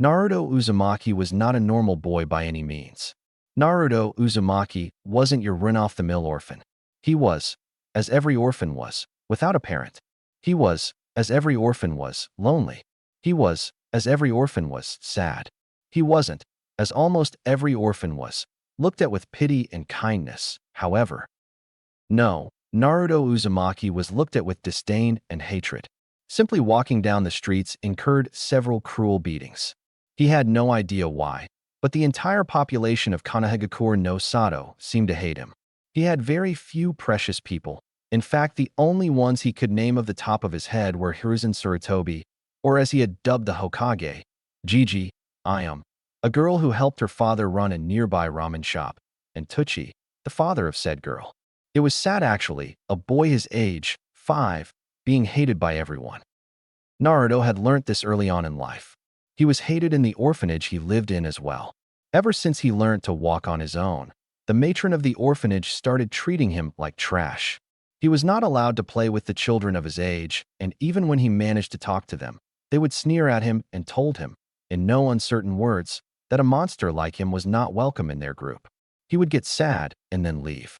Naruto Uzumaki was not a normal boy by any means. Naruto Uzumaki wasn't your run-off-the-mill orphan. He was, as every orphan was, without a parent. He was, as every orphan was, lonely. He was, as every orphan was, sad. He wasn't, as almost every orphan was, looked at with pity and kindness, however. No, Naruto Uzumaki was looked at with disdain and hatred. Simply walking down the streets incurred several cruel beatings. He had no idea why, but the entire population of Konohagakure no Sato seemed to hate him. He had very few precious people. In fact, the only ones he could name off the top of his head were Hiruzen Sarutobi, or as he had dubbed the Hokage, Gigi, Ayam, a girl who helped her father run a nearby ramen shop, and Tuchi, the father of said girl. It was sad actually, a boy his age, 5, being hated by everyone. Naruto had learnt this early on in life. He was hated in the orphanage he lived in as well. Ever since he learned to walk on his own, the matron of the orphanage started treating him like trash. He was not allowed to play with the children of his age, and even when he managed to talk to them, they would sneer at him and told him, in no uncertain words, that a monster like him was not welcome in their group. He would get sad and then leave.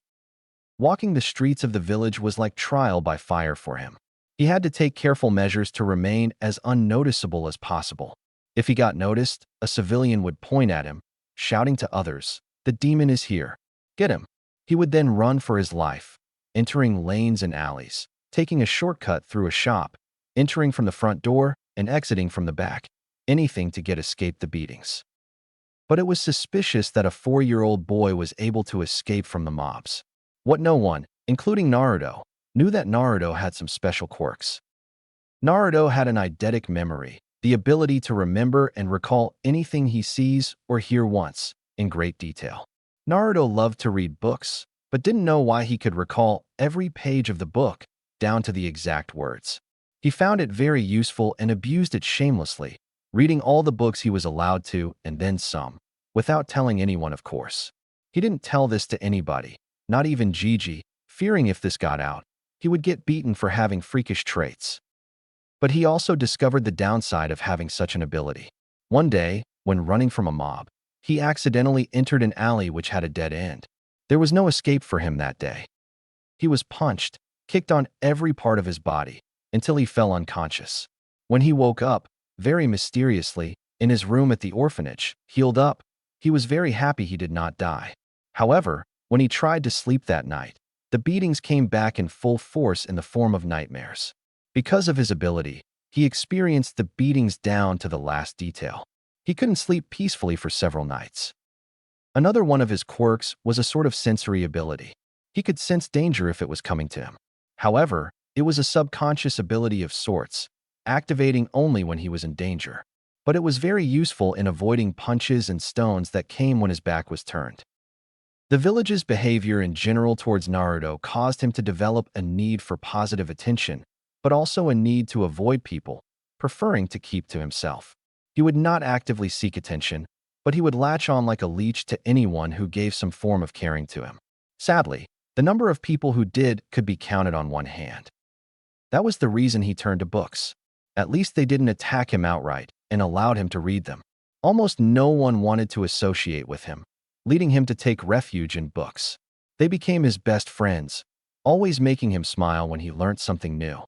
Walking the streets of the village was like trial by fire for him. He had to take careful measures to remain as unnoticeable as possible. If he got noticed, a civilian would point at him, shouting to others, "The demon is here. Get him." He would then run for his life, entering lanes and alleys, taking a shortcut through a shop, entering from the front door and exiting from the back, anything to escape the beatings. But it was suspicious that a 4-year-old boy was able to escape from the mobs. What no one, including Naruto, knew that Naruto had some special quirks. Naruto had an eidetic memory, the ability to remember and recall anything he sees or hear once, in great detail. Naruto loved to read books, but didn't know why he could recall every page of the book, down to the exact words. He found it very useful and abused it shamelessly, reading all the books he was allowed to and then some, without telling anyone, of course. He didn't tell this to anybody, not even Gigi, fearing if this got out, he would get beaten for having freakish traits. But he also discovered the downside of having such an ability. One day, when running from a mob, he accidentally entered an alley which had a dead end. There was no escape for him that day. He was punched, kicked on every part of his body, until he fell unconscious. When he woke up, very mysteriously, in his room at the orphanage, healed up, he was very happy he did not die. However, when he tried to sleep that night, the beatings came back in full force in the form of nightmares. Because of his ability, he experienced the beatings down to the last detail. He couldn't sleep peacefully for several nights. Another one of his quirks was a sort of sensory ability. He could sense danger if it was coming to him. However, it was a subconscious ability of sorts, activating only when he was in danger. But it was very useful in avoiding punches and stones that came when his back was turned. The village's behavior in general towards Naruto caused him to develop a need for positive attention, but also a need to avoid people, preferring to keep to himself. He would not actively seek attention, but he would latch on like a leech to anyone who gave some form of caring to him. Sadly, the number of people who did could be counted on one hand. That was the reason he turned to books. At least they didn't attack him outright and allowed him to read them. Almost no one wanted to associate with him, leading him to take refuge in books. They became his best friends, always making him smile when he learned something new.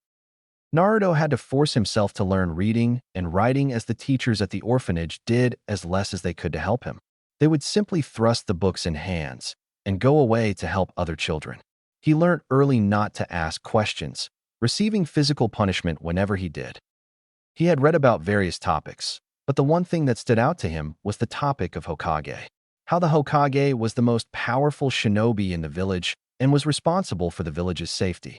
Naruto had to force himself to learn reading and writing as the teachers at the orphanage did as less as they could to help him. They would simply thrust the books in hands and go away to help other children. He learned early not to ask questions, receiving physical punishment whenever he did. He had read about various topics, but the one thing that stood out to him was the topic of Hokage. How the Hokage was the most powerful shinobi in the village and was responsible for the village's safety.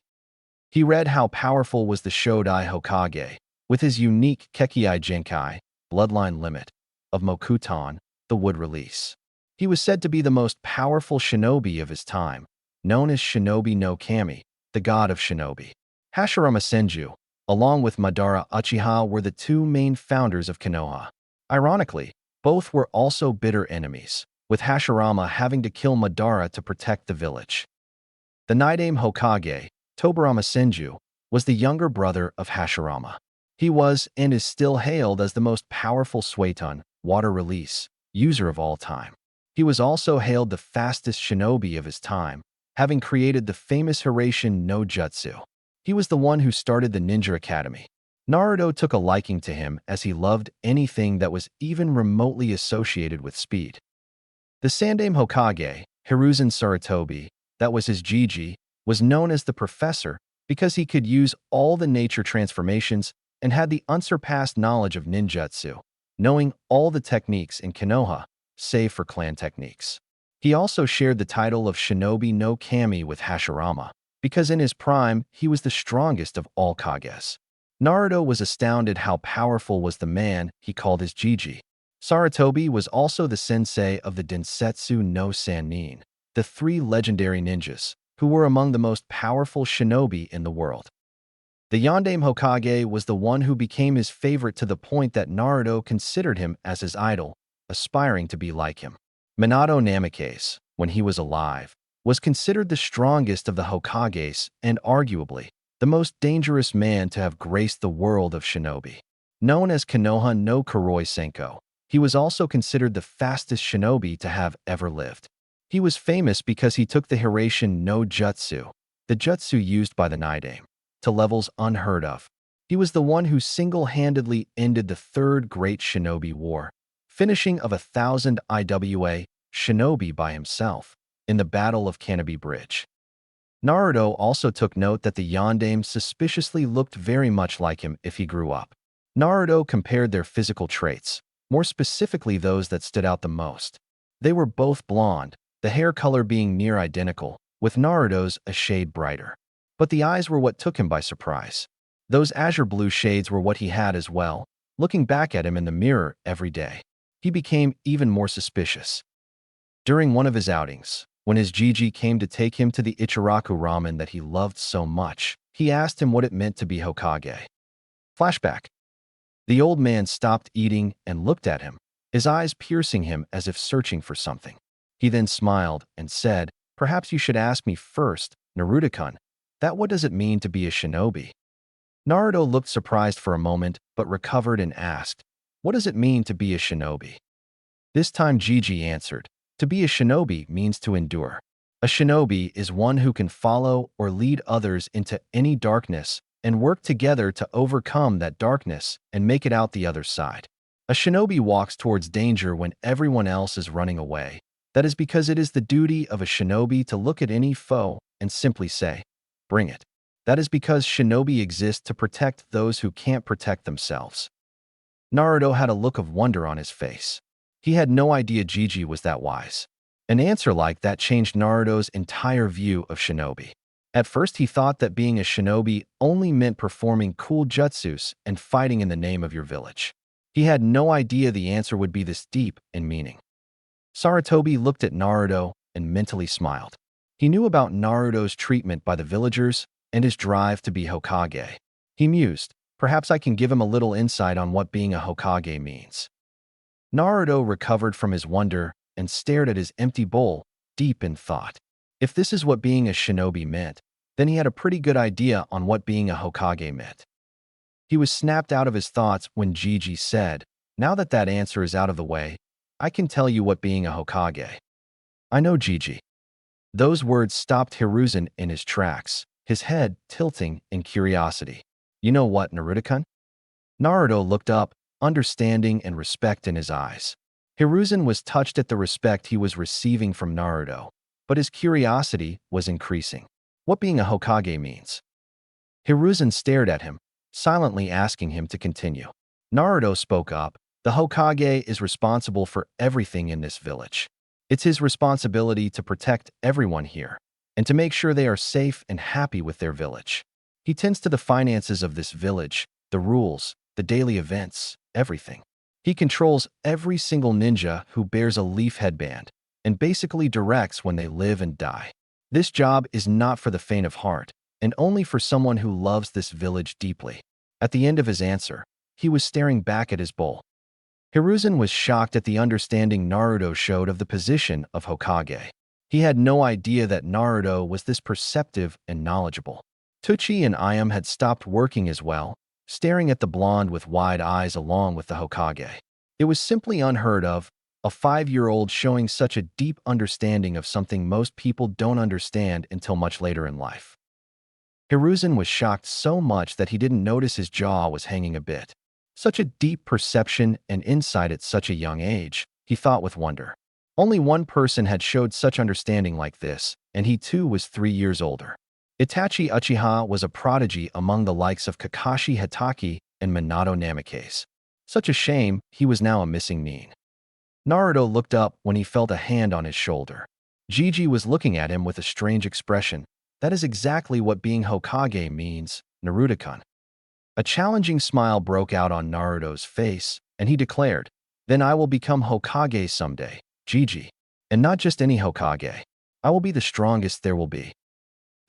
He read how powerful was the Shodai Hokage, with his unique Kekkei Genkai, bloodline limit, of Mokuton, the wood release. He was said to be the most powerful shinobi of his time, known as Shinobi no Kami, the god of shinobi. Hashirama Senju, along with Madara Uchiha, were the two main founders of Konoha. Ironically, both were also bitter enemies, with Hashirama having to kill Madara to protect the village. The Nidaime Hokage, Tobirama Senju, was the younger brother of Hashirama. He was and is still hailed as the most powerful Suiton, water release, user of all time. He was also hailed the fastest shinobi of his time, having created the famous Hiraishin no Jutsu. He was the one who started the Ninja Academy. Naruto took a liking to him as he loved anything that was even remotely associated with speed. The Sandaime Hokage, Hiruzen Sarutobi, that was his Jiji, was known as the Professor because he could use all the nature transformations and had the unsurpassed knowledge of ninjutsu, knowing all the techniques in Konoha, save for clan techniques. He also shared the title of Shinobi no Kami with Hashirama, because in his prime, he was the strongest of all Kages. Naruto was astounded how powerful was the man he called his Jiji. Sarutobi was also the sensei of the Densetsu no Sannin, the three legendary ninjas, who were among the most powerful shinobi in the world. The Yondaime Hokage was the one who became his favorite to the point that Naruto considered him as his idol, aspiring to be like him. Minato Namikaze, when he was alive, was considered the strongest of the Hokages and arguably the most dangerous man to have graced the world of shinobi. Known as Konoha no Kuroi Senko, he was also considered the fastest shinobi to have ever lived. He was famous because he took the Hiraishin no Jutsu, the jutsu used by the Nidaime, to levels unheard of. He was the one who single-handedly ended the Third Great Shinobi War, finishing of 1,000 IWA shinobi by himself in the Battle of Canopy Bridge. Naruto also took note that the Yondaime suspiciously looked very much like him if he grew up. Naruto compared their physical traits, more specifically those that stood out the most. They were both blonde, the hair color being near identical, with Naruto's a shade brighter. But the eyes were what took him by surprise. Those azure blue shades were what he had as well, looking back at him in the mirror every day. He became even more suspicious. During one of his outings, when his Jiji came to take him to the Ichiraku ramen that he loved so much, he asked him what it meant to be Hokage. Flashback. The old man stopped eating and looked at him, his eyes piercing him as if searching for something. He then smiled and said, "Perhaps you should ask me first, Naruto-kun, that what does it mean to be a shinobi?" Naruto looked surprised for a moment, but recovered and asked, "What does it mean to be a shinobi?" This time Jiji answered, "To be a shinobi means to endure. A shinobi is one who can follow or lead others into any darkness and work together to overcome that darkness and make it out the other side. A shinobi walks towards danger when everyone else is running away. That is because it is the duty of a shinobi to look at any foe and simply say, 'Bring it.' That is because shinobi exist to protect those who can't protect themselves." Naruto had a look of wonder on his face. He had no idea Jiji was that wise. An answer like that changed Naruto's entire view of shinobi. At first he thought that being a shinobi only meant performing cool jutsus and fighting in the name of your village. He had no idea the answer would be this deep in meaning. Sarutobi looked at Naruto and mentally smiled. He knew about Naruto's treatment by the villagers and his drive to be Hokage. He mused, "Perhaps I can give him a little insight on what being a Hokage means." Naruto recovered from his wonder and stared at his empty bowl, deep in thought. If this is what being a shinobi meant, then he had a pretty good idea on what being a Hokage meant. He was snapped out of his thoughts when Jiji said, "Now that that answer is out of the way, I can tell you what being a Hokage." "I know, Jiji." Those words stopped Hiruzen in his tracks, his head tilting in curiosity. "You know what, Naruto-kun?" Naruto looked up, understanding and respect in his eyes. Hiruzen was touched at the respect he was receiving from Naruto, but his curiosity was increasing. What being a Hokage means? Hiruzen stared at him, silently asking him to continue. Naruto spoke up, "The Hokage is responsible for everything in this village. It's his responsibility to protect everyone here, and to make sure they are safe and happy with their village. He tends to the finances of this village, the rules, the daily events, everything. He controls every single ninja who bears a leaf headband, and basically directs when they live and die. This job is not for the faint of heart, and only for someone who loves this village deeply." At the end of his answer, he was staring back at his bowl. Hiruzen was shocked at the understanding Naruto showed of the position of Hokage. He had no idea that Naruto was this perceptive and knowledgeable. Tsuchi and Ayam had stopped working as well, staring at the blonde with wide eyes along with the Hokage. It was simply unheard of, a 5-year-old showing such a deep understanding of something most people don't understand until much later in life. Hiruzen was shocked so much that he didn't notice his jaw was hanging a bit. Such a deep perception and insight at such a young age, he thought with wonder. Only one person had showed such understanding like this, and he too was 3 years older. Itachi Uchiha was a prodigy among the likes of Kakashi Hatake and Minato Namikaze. Such a shame he was now a missing nin. Naruto looked up when he felt a hand on his shoulder. Gigi was looking at him with a strange expression. That is exactly what being Hokage means, Naruto-kun. A challenging smile broke out on Naruto's face, and he declared, "Then I will become Hokage someday, Gigi. And not just any Hokage. I will be the strongest there will be."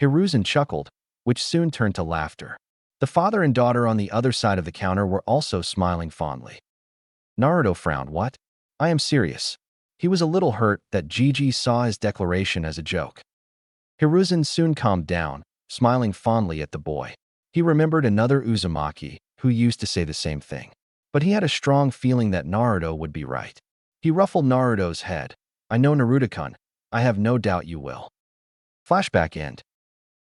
Hiruzen chuckled, which soon turned to laughter. The father and daughter on the other side of the counter were also smiling fondly. Naruto frowned. "What? I am serious." He was a little hurt that Gigi saw his declaration as a joke. Hiruzen soon calmed down, smiling fondly at the boy. He remembered another Uzumaki who used to say the same thing. But he had a strong feeling that Naruto would be right. He ruffled Naruto's head. "I know, Naruto-kun. I have no doubt you will." Flashback end.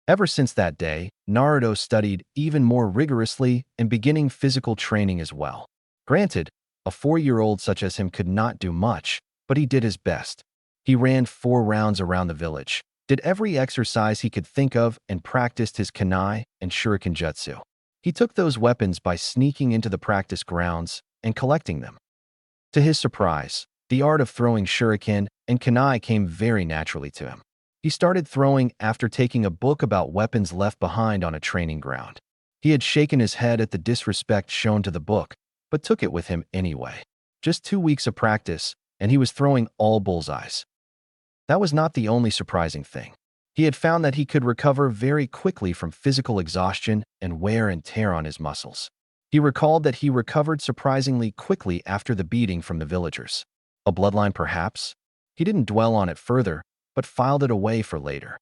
Ever since that day, Naruto studied even more rigorously and beginning physical training as well. Granted, a 4-year-old such as him could not do much, but he did his best. He ran 4 rounds around the village, did every exercise he could think of, and practiced his kunai and shuriken jutsu. He took those weapons by sneaking into the practice grounds and collecting them. To his surprise, the art of throwing shuriken and kunai came very naturally to him. He started throwing after taking a book about weapons left behind on a training ground. He had shaken his head at the disrespect shown to the book, but took it with him anyway. Just 2 weeks of practice, and he was throwing all bullseyes. That was not the only surprising thing. He had found that he could recover very quickly from physical exhaustion and wear and tear on his muscles. He recalled that he recovered surprisingly quickly after the beating from the villagers. A bloodline, perhaps? He didn't dwell on it further, but filed it away for later.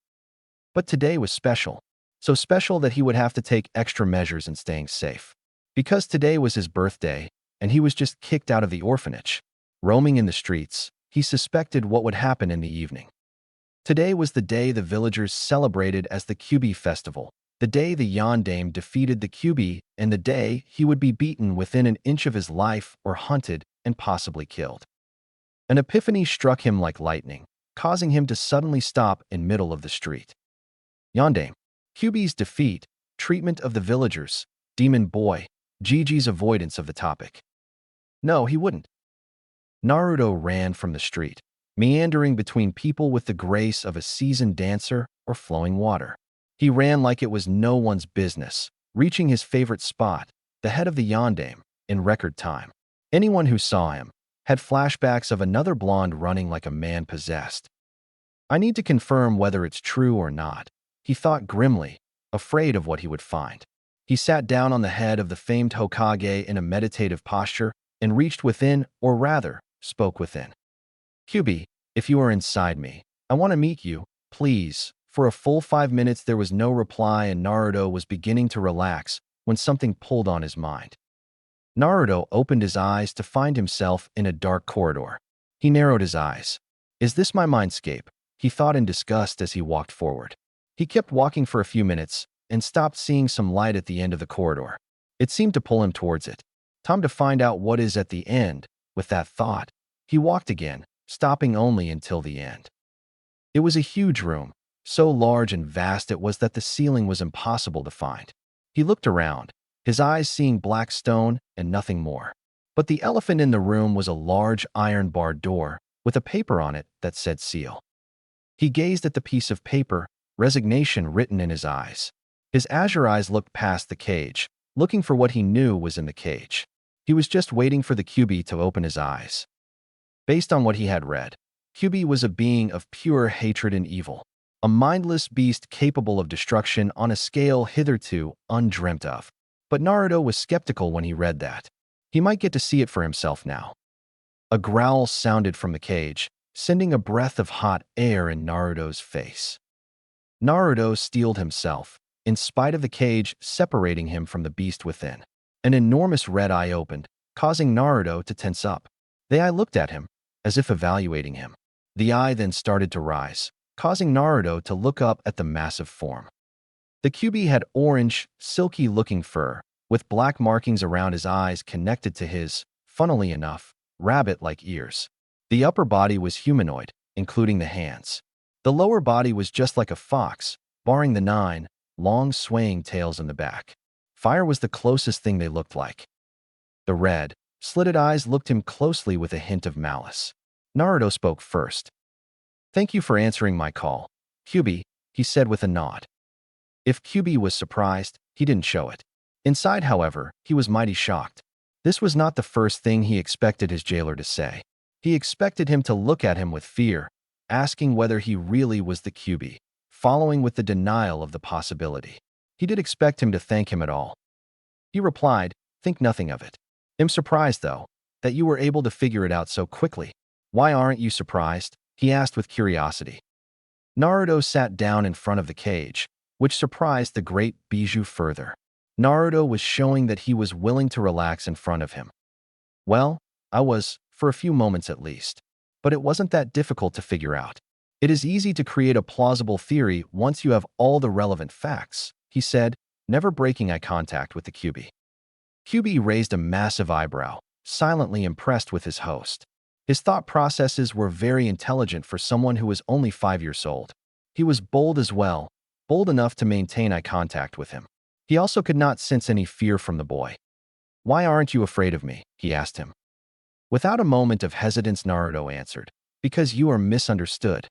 But today was special. So special that he would have to take extra measures in staying safe. Because today was his birthday, and he was just kicked out of the orphanage. Roaming in the streets, he suspected what would happen in the evening. Today was the day the villagers celebrated as the Kyubi festival, the day the Yondaime defeated the Kyubi, and the day he would be beaten within an inch of his life or hunted and possibly killed. An epiphany struck him like lightning, causing him to suddenly stop in middle of the street. Yondaime, Kyubi's defeat, treatment of the villagers, demon boy, Gigi's avoidance of the topic. No, he wouldn't. Naruto ran from the street, meandering between people with the grace of a seasoned dancer or flowing water. He ran like it was no one's business, reaching his favorite spot, the head of the Yondaime, in record time. Anyone who saw him had flashbacks of another blonde running like a man possessed. I need to confirm whether it's true or not, he thought grimly, afraid of what he would find. He sat down on the head of the famed Hokage in a meditative posture and reached within, or rather, spoke within. "Kyubi, if you are inside me, I want to meet you, please." For a full 5 minutes there was no reply, and Naruto was beginning to relax when something pulled on his mind. Naruto opened his eyes to find himself in a dark corridor. He narrowed his eyes. "Is this my mindscape?" he thought in disgust as he walked forward. He kept walking for a few minutes and stopped, seeing some light at the end of the corridor. It seemed to pull him towards it. Time to find out what is at the end. With that thought, he walked again, stopping only until the end. It was a huge room, so large and vast it was that the ceiling was impossible to find. He looked around, his eyes seeing black stone and nothing more. But the elephant in the room was a large iron-barred door with a paper on it that said seal. He gazed at the piece of paper, resignation written in his eyes. His azure eyes looked past the cage, looking for what he knew was in the cage. He was just waiting for the Kyubi to open his eyes. Based on what he had read, Kyubi was a being of pure hatred and evil, a mindless beast capable of destruction on a scale hitherto undreamt of. But Naruto was skeptical when he read that. He might get to see it for himself now. A growl sounded from the cage, sending a breath of hot air in Naruto's face. Naruto steeled himself, in spite of the cage separating him from the beast within. An enormous red eye opened, causing Naruto to tense up. The eye looked at him, as if evaluating him. The eye then started to rise, causing Naruto to look up at the massive form. The Kyuubi had orange, silky-looking fur, with black markings around his eyes connected to his, funnily enough, rabbit-like ears. The upper body was humanoid, including the hands. The lower body was just like a fox, barring the 9 long swaying tails in the back. Fire was the closest thing they looked like. The red, slitted eyes looked him closely with a hint of malice. Naruto spoke first. "Thank you for answering my call, Kyuubi," he said with a nod. If Kyuubi was surprised, he didn't show it. Inside, however, he was mighty shocked. This was not the first thing he expected his jailer to say. He expected him to look at him with fear, asking whether he really was the Kyuubi, following with the denial of the possibility. He did expect him to thank him at all. He replied, "Think nothing of it. I'm surprised, though, that you were able to figure it out so quickly." "Why aren't you surprised?" he asked with curiosity. Naruto sat down in front of the cage, which surprised the great Bijou further. Naruto was showing that he was willing to relax in front of him. "Well, I was, for a few moments at least. But it wasn't that difficult to figure out. It is easy to create a plausible theory once you have all the relevant facts," he said, never breaking eye contact with the Kyuubi. Kyuubi raised a massive eyebrow, silently impressed with his host. His thought processes were very intelligent for someone who was only 5 years old. He was bold as well, bold enough to maintain eye contact with him. He also could not sense any fear from the boy. "Why aren't you afraid of me?" he asked him. Without a moment of hesitance, Naruto answered, "Because you are misunderstood."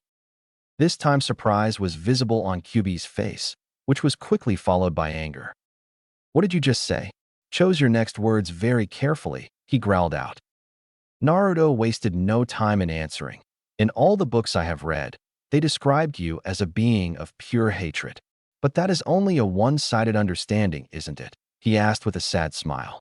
This time surprise was visible on Kyuubi's face, which was quickly followed by anger. "What did you just say?" "Chose your next words very carefully," he growled out. Naruto wasted no time in answering. "In all the books I have read, they described you as a being of pure hatred. But that is only a one-sided understanding, isn't it?" he asked with a sad smile.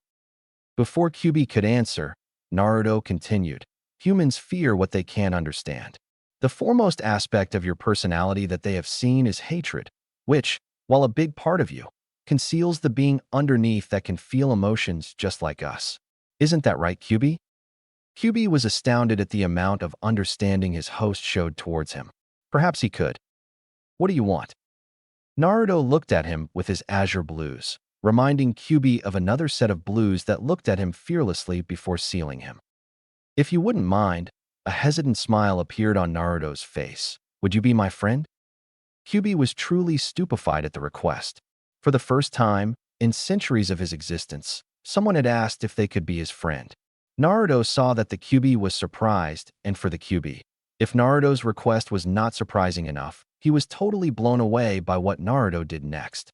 Before Kyuubi could answer, Naruto continued, "Humans fear what they can't understand. The foremost aspect of your personality that they have seen is hatred, which, while a big part of you, conceals the being underneath that can feel emotions just like us. Isn't that right, Kyuubi?" Kyuubi was astounded at the amount of understanding his host showed towards him. Perhaps he could. "What do you want?" Naruto looked at him with his azure blues, reminding Kyuubi of another set of blues that looked at him fearlessly before sealing him. "If you wouldn't mind," a hesitant smile appeared on Naruto's face. "Would you be my friend?" Kyuubi was truly stupefied at the request. For the first time, in centuries of his existence, someone had asked if they could be his friend. Naruto saw that the Kyuubi was surprised, and for the Kyuubi, if Naruto's request was not surprising enough, he was totally blown away by what Naruto did next.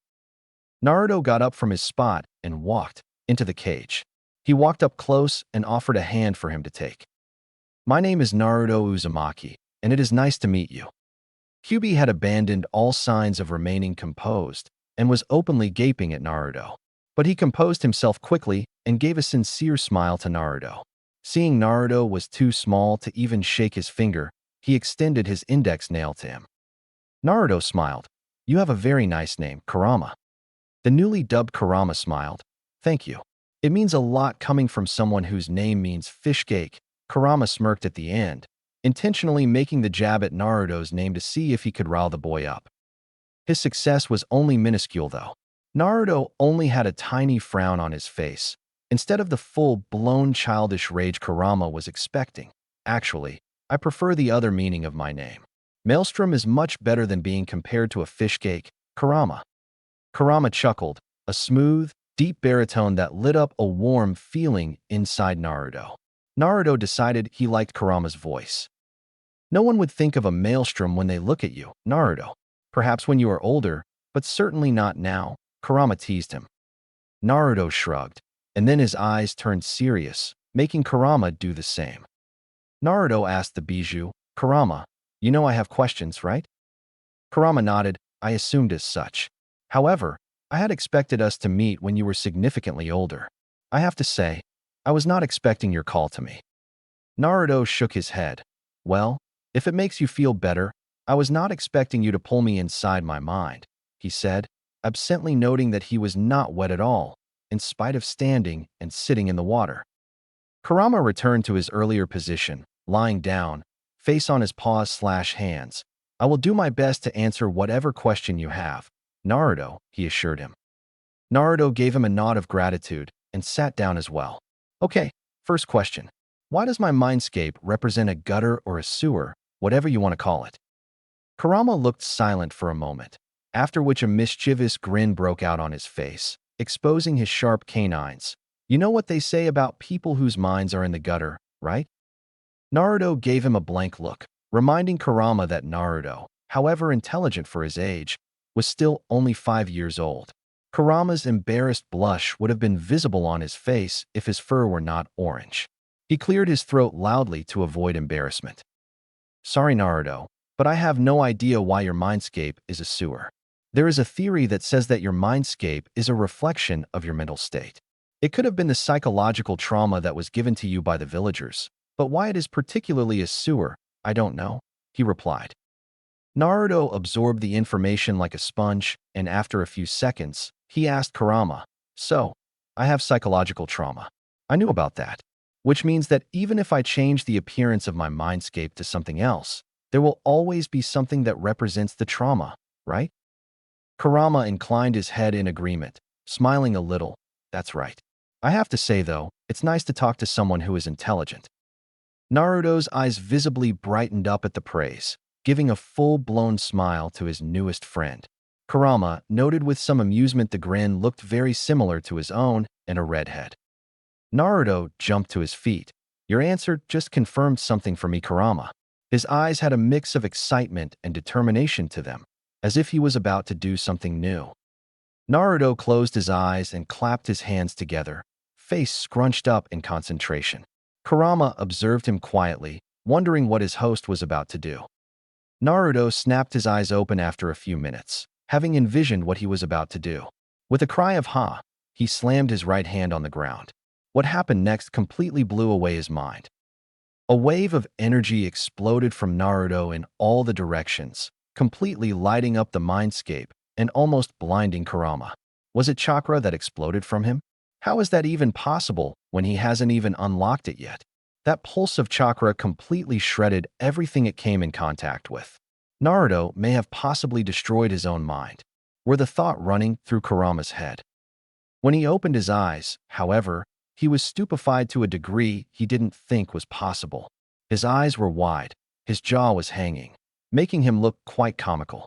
Naruto got up from his spot and walked into the cage. He walked up close and offered a hand for him to take. "My name is Naruto Uzumaki, and it is nice to meet you." Kyuubi had abandoned all signs of remaining composed and was openly gaping at Naruto. But he composed himself quickly and gave a sincere smile to Naruto. Seeing Naruto was too small to even shake his finger, he extended his index nail to him. Naruto smiled. "You have a very nice name, Kurama." The newly dubbed Kurama smiled. "Thank you. It means a lot coming from someone whose name means fish cake." Kurama smirked at the end, intentionally making the jab at Naruto's name to see if he could rile the boy up. His success was only minuscule, though. Naruto only had a tiny frown on his face, instead of the full-blown childish rage Kurama was expecting. "Actually, I prefer the other meaning of my name. Maelstrom is much better than being compared to a fish cake, Kurama." Kurama chuckled, a smooth, deep baritone that lit up a warm feeling inside Naruto. Naruto decided he liked Kurama's voice. "No one would think of a maelstrom when they look at you, Naruto. Perhaps when you are older, but certainly not now," Kurama teased him. Naruto shrugged, and then his eyes turned serious, making Kurama do the same. Naruto asked the Bijou, "Kurama, you know I have questions, right?" Kurama nodded. "I assumed as such. However, I had expected us to meet when you were significantly older. I have to say, I was not expecting your call to me." Naruto shook his head. "Well, if it makes you feel better, I was not expecting you to pull me inside my mind," he said. absently noting that he was not wet at all, in spite of standing and sitting in the water. Kurama returned to his earlier position, lying down, face on his paws/hands. I will do my best to answer whatever question you have, Naruto, he assured him. Naruto gave him a nod of gratitude and sat down as well. Okay, first question. Why does my mindscape represent a gutter or a sewer, whatever you want to call it? Kurama looked silent for a moment, after which a mischievous grin broke out on his face, exposing his sharp canines. You know what they say about people whose minds are in the gutter, right? Naruto gave him a blank look, reminding Kurama that Naruto, however intelligent for his age, was still only 5 years old. Kurama's embarrassed blush would have been visible on his face if his fur were not orange. He cleared his throat loudly to avoid embarrassment. Sorry, Naruto, but I have no idea why your mindscape is a sewer. There is a theory that says that your mindscape is a reflection of your mental state. It could have been the psychological trauma that was given to you by the villagers, but why it is particularly a sewer, I don't know, he replied. Naruto absorbed the information like a sponge, and after a few seconds, he asked Kurama, So, I have psychological trauma. I knew about that, which means that even if I change the appearance of my mindscape to something else, there will always be something that represents the trauma, right? Kurama inclined his head in agreement, smiling a little. That's right. I have to say, though, it's nice to talk to someone who is intelligent. Naruto's eyes visibly brightened up at the praise, giving a full-blown smile to his newest friend. Kurama noted with some amusement the grin looked very similar to his own and a redhead. Naruto jumped to his feet. Your answer just confirmed something for me, Kurama. His eyes had a mix of excitement and determination to them, as if he was about to do something new. Naruto closed his eyes and clapped his hands together, face scrunched up in concentration. Kurama observed him quietly, wondering what his host was about to do. Naruto snapped his eyes open after a few minutes, having envisioned what he was about to do. With a cry of "Ha!" he slammed his right hand on the ground. What happened next completely blew away his mind. A wave of energy exploded from Naruto in all the directions, completely lighting up the mindscape and almost blinding Kurama. Was it chakra that exploded from him? How is that even possible when he hasn't even unlocked it yet? That pulse of chakra completely shredded everything it came in contact with. Naruto may have possibly destroyed his own mind, were the thought running through Kurama's head. When he opened his eyes, however, he was stupefied to a degree he didn't think was possible. His eyes were wide, his jaw was hanging, making him look quite comical.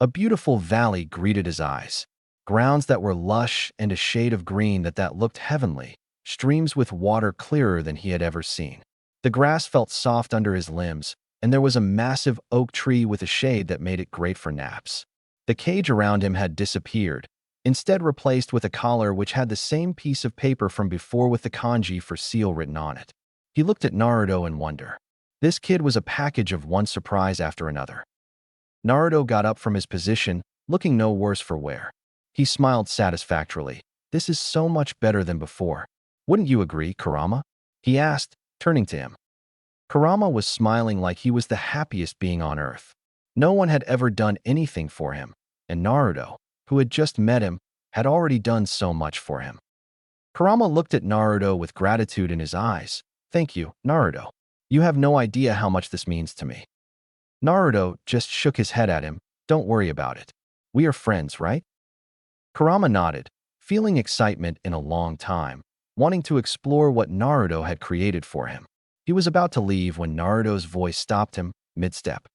A beautiful valley greeted his eyes, grounds that were lush and a shade of green that looked heavenly, streams with water clearer than he had ever seen. The grass felt soft under his limbs, and there was a massive oak tree with a shade that made it great for naps. The cage around him had disappeared, instead replaced with a collar which had the same piece of paper from before with the kanji for seal written on it. He looked at Naruto in wonder. This kid was a package of one surprise after another. Naruto got up from his position, looking no worse for wear. He smiled satisfactorily. This is so much better than before. Wouldn't you agree, Kurama? He asked, turning to him. Kurama was smiling like he was the happiest being on earth. No one had ever done anything for him, and Naruto, who had just met him, had already done so much for him. Kurama looked at Naruto with gratitude in his eyes. Thank you, Naruto. You have no idea how much this means to me. Naruto just shook his head at him. Don't worry about it. We are friends, right? Kurama nodded, feeling excitement in a long time, wanting to explore what Naruto had created for him. He was about to leave when Naruto's voice stopped him mid-step.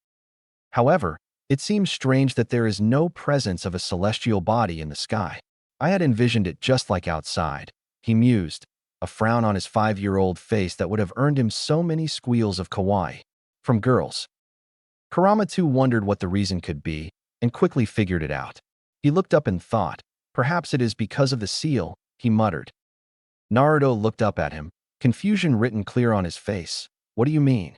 However, it seems strange that there is no presence of a celestial body in the sky. I had envisioned it just like outside, he mused, a frown on his 5-year-old face that would have earned him so many squeals of kawaii from girls. Kurama too wondered what the reason could be, and quickly figured it out. He looked up and thought, perhaps it is because of the seal, he muttered. Naruto looked up at him, confusion written clear on his face. What do you mean?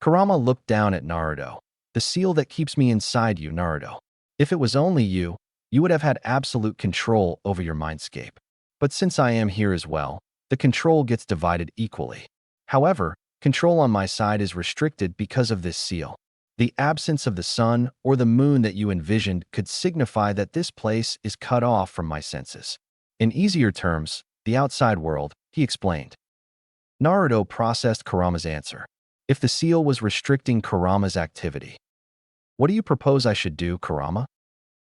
Kurama looked down at Naruto. The seal that keeps me inside you, Naruto. If it was only you, you would have had absolute control over your mindscape. But since I am here as well, the control gets divided equally. However, control on my side is restricted because of this seal. The absence of the sun or the moon that you envisioned could signify that this place is cut off from my senses. In easier terms, the outside world, he explained. Naruto processed Kurama's answer. If the seal was restricting Kurama's activity. What do you propose I should do, Kurama?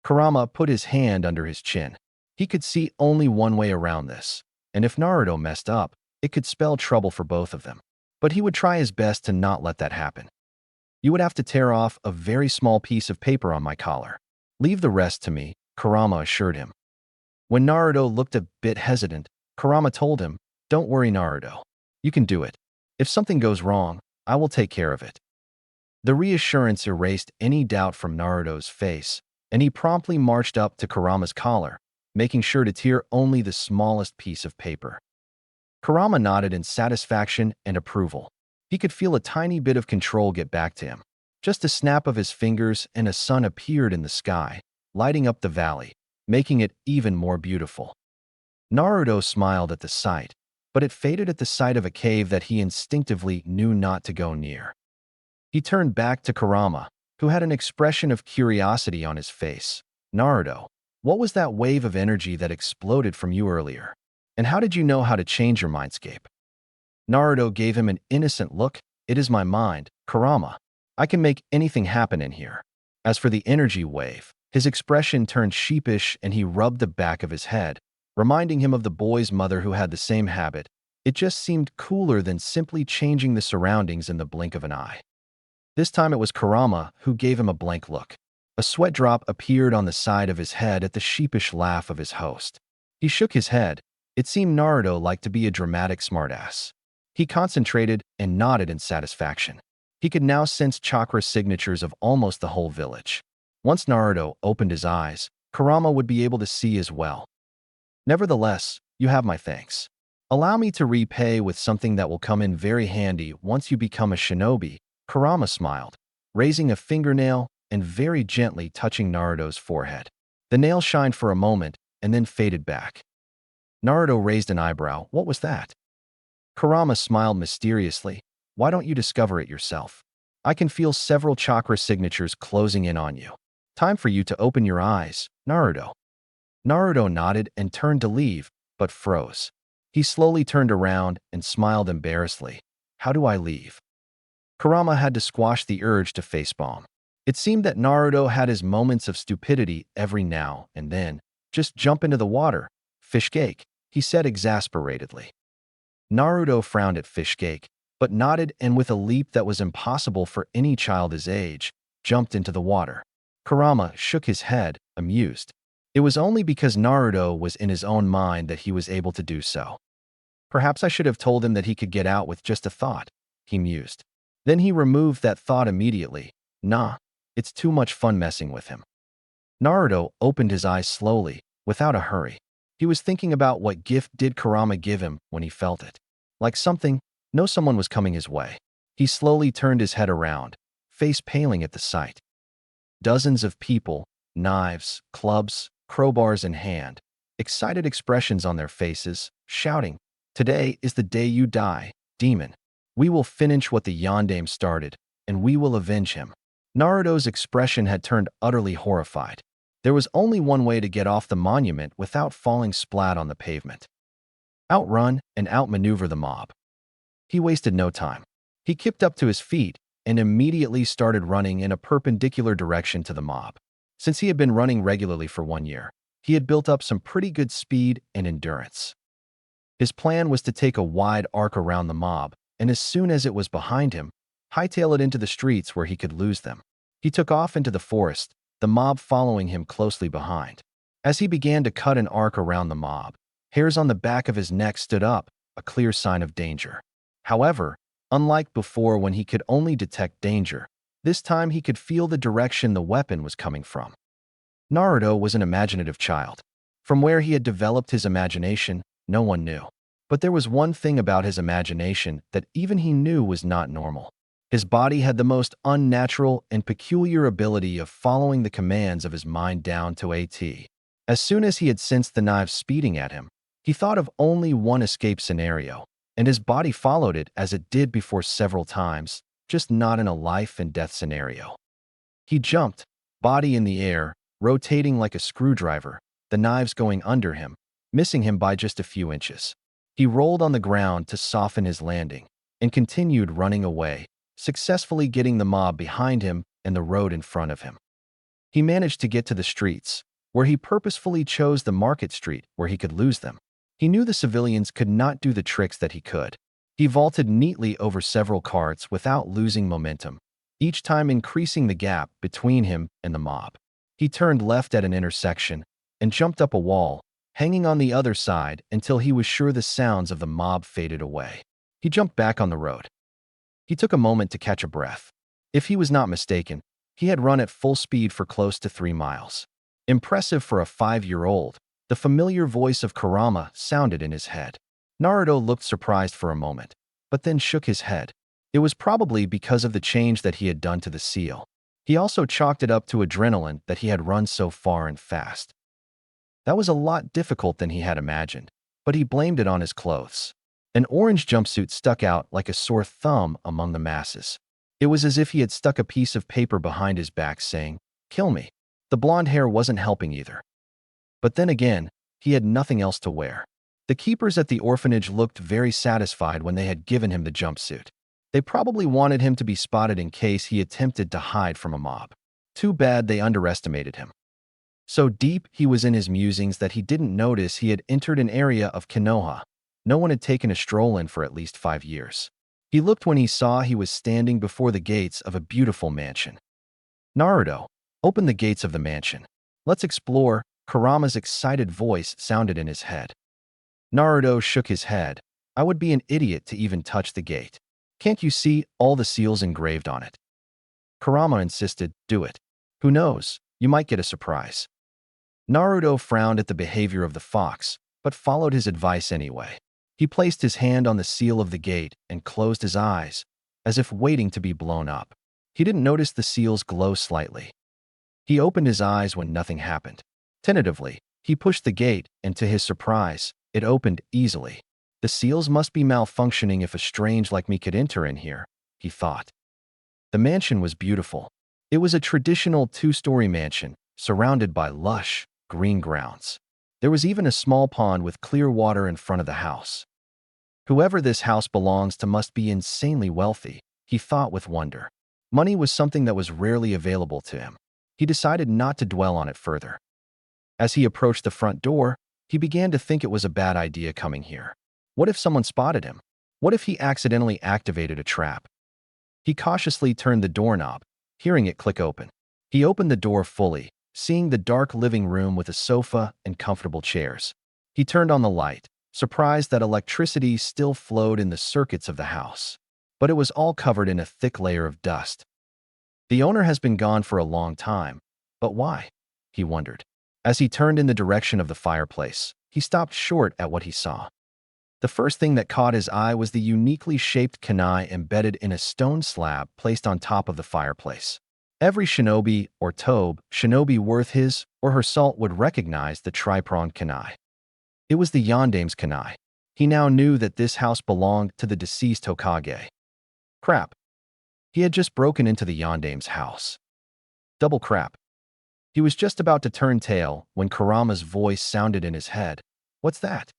Kurama put his hand under his chin. He could see only one way around this, and if Naruto messed up, it could spell trouble for both of them. But he would try his best to not let that happen. You would have to tear off a very small piece of paper on my collar. Leave the rest to me, Kurama assured him. When Naruto looked a bit hesitant, Kurama told him, Don't worry, Naruto. You can do it. If something goes wrong, I will take care of it. The reassurance erased any doubt from Naruto's face, and he promptly marched up to Kurama's collar, making sure to tear only the smallest piece of paper. Kurama nodded in satisfaction and approval. He could feel a tiny bit of control get back to him. Just a snap of his fingers and a sun appeared in the sky, lighting up the valley, making it even more beautiful. Naruto smiled at the sight, but it faded at the sight of a cave that he instinctively knew not to go near. He turned back to Kurama, who had an expression of curiosity on his face. Naruto, what was that wave of energy that exploded from you earlier? And how did you know how to change your mindscape? Naruto gave him an innocent look. It is my mind, Kurama. I can make anything happen in here. As for the energy wave, his expression turned sheepish and he rubbed the back of his head, reminding him of the boy's mother who had the same habit. It just seemed cooler than simply changing the surroundings in the blink of an eye. This time it was Kurama who gave him a blank look. A sweat drop appeared on the side of his head at the sheepish laugh of his host. He shook his head. It seemed Naruto liked to be a dramatic smartass. He concentrated and nodded in satisfaction. He could now sense chakra signatures of almost the whole village. Once Naruto opened his eyes, Kurama would be able to see as well. Nevertheless, you have my thanks. Allow me to repay with something that will come in very handy once you become a shinobi. Kurama smiled, raising a fingernail and very gently touching Naruto's forehead. The nail shined for a moment and then faded back. Naruto raised an eyebrow. What was that? Kurama smiled mysteriously. Why don't you discover it yourself? I can feel several chakra signatures closing in on you. Time for you to open your eyes, Naruto. Naruto nodded and turned to leave, but froze. He slowly turned around and smiled embarrassedly. How do I leave? Kurama had to squash the urge to facepalm. It seemed that Naruto had his moments of stupidity every now and then. Just jump into the water. Fishcake, he said exasperatedly. Naruto frowned at Fishcake, but nodded and with a leap that was impossible for any child his age, jumped into the water. Kurama shook his head, amused. It was only because Naruto was in his own mind that he was able to do so. Perhaps I should have told him that he could get out with just a thought, he mused. Then he removed that thought immediately. Nah, it's too much fun messing with him. Naruto opened his eyes slowly, without a hurry. He was thinking about what gift did Kurama give him when he felt it. Like someone was coming his way. He slowly turned his head around, face paling at the sight. Dozens of people, knives, clubs, crowbars in hand, excited expressions on their faces, shouting, Today is the day you die, demon. We will finish what the Yondaime started, and we will avenge him. Naruto's expression had turned utterly horrified. There was only one way to get off the monument without falling splat on the pavement. Outrun and outmaneuver the mob. He wasted no time. He kicked up to his feet and immediately started running in a perpendicular direction to the mob. Since he had been running regularly for 1 year, he had built up some pretty good speed and endurance. His plan was to take a wide arc around the mob, and as soon as it was behind him, hightail it into the streets where he could lose them. He took off into the forest, the mob following him closely behind. As he began to cut an arc around the mob, hairs on the back of his neck stood up, a clear sign of danger. However, unlike before when he could only detect danger, this time he could feel the direction the weapon was coming from. Naruto was an imaginative child. From where he had developed his imagination, no one knew. But there was one thing about his imagination that even he knew was not normal. His body had the most unnatural and peculiar ability of following the commands of his mind down to a T. As soon as he had sensed the knives speeding at him, he thought of only one escape scenario, and his body followed it as it did before several times, just not in a life and death scenario. He jumped, body in the air, rotating like a screwdriver, the knives going under him, missing him by just a few inches. He rolled on the ground to soften his landing and continued running away, successfully getting the mob behind him and the road in front of him. He managed to get to the streets, where he purposefully chose the market street where he could lose them. He knew the civilians could not do the tricks that he could. He vaulted neatly over several carts without losing momentum, each time increasing the gap between him and the mob. He turned left at an intersection and jumped up a wall, hanging on the other side until he was sure the sounds of the mob faded away. He jumped back on the road. He took a moment to catch a breath. If he was not mistaken, he had run at full speed for close to 3 miles. Impressive for a 5-year-old, the familiar voice of Kurama sounded in his head. Naruto looked surprised for a moment, but then shook his head. It was probably because of the change that he had done to the seal. He also chalked it up to adrenaline that he had run so far and fast. That was a lot difficult than he had imagined, but he blamed it on his clothes. An orange jumpsuit stuck out like a sore thumb among the masses. It was as if he had stuck a piece of paper behind his back saying, "Kill me." The blonde hair wasn't helping either. But then again, he had nothing else to wear. The keepers at the orphanage looked very satisfied when they had given him the jumpsuit. They probably wanted him to be spotted in case he attempted to hide from a mob. Too bad they underestimated him. So deep he was in his musings that he didn't notice he had entered an area of Konoha no one had taken a stroll in for at least 5 years. He looked when he saw he was standing before the gates of a beautiful mansion. "Naruto, open the gates of the mansion. Let's explore," Kurama's excited voice sounded in his head. Naruto shook his head. "I would be an idiot to even touch the gate. Can't you see all the seals engraved on it?" Kurama insisted, "Do it. Who knows, you might get a surprise." Naruto frowned at the behavior of the fox, but followed his advice anyway. He placed his hand on the seal of the gate and closed his eyes, as if waiting to be blown up. He didn't notice the seals glow slightly. He opened his eyes when nothing happened. Tentatively, he pushed the gate, and to his surprise, it opened easily. The seals must be malfunctioning if a strange like me could enter in here, he thought. The mansion was beautiful. It was a traditional 2-story mansion, surrounded by lush, green grounds. There was even a small pond with clear water in front of the house. Whoever this house belongs to must be insanely wealthy, he thought with wonder. Money was something that was rarely available to him. He decided not to dwell on it further. As he approached the front door, he began to think it was a bad idea coming here. What if someone spotted him? What if he accidentally activated a trap? He cautiously turned the doorknob, hearing it click open. He opened the door fully, seeing the dark living room with a sofa and comfortable chairs. He turned on the light, surprised that electricity still flowed in the circuits of the house. But it was all covered in a thick layer of dust. The owner has been gone for a long time, but why? He wondered. As he turned in the direction of the fireplace, he stopped short at what he saw. The first thing that caught his eye was the uniquely shaped kunai embedded in a stone slab placed on top of the fireplace. Every shinobi or shinobi worth his or her salt would recognize the tri-pronged kunai. It was the Yandame's kunai. He now knew that this house belonged to the deceased Hokage. Crap. He had just broken into the Yandame's house. Double crap. He was just about to turn tail when Kurama's voice sounded in his head. "What's that?"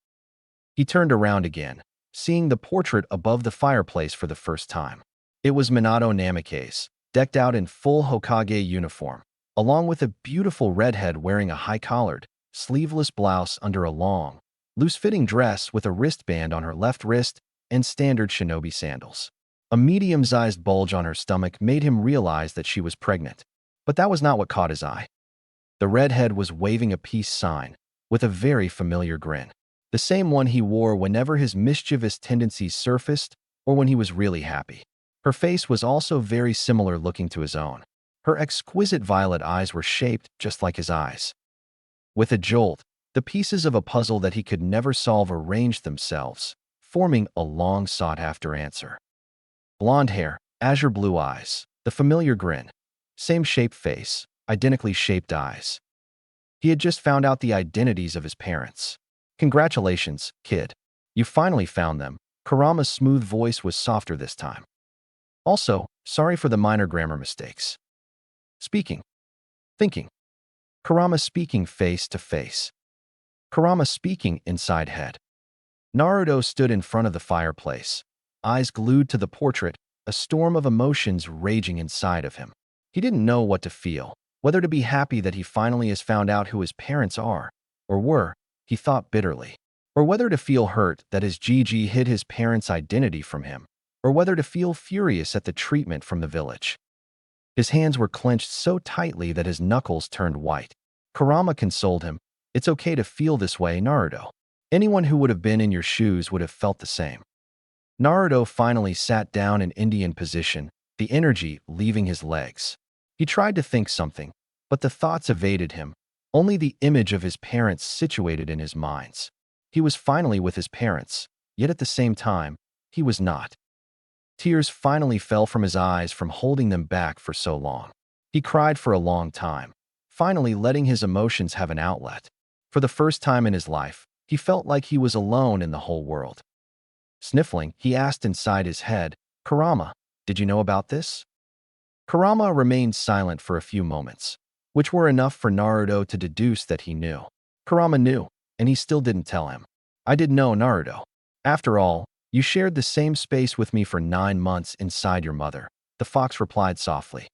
He turned around again, seeing the portrait above the fireplace for the first time. It was Minato Namikaze, decked out in full Hokage uniform, along with a beautiful redhead wearing a high-collared, sleeveless blouse under a long, loose-fitting dress with a wristband on her left wrist and standard shinobi sandals. A medium-sized bulge on her stomach made him realize that she was pregnant. But that was not what caught his eye. The redhead was waving a peace sign, with a very familiar grin. The same one he wore whenever his mischievous tendencies surfaced or when he was really happy. Her face was also very similar looking to his own. Her exquisite violet eyes were shaped just like his eyes. With a jolt, the pieces of a puzzle that he could never solve arranged themselves, forming a long sought-after answer. Blonde hair, azure blue eyes, the familiar grin, same shaped face, identically shaped eyes. He had just found out the identities of his parents. "Congratulations, kid. You finally found them." Kurama's smooth voice was softer this time. Also, sorry for the minor grammar mistakes. Speaking. Thinking. Kurama speaking face to face. Kurama speaking inside head. Naruto stood in front of the fireplace, eyes glued to the portrait, a storm of emotions raging inside of him. He didn't know what to feel, whether to be happy that he finally has found out who his parents are, or were, he thought bitterly, or whether to feel hurt that his Gigi hid his parents' identity from him, or whether to feel furious at the treatment from the village. His hands were clenched so tightly that his knuckles turned white. Kurama consoled him, "It's okay to feel this way, Naruto. Anyone who would have been in your shoes would have felt the same." Naruto finally sat down in Indian position, the energy leaving his legs. He tried to think something, but the thoughts evaded him, only the image of his parents situated in his minds. He was finally with his parents, yet at the same time, he was not. Tears finally fell from his eyes from holding them back for so long. He cried for a long time, finally letting his emotions have an outlet. For the first time in his life, he felt like he was alone in the whole world. Sniffling, he asked inside his head, "Kurama, did you know about this?" Kurama remained silent for a few moments, which were enough for Naruto to deduce that he knew. Kurama knew, and he still didn't tell him. "I did know, Naruto. After all, you shared the same space with me for 9 months inside your mother," the fox replied softly.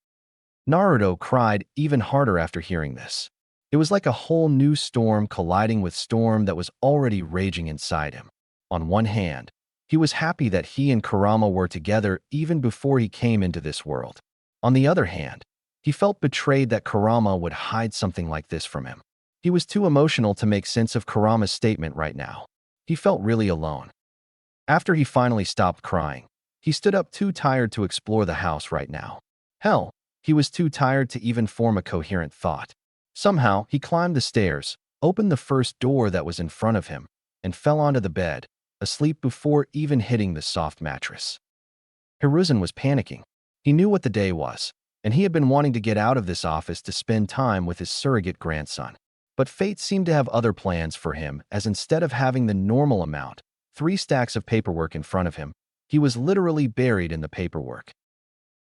Naruto cried even harder after hearing this. It was like a whole new storm colliding with storm that was already raging inside him. On one hand, he was happy that he and Kurama were together even before he came into this world. On the other hand, he felt betrayed that Kurama would hide something like this from him. He was too emotional to make sense of Kurama's statement right now. He felt really alone. After he finally stopped crying, he stood up too tired to explore the house right now. Hell, he was too tired to even form a coherent thought. Somehow, he climbed the stairs, opened the first door that was in front of him, and fell onto the bed, asleep before even hitting the soft mattress. Hiruzen was panicking. He knew what the day was, and he had been wanting to get out of this office to spend time with his surrogate grandson. But fate seemed to have other plans for him, as instead of having the normal amount, 3 stacks of paperwork in front of him, he was literally buried in the paperwork.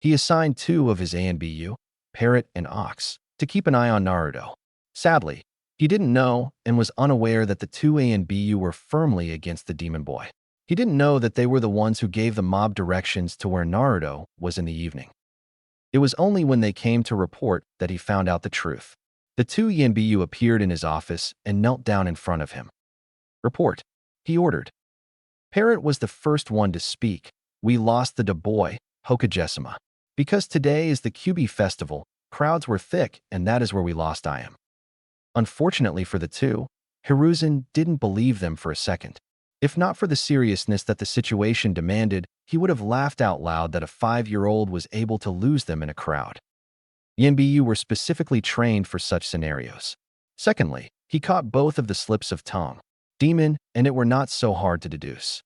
He assigned 2 of his ANBU, Parrot and Ox, to keep an eye on Naruto. Sadly, he didn't know and was unaware that the 2 ANBU were firmly against the demon boy. He didn't know that they were the ones who gave the mob directions to where Naruto was in the evening. It was only when they came to report that he found out the truth. The 2 ANBU appeared in his office and knelt down in front of him. "Report," he ordered. Parrot was the first one to speak. "We lost the boy, Hokage-sama. Because today is the Kyubi festival, crowds were thick, and that is where we lost I am." Unfortunately for the 2, Hiruzen didn't believe them for a second. If not for the seriousness that the situation demanded, he would have laughed out loud that a 5-year-old was able to lose them in a crowd. The NBU were specifically trained for such scenarios. Secondly, he caught both of the slips of tongue. Demon, and it were not so hard to deduce.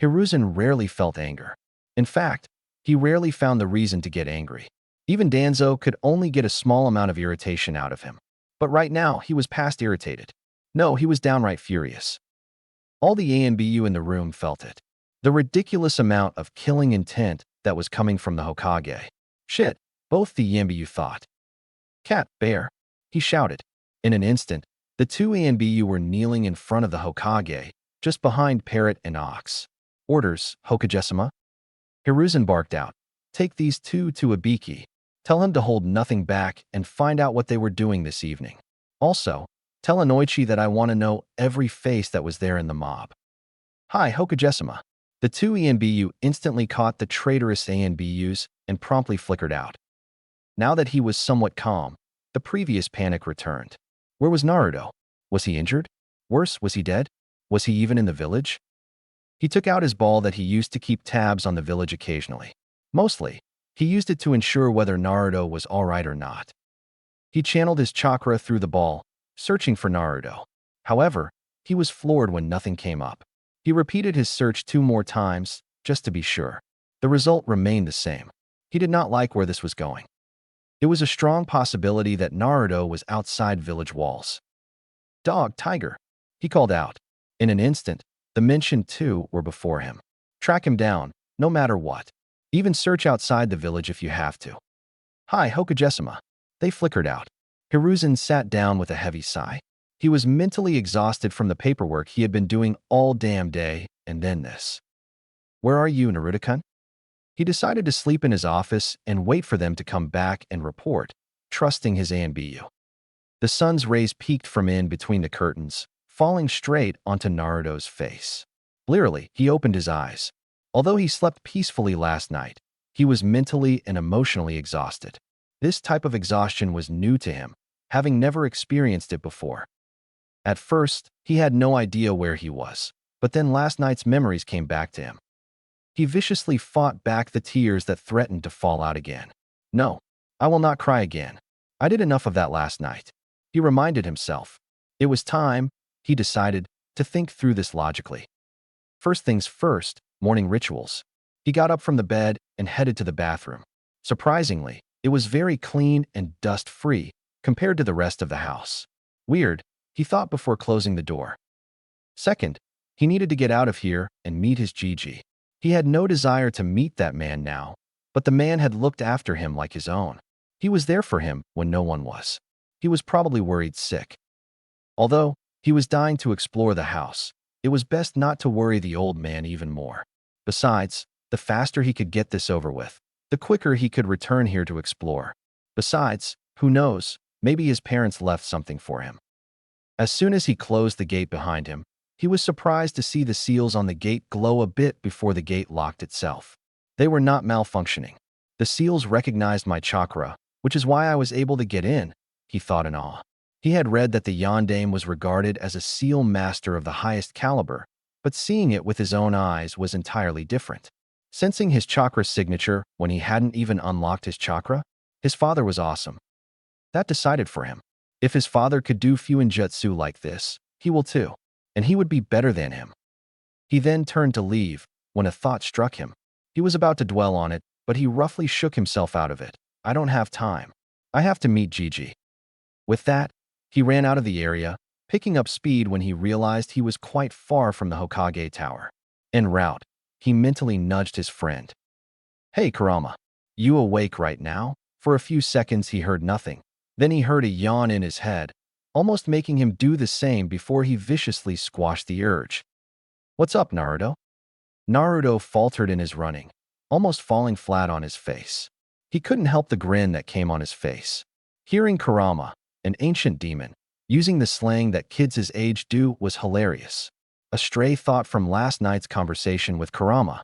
Hiruzen rarely felt anger. In fact, he rarely found the reason to get angry. Even Danzo could only get a small amount of irritation out of him. But right now, he was past irritated. No, he was downright furious. All the ANBU in the room felt it. The ridiculous amount of killing intent that was coming from the Hokage. "Shit," both the ANBU thought. "Cat, bear," he shouted. In an instant, the 2 ANBU were kneeling in front of the Hokage, just behind Parrot and Ox. "Orders, Hokage-sama." Hiruzen barked out, "Take these 2 to Ibiki. Tell him to hold nothing back and find out what they were doing this evening. Also, tell Inoichi that I want to know every face that was there in the mob." "Hi, Hokage-sama." The 2 ANBU instantly caught the traitorous ANBUs and promptly flickered out. Now that he was somewhat calm, the previous panic returned. Where was Naruto? Was he injured? Worse, was he dead? Was he even in the village? He took out his ball that he used to keep tabs on the village occasionally. Mostly, he used it to ensure whether Naruto was alright or not. He channeled his chakra through the ball, searching for Naruto. However, he was floored when nothing came up. He repeated his search 2 more times, just to be sure. The result remained the same. He did not like where this was going. It was a strong possibility that Naruto was outside village walls. "Dog, tiger," he called out. In an instant, the mentioned 2 were before him. "Track him down, no matter what." Even search outside the village if you have to. Hi, Hokagesima. They flickered out. Hiruzen sat down with a heavy sigh. He was mentally exhausted from the paperwork he had been doing all damn day, and then this. Where are you, Naruto-kun? He decided to sleep in his office and wait for them to come back and report, trusting his ANBU. The sun's rays peeked from in between the curtains, falling straight onto Naruto's face. Blearily, he opened his eyes. Although he slept peacefully last night, he was mentally and emotionally exhausted. This type of exhaustion was new to him, having never experienced it before. At first, he had no idea where he was, but then last night's memories came back to him. He viciously fought back the tears that threatened to fall out again. No, I will not cry again. I did enough of that last night. He reminded himself. It was time, he decided, to think through this logically. First things first, morning rituals. He got up from the bed and headed to the bathroom. Surprisingly, it was very clean and dust-free compared to the rest of the house. Weird, he thought before closing the door. Second, he needed to get out of here and meet his Gigi. He had no desire to meet that man now, but the man had looked after him like his own. He was there for him when no one was. He was probably worried sick. Although he was dying to explore the house, it was best not to worry the old man even more. Besides, the faster he could get this over with, the quicker he could return here to explore. Besides, who knows, maybe his parents left something for him. As soon as he closed the gate behind him, he was surprised to see the seals on the gate glow a bit before the gate locked itself. They were not malfunctioning. The seals recognized my chakra, which is why I was able to get in, he thought in awe. He had read that the Yondaime was regarded as a seal master of the highest caliber, but seeing it with his own eyes was entirely different. Sensing his chakra signature when he hadn't even unlocked his chakra, his father was awesome. That decided for him. If his father could do Fuinjutsu like this, he will too, and he would be better than him. He then turned to leave when a thought struck him. He was about to dwell on it, but he roughly shook himself out of it. I don't have time. I have to meet Gigi. With that, he ran out of the area, picking up speed when he realized he was quite far from the Hokage Tower. En route, he mentally nudged his friend. Hey, Kurama. You awake right now? For a few seconds he heard nothing. Then he heard a yawn in his head, almost making him do the same before he viciously squashed the urge. What's up, Naruto? Naruto faltered in his running, almost falling flat on his face. He couldn't help the grin that came on his face. Hearing Kurama, an ancient demon, using the slang that kids his age do was hilarious. A stray thought from last night's conversation with Kurama.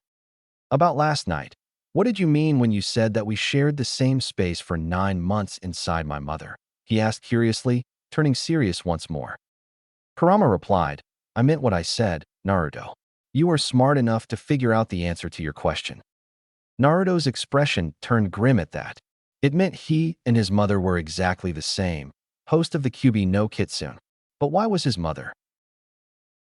About last night, what did you mean when you said that we shared the same space for 9 months inside my mother? He asked curiously, turning serious once more. Kurama replied, I meant what I said, Naruto. You are smart enough to figure out the answer to your question. Naruto's expression turned grim at that. It meant he and his mother were exactly the same, host of the Kyuubi no Kitsune. But why was his mother?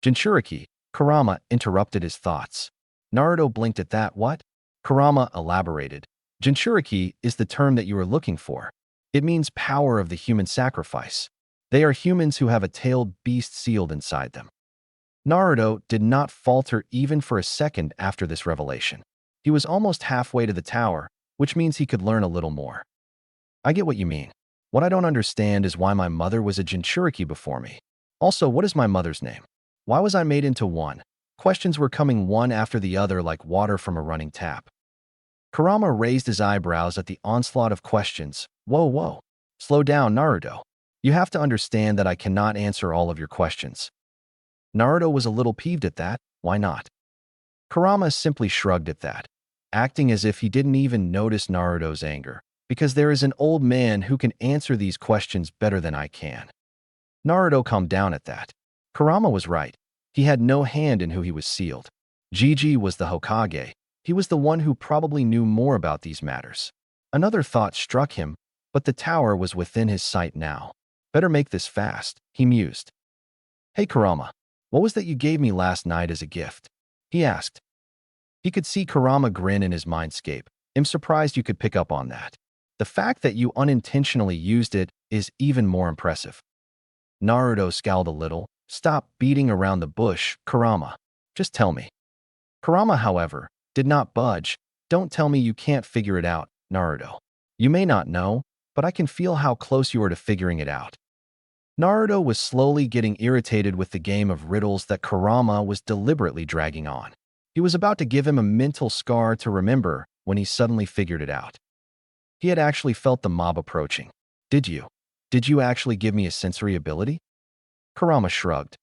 Jinchuriki, Kurama interrupted his thoughts. Naruto blinked at that. What? Kurama elaborated. Jinchuriki is the term that you are looking for. It means power of the human sacrifice. They are humans who have a tailed beast sealed inside them. Naruto did not falter even for a second after this revelation. He was almost halfway to the tower, which means he could learn a little more. I get what you mean. What I don't understand is why my mother was a Jinchuriki before me. Also, what is my mother's name? Why was I made into one? Questions were coming one after the other like water from a running tap. Kurama raised his eyebrows at the onslaught of questions. Whoa. Slow down, Naruto. You have to understand that I cannot answer all of your questions. Naruto was a little peeved at that. Why not? Kurama simply shrugged at that, acting as if he didn't even notice Naruto's anger, because there is an old man who can answer these questions better than I can. Naruto calmed down at that. Kurama was right. He had no hand in who he was sealed. Gigi was the Hokage. He was the one who probably knew more about these matters. Another thought struck him, but the tower was within his sight now. Better make this fast, he mused. Hey Kurama, what was that you gave me last night as a gift? He asked. He could see Kurama grin in his mindscape. I'm surprised you could pick up on that. The fact that you unintentionally used it is even more impressive. Naruto scowled a little. Stop beating around the bush, Kurama. Just tell me. Kurama, however, did not budge, Don't tell me you can't figure it out, Naruto. You may not know, but I can feel how close you are to figuring it out. Naruto was slowly getting irritated with the game of riddles that Kurama was deliberately dragging on. He was about to give him a mental scar to remember when he suddenly figured it out. He had actually felt the mob approaching. Did you? Did you actually give me a sensory ability? Kurama shrugged.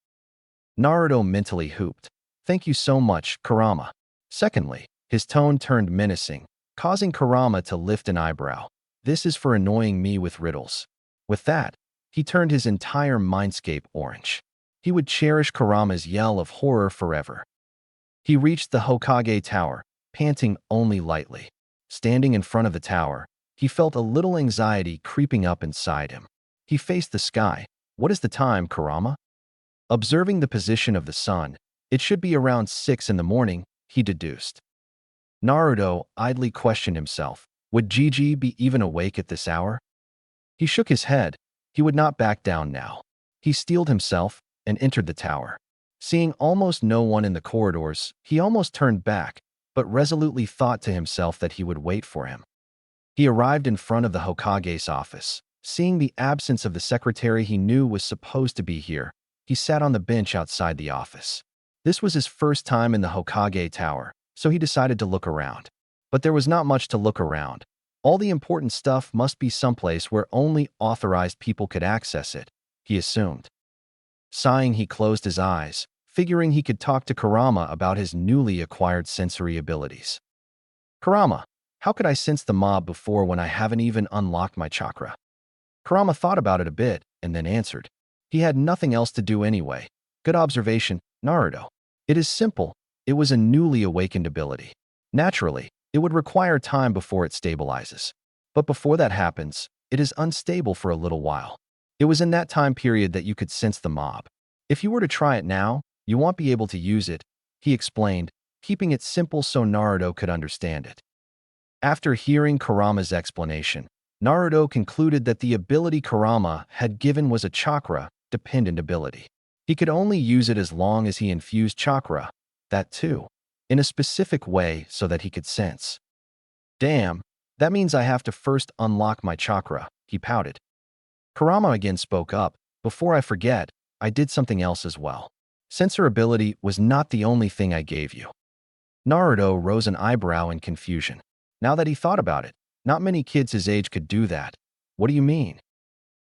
Naruto mentally hooped. Thank you so much, Kurama. Secondly, his tone turned menacing, causing Kurama to lift an eyebrow. This is for annoying me with riddles. With that, he turned his entire mindscape orange. He would cherish Kurama's yell of horror forever. He reached the Hokage Tower, panting only lightly. Standing in front of the tower, he felt a little anxiety creeping up inside him. He faced the sky. What is the time, Kurama? Observing the position of the sun, it should be around 6 in the morning, he deduced. Naruto idly questioned himself. Would Gigi be even awake at this hour? He shook his head. He would not back down now. He steeled himself and entered the tower. Seeing almost no one in the corridors, he almost turned back, but resolutely thought to himself that he would wait for him. He arrived in front of the Hokage's office. Seeing the absence of the secretary he knew was supposed to be here, he sat on the bench outside the office. This was his first time in the Hokage Tower, so he decided to look around. But there was not much to look around. All the important stuff must be someplace where only authorized people could access it, he assumed. Sighing, he closed his eyes, figuring he could talk to Kurama about his newly acquired sensory abilities. Kurama, how could I sense the mob before when I haven't even unlocked my chakra? Kurama thought about it a bit and then answered. He had nothing else to do anyway. Good observation, Naruto. It is simple. It was a newly awakened ability. Naturally, it would require time before it stabilizes. But before that happens, it is unstable for a little while. It was in that time period that you could sense the mob. If you were to try it now, you won't be able to use it, he explained, keeping it simple so Naruto could understand it. After hearing Kurama's explanation, Naruto concluded that the ability Kurama had given was a chakra-dependent ability. He could only use it as long as he infused chakra, that too, in a specific way so that he could sense. Damn, that means I have to first unlock my chakra, he pouted. Kurama again spoke up. Before I forget, I did something else as well. Sensor ability was not the only thing I gave you. Naruto rose an eyebrow in confusion. Now that he thought about it, not many kids his age could do that. What do you mean?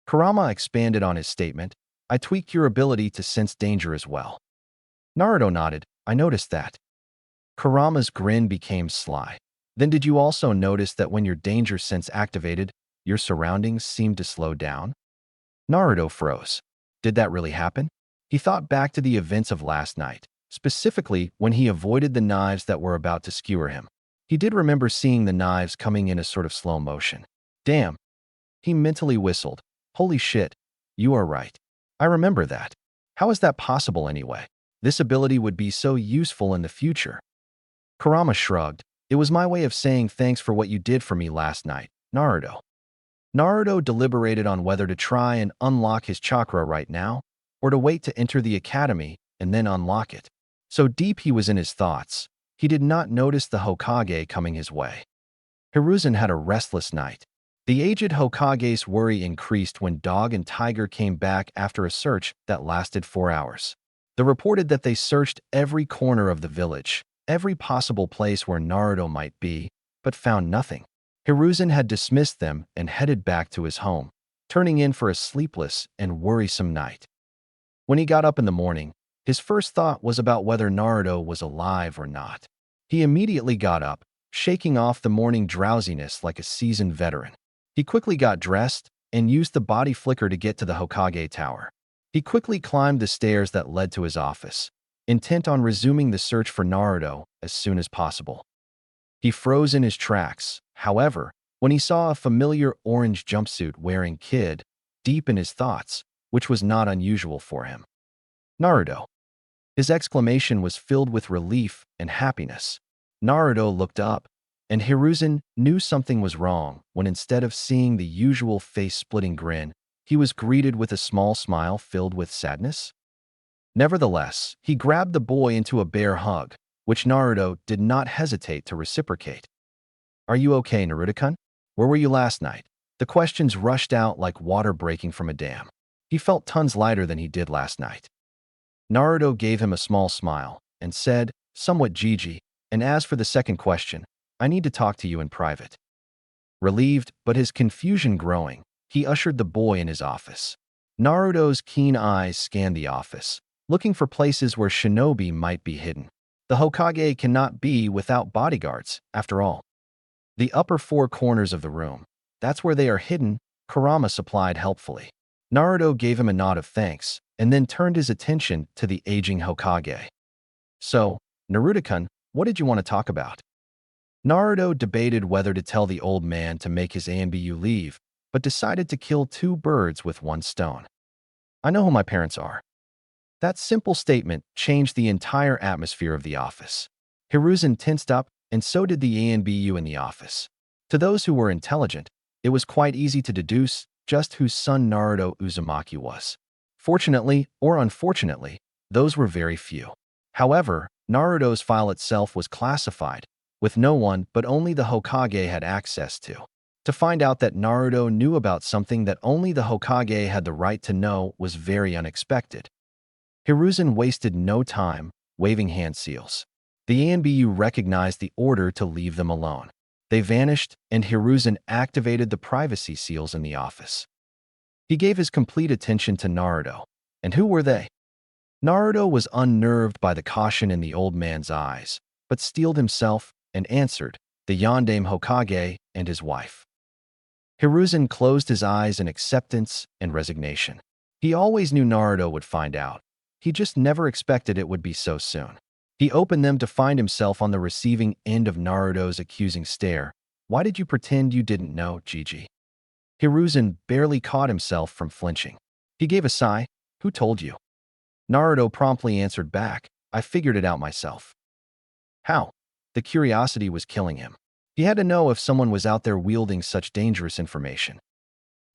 Kurama expanded on his statement. I tweaked your ability to sense danger as well. Naruto nodded. I noticed that. Kurama's grin became sly. Then did you also notice that when your danger sense activated, your surroundings seemed to slow down? Naruto froze. Did that really happen? He thought back to the events of last night, specifically when he avoided the knives that were about to skewer him. He did remember seeing the knives coming in a sort of slow motion. Damn. He mentally whistled. Holy shit. You are right. I remember that. How is that possible anyway? This ability would be so useful in the future. Kurama shrugged. It was my way of saying thanks for what you did for me last night, Naruto. Naruto deliberated on whether to try and unlock his chakra right now, or to wait to enter the academy and then unlock it. So deep he was in his thoughts, he did not notice the Hokage coming his way. Hiruzen had a restless night. The aged Hokage's worry increased when Dog and Tiger came back after a search that lasted 4 hours. They reported that they searched every corner of the village, every possible place where Naruto might be, but found nothing. Hiruzen had dismissed them and headed back to his home, turning in for a sleepless and worrisome night. When he got up in the morning, his first thought was about whether Naruto was alive or not. He immediately got up, shaking off the morning drowsiness like a seasoned veteran. He quickly got dressed and used the body flicker to get to the Hokage Tower. He quickly climbed the stairs that led to his office, intent on resuming the search for Naruto as soon as possible. He froze in his tracks, however, when he saw a familiar orange jumpsuit-wearing kid deep in his thoughts, which was not unusual for him. Naruto. His exclamation was filled with relief and happiness. Naruto looked up, and Hiruzen knew something was wrong when instead of seeing the usual face-splitting grin, he was greeted with a small smile filled with sadness. Nevertheless, he grabbed the boy into a bear hug, which Naruto did not hesitate to reciprocate. Are you okay, Naruto-kun? Where were you last night? The questions rushed out like water breaking from a dam. He felt tons lighter than he did last night. Naruto gave him a small smile and said, somewhat Gigi, and as for the second question, I need to talk to you in private. Relieved, but his confusion growing, he ushered the boy in his office. Naruto's keen eyes scanned the office, looking for places where shinobi might be hidden. The Hokage cannot be without bodyguards, after all. The upper four corners of the room, that's where they are hidden, Kurama supplied helpfully. Naruto gave him a nod of thanks, and then turned his attention to the aging Hokage. So, Naruto-kun, what did you want to talk about? Naruto debated whether to tell the old man to make his ANBU leave, but decided to kill two birds with one stone. I know who my parents are. That simple statement changed the entire atmosphere of the office. Hiruzen tensed up, and so did the ANBU in the office. To those who were intelligent, it was quite easy to deduce just whose son Naruto Uzumaki was. Fortunately, or unfortunately, those were very few. However, Naruto's file itself was classified, with no one but only the Hokage had access to. To find out that Naruto knew about something that only the Hokage had the right to know was very unexpected. Hiruzen wasted no time, waving hand seals. The ANBU recognized the order to leave them alone. They vanished, and Hiruzen activated the privacy seals in the office. He gave his complete attention to Naruto. And who were they? Naruto was unnerved by the caution in the old man's eyes, but steeled himself and answered, the Yondaime Hokage and his wife. Hiruzen closed his eyes in acceptance and resignation. He always knew Naruto would find out. He just never expected it would be so soon. He opened them to find himself on the receiving end of Naruto's accusing stare. Why did you pretend you didn't know, Gigi? Hiruzen barely caught himself from flinching. He gave a sigh. Who told you? Naruto promptly answered back, I figured it out myself. How? The curiosity was killing him. He had to know if someone was out there wielding such dangerous information.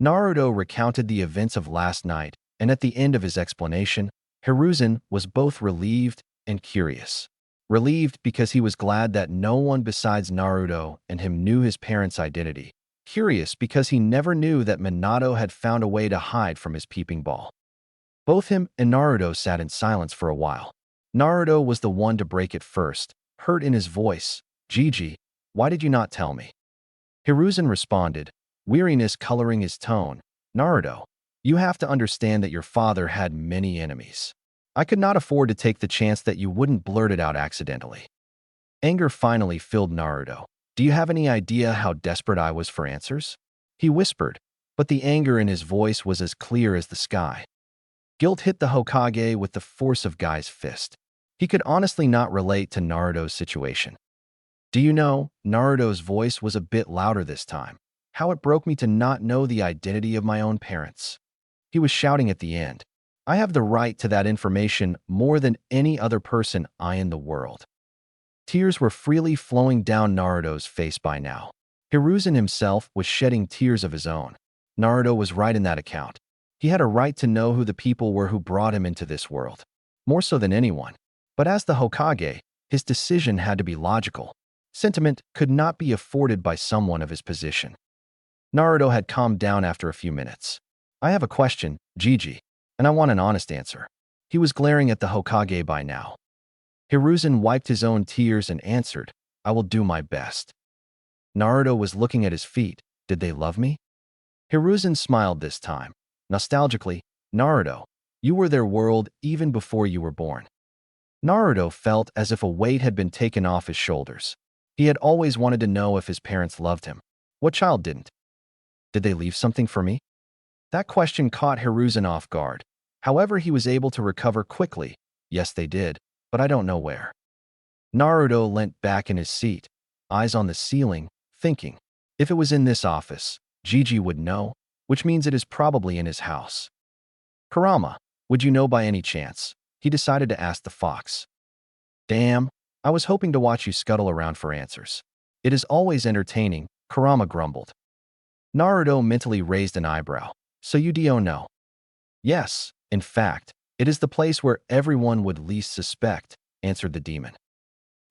Naruto recounted the events of last night, and at the end of his explanation, Hiruzen was both relieved and curious. Relieved because he was glad that no one besides Naruto and him knew his parents' identity. Curious because he never knew that Minato had found a way to hide from his peeping ball. Both him and Naruto sat in silence for a while. Naruto was the one to break it first, hurt in his voice. Gigi, why did you not tell me? Hiruzen responded, weariness coloring his tone. Naruto, you have to understand that your father had many enemies. I could not afford to take the chance that you wouldn't blurt it out accidentally. Anger finally filled Naruto. Do you have any idea how desperate I was for answers? He whispered, but the anger in his voice was as clear as the sky. Guilt hit the Hokage with the force of Guy's fist. He could honestly not relate to Naruto's situation. Do you know, Naruto's voice was a bit louder this time. How it broke me to not know the identity of my own parents. He was shouting at the end. I have the right to that information more than any other person in the world. Tears were freely flowing down Naruto's face by now. Hiruzen himself was shedding tears of his own. Naruto was right in that account. He had a right to know who the people were who brought him into this world. More so than anyone. But as the Hokage, his decision had to be logical. Sentiment could not be afforded by someone of his position. Naruto had calmed down after a few minutes. I have a question, Gigi, and I want an honest answer. He was glaring at the Hokage by now. Hiruzen wiped his own tears and answered, I will do my best. Naruto was looking at his feet. Did they love me? Hiruzen smiled this time. Nostalgically, Naruto, you were their world even before you were born. Naruto felt as if a weight had been taken off his shoulders. He had always wanted to know if his parents loved him. What child didn't? Did they leave something for me? That question caught Hiruzen off guard. However, he was able to recover quickly. Yes, they did, but I don't know where. Naruto leant back in his seat, eyes on the ceiling, thinking, if it was in this office, Gigi would know, which means it is probably in his house. Kurama, would you know by any chance? He decided to ask the fox. Damn, I was hoping to watch you scuttle around for answers. It is always entertaining, Kurama grumbled. Naruto mentally raised an eyebrow. So you do know? Yes, in fact, it is the place where everyone would least suspect, answered the demon.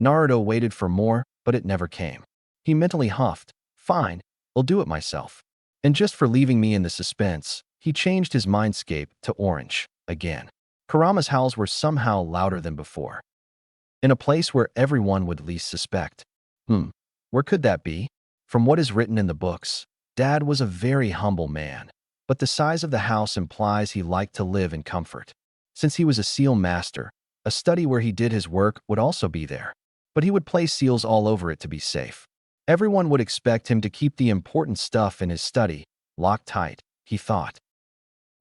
Naruto waited for more, but it never came. He mentally huffed, "Fine, I'll do it myself." And just for leaving me in the suspense, he changed his mindscape to orange again. Kurama's howls were somehow louder than before. In a place where everyone would least suspect. Where could that be? From what is written in the books, Dad was a very humble man, but the size of the house implies he liked to live in comfort. Since he was a seal master, a study where he did his work would also be there, but he would place seals all over it to be safe. Everyone would expect him to keep the important stuff in his study, locked tight, he thought.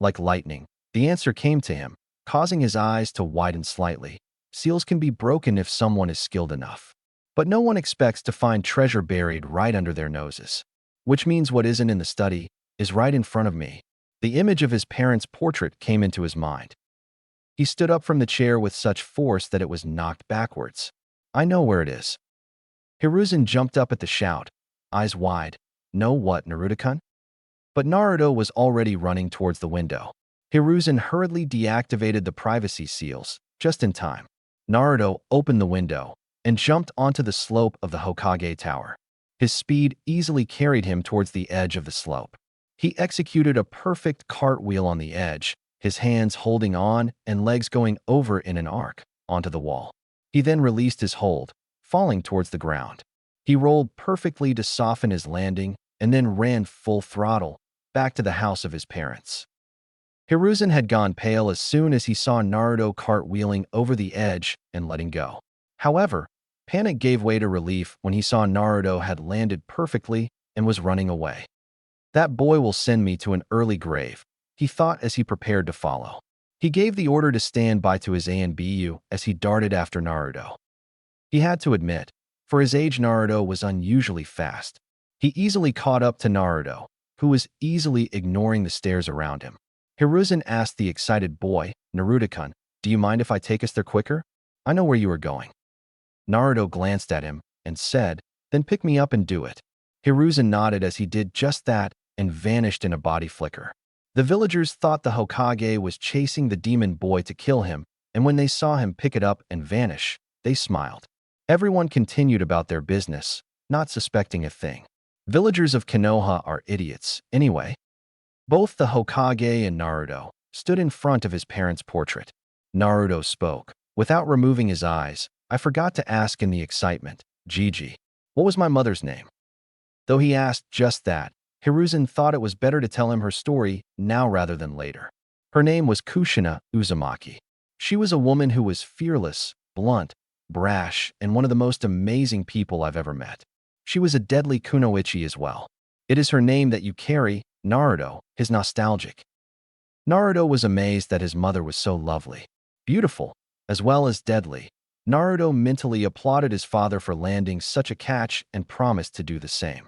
Like lightning, the answer came to him, causing his eyes to widen slightly. Seals can be broken if someone is skilled enough. But no one expects to find treasure buried right under their noses. Which means what isn't in the study is right in front of me. The image of his parents' portrait came into his mind. He stood up from the chair with such force that it was knocked backwards. "I know where it is." Hiruzen jumped up at the shout, eyes wide. "No what, Naruto-kun?" But Naruto was already running towards the window. Hiruzen hurriedly deactivated the privacy seals, just in time. Naruto opened the window and jumped onto the slope of the Hokage Tower. His speed easily carried him towards the edge of the slope. He executed a perfect cartwheel on the edge, his hands holding on and legs going over in an arc onto the wall. He then released his hold, falling towards the ground. He rolled perfectly to soften his landing and then ran full throttle back to the house of his parents. Hiruzen had gone pale as soon as he saw Naruto cartwheeling over the edge and letting go. However, panic gave way to relief when he saw Naruto had landed perfectly and was running away. "That boy will send me to an early grave," he thought as he prepared to follow. He gave the order to stand by to his ANBU as he darted after Naruto. He had to admit, for his age, Naruto was unusually fast. He easily caught up to Naruto, who was easily ignoring the stares around him. Hiruzen asked the excited boy, "Naruto-kun, do you mind if I take us there quicker? I know where you are going." Naruto glanced at him and said, "Then pick me up and do it." Hiruzen nodded as he did just that and vanished in a body flicker. The villagers thought the Hokage was chasing the demon boy to kill him, and when they saw him pick it up and vanish, they smiled. Everyone continued about their business, not suspecting a thing. Villagers of Konoha are idiots, anyway. Both the Hokage and Naruto stood in front of his parents' portrait. Naruto spoke. Without removing his eyes, "I forgot to ask in the excitement, Gigi, what was my mother's name?" Though he asked just that, Hiruzen thought it was better to tell him her story now rather than later. Her name was Kushina Uzumaki. She was a woman who was fearless, blunt, brash, and one of the most amazing people I've ever met. She was a deadly kunoichi as well. "It is her name that you carry, Naruto," his nostalgic. Naruto was amazed that his mother was so lovely, beautiful, as well as deadly. Naruto mentally applauded his father for landing such a catch and promised to do the same.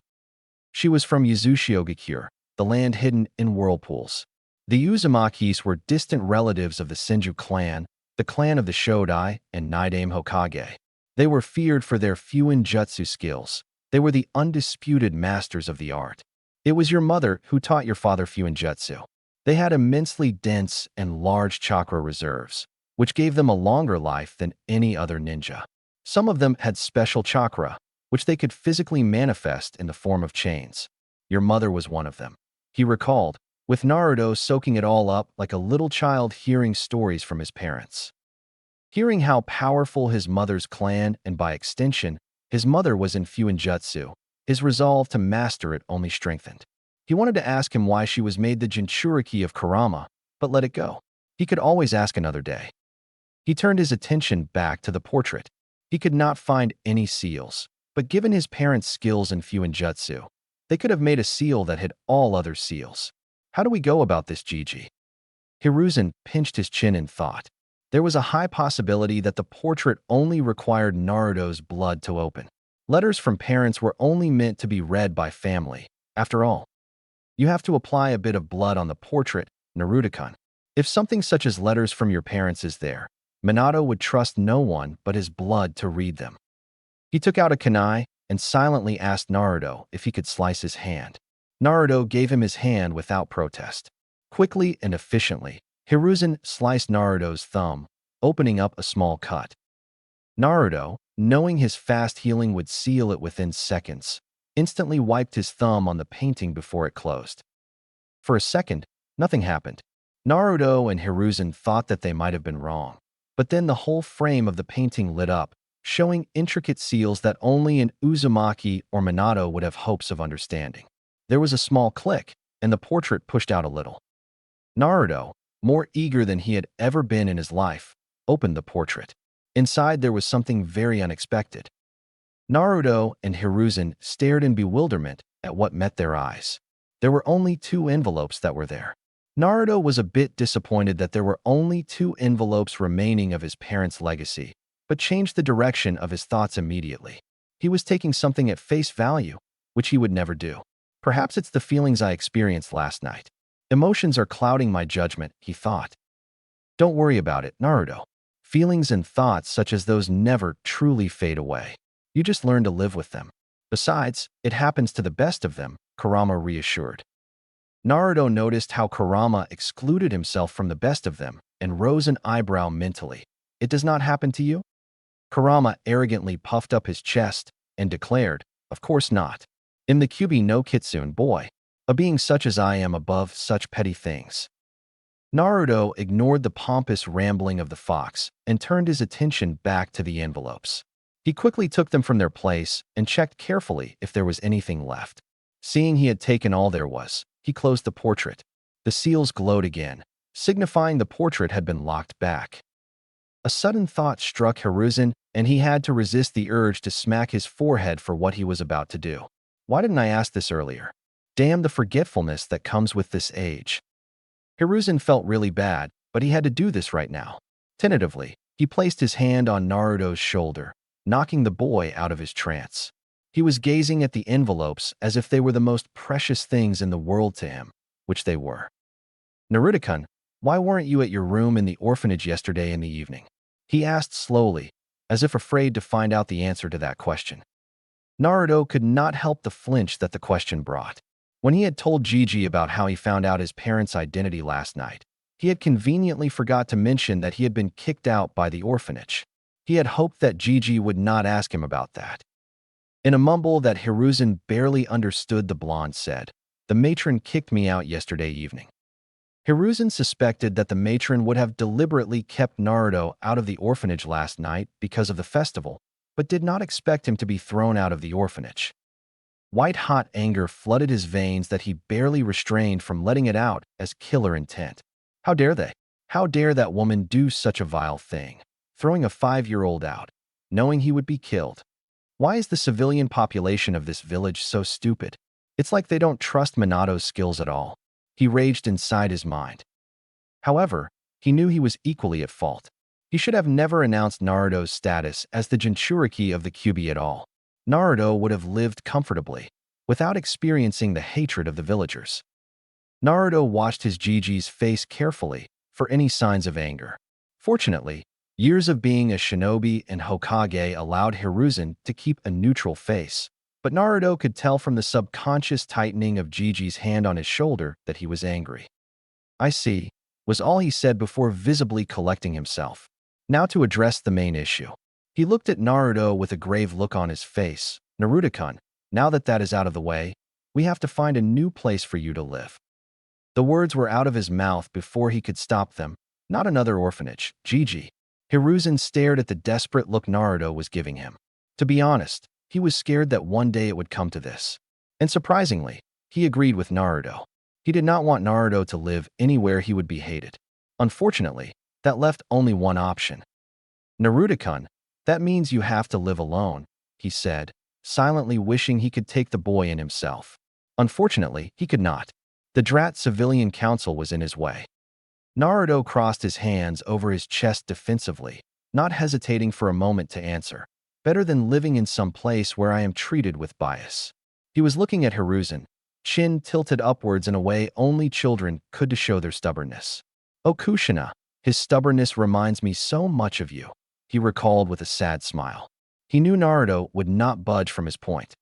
She was from Yuzushiogakure, the land hidden in whirlpools. The Uzumakis were distant relatives of the Senju clan, the clan of the Shodai and Nidaime Hokage. They were feared for their Fuinjutsu skills. They were the undisputed masters of the art. It was your mother who taught your father Fuinjutsu. They had immensely dense and large chakra reserves, which gave them a longer life than any other ninja. Some of them had special chakra, which they could physically manifest in the form of chains. Your mother was one of them, he recalled, with Naruto soaking it all up like a little child hearing stories from his parents. Hearing how powerful his mother's clan and by extension, his mother was in Fuinjutsu, his resolve to master it only strengthened. He wanted to ask him why she was made the Jinchuriki of Kurama, but let it go. He could always ask another day. He turned his attention back to the portrait. He could not find any seals, but given his parents' skills in Fuinjutsu, they could have made a seal that hid all other seals. How do we go about this, Gigi? Hiruzen pinched his chin in thought. There was a high possibility that the portrait only required Naruto's blood to open. Letters from parents were only meant to be read by family. After all, you have to apply a bit of blood on the portrait, Naruto-kun. If something such as letters from your parents is there, Minato would trust no one but his blood to read them. He took out a kunai and silently asked Naruto if he could slice his hand. Naruto gave him his hand without protest. Quickly and efficiently, Hiruzen sliced Naruto's thumb, opening up a small cut. Naruto, knowing his fast healing would seal it within seconds, instantly wiped his thumb on the painting before it closed. For a second, nothing happened. Naruto and Hiruzen thought that they might have been wrong. But then the whole frame of the painting lit up, showing intricate seals that only an Uzumaki or Minato would have hopes of understanding. There was a small click, and the portrait pushed out a little. Naruto, more eager than he had ever been in his life, opened the portrait. Inside there was something very unexpected. Naruto and Hiruzen stared in bewilderment at what met their eyes. There were only 2 envelopes that were there. Naruto was a bit disappointed that there were only 2 envelopes remaining of his parents' legacy, but changed the direction of his thoughts immediately. He was taking something at face value, which he would never do. Perhaps it's the feelings I experienced last night. Emotions are clouding my judgment, he thought. Don't worry about it, Naruto. Feelings and thoughts such as those never truly fade away. You just learn to live with them. Besides, it happens to the best of them, Kurama reassured. Naruto noticed how Kurama excluded himself from the best of them and rose an eyebrow mentally. It does not happen to you? Kurama arrogantly puffed up his chest and declared, of course not. In the Kyuubi no Kitsune, boy, a being such as I am above such petty things. Naruto ignored the pompous rambling of the fox and turned his attention back to the envelopes. He quickly took them from their place and checked carefully if there was anything left. Seeing he had taken all there was, he closed the portrait. The seals glowed again, signifying the portrait had been locked back. A sudden thought struck Hiruzen, and he had to resist the urge to smack his forehead for what he was about to do. Why didn't I ask this earlier? Damn the forgetfulness that comes with this age. Hiruzen felt really bad, but he had to do this right now. Tentatively, he placed his hand on Naruto's shoulder, knocking the boy out of his trance. He was gazing at the envelopes as if they were the most precious things in the world to him, which they were. Naruto-kun, why weren't you at your room in the orphanage yesterday in the evening? He asked slowly, as if afraid to find out the answer to that question. Naruto could not help the flinch that the question brought. When he had told Gigi about how he found out his parents' identity last night, he had conveniently forgot to mention that he had been kicked out by the orphanage. He had hoped that Gigi would not ask him about that. In a mumble that Hiruzen barely understood, the blonde said, "The matron kicked me out yesterday evening." Hiruzen suspected that the matron would have deliberately kept Naruto out of the orphanage last night because of the festival, but did not expect him to be thrown out of the orphanage. White-hot anger flooded his veins that he barely restrained from letting it out as killer intent. How dare they? How dare that woman do such a vile thing, throwing a 5-year-old out, knowing he would be killed? Why is the civilian population of this village so stupid? It's like they don't trust Minato's skills at all. He raged inside his mind. However, he knew he was equally at fault. He should have never announced Naruto's status as the Jinchuriki of the Kyuubi at all. Naruto would have lived comfortably, without experiencing the hatred of the villagers. Naruto watched his Gigi's face carefully for any signs of anger. Fortunately, years of being a shinobi and Hokage allowed Hiruzen to keep a neutral face, but Naruto could tell from the subconscious tightening of Gigi's hand on his shoulder that he was angry. "I see," was all he said before visibly collecting himself. Now to address the main issue. He looked at Naruto with a grave look on his face. "Naruto-kun, now that that is out of the way, we have to find a new place for you to live." The words were out of his mouth before he could stop them. Not another orphanage, Gigi. Hiruzen stared at the desperate look Naruto was giving him. To be honest, he was scared that one day it would come to this. And surprisingly, he agreed with Naruto. He did not want Naruto to live anywhere he would be hated. Unfortunately, that left only one option. "Naruto-kun, that means you have to live alone," he said, silently wishing he could take the boy in himself. Unfortunately, he could not. The Drat Civilian Council was in his way. Naruto crossed his hands over his chest defensively, not hesitating for a moment to answer. "Better than living in some place where I am treated with bias." He was looking at Hiruzen, chin tilted upwards in a way only children could to show their stubbornness. "Oh Kushina, his stubbornness reminds me so much of you," he recalled with a sad smile. He knew Naruto would not budge from his point.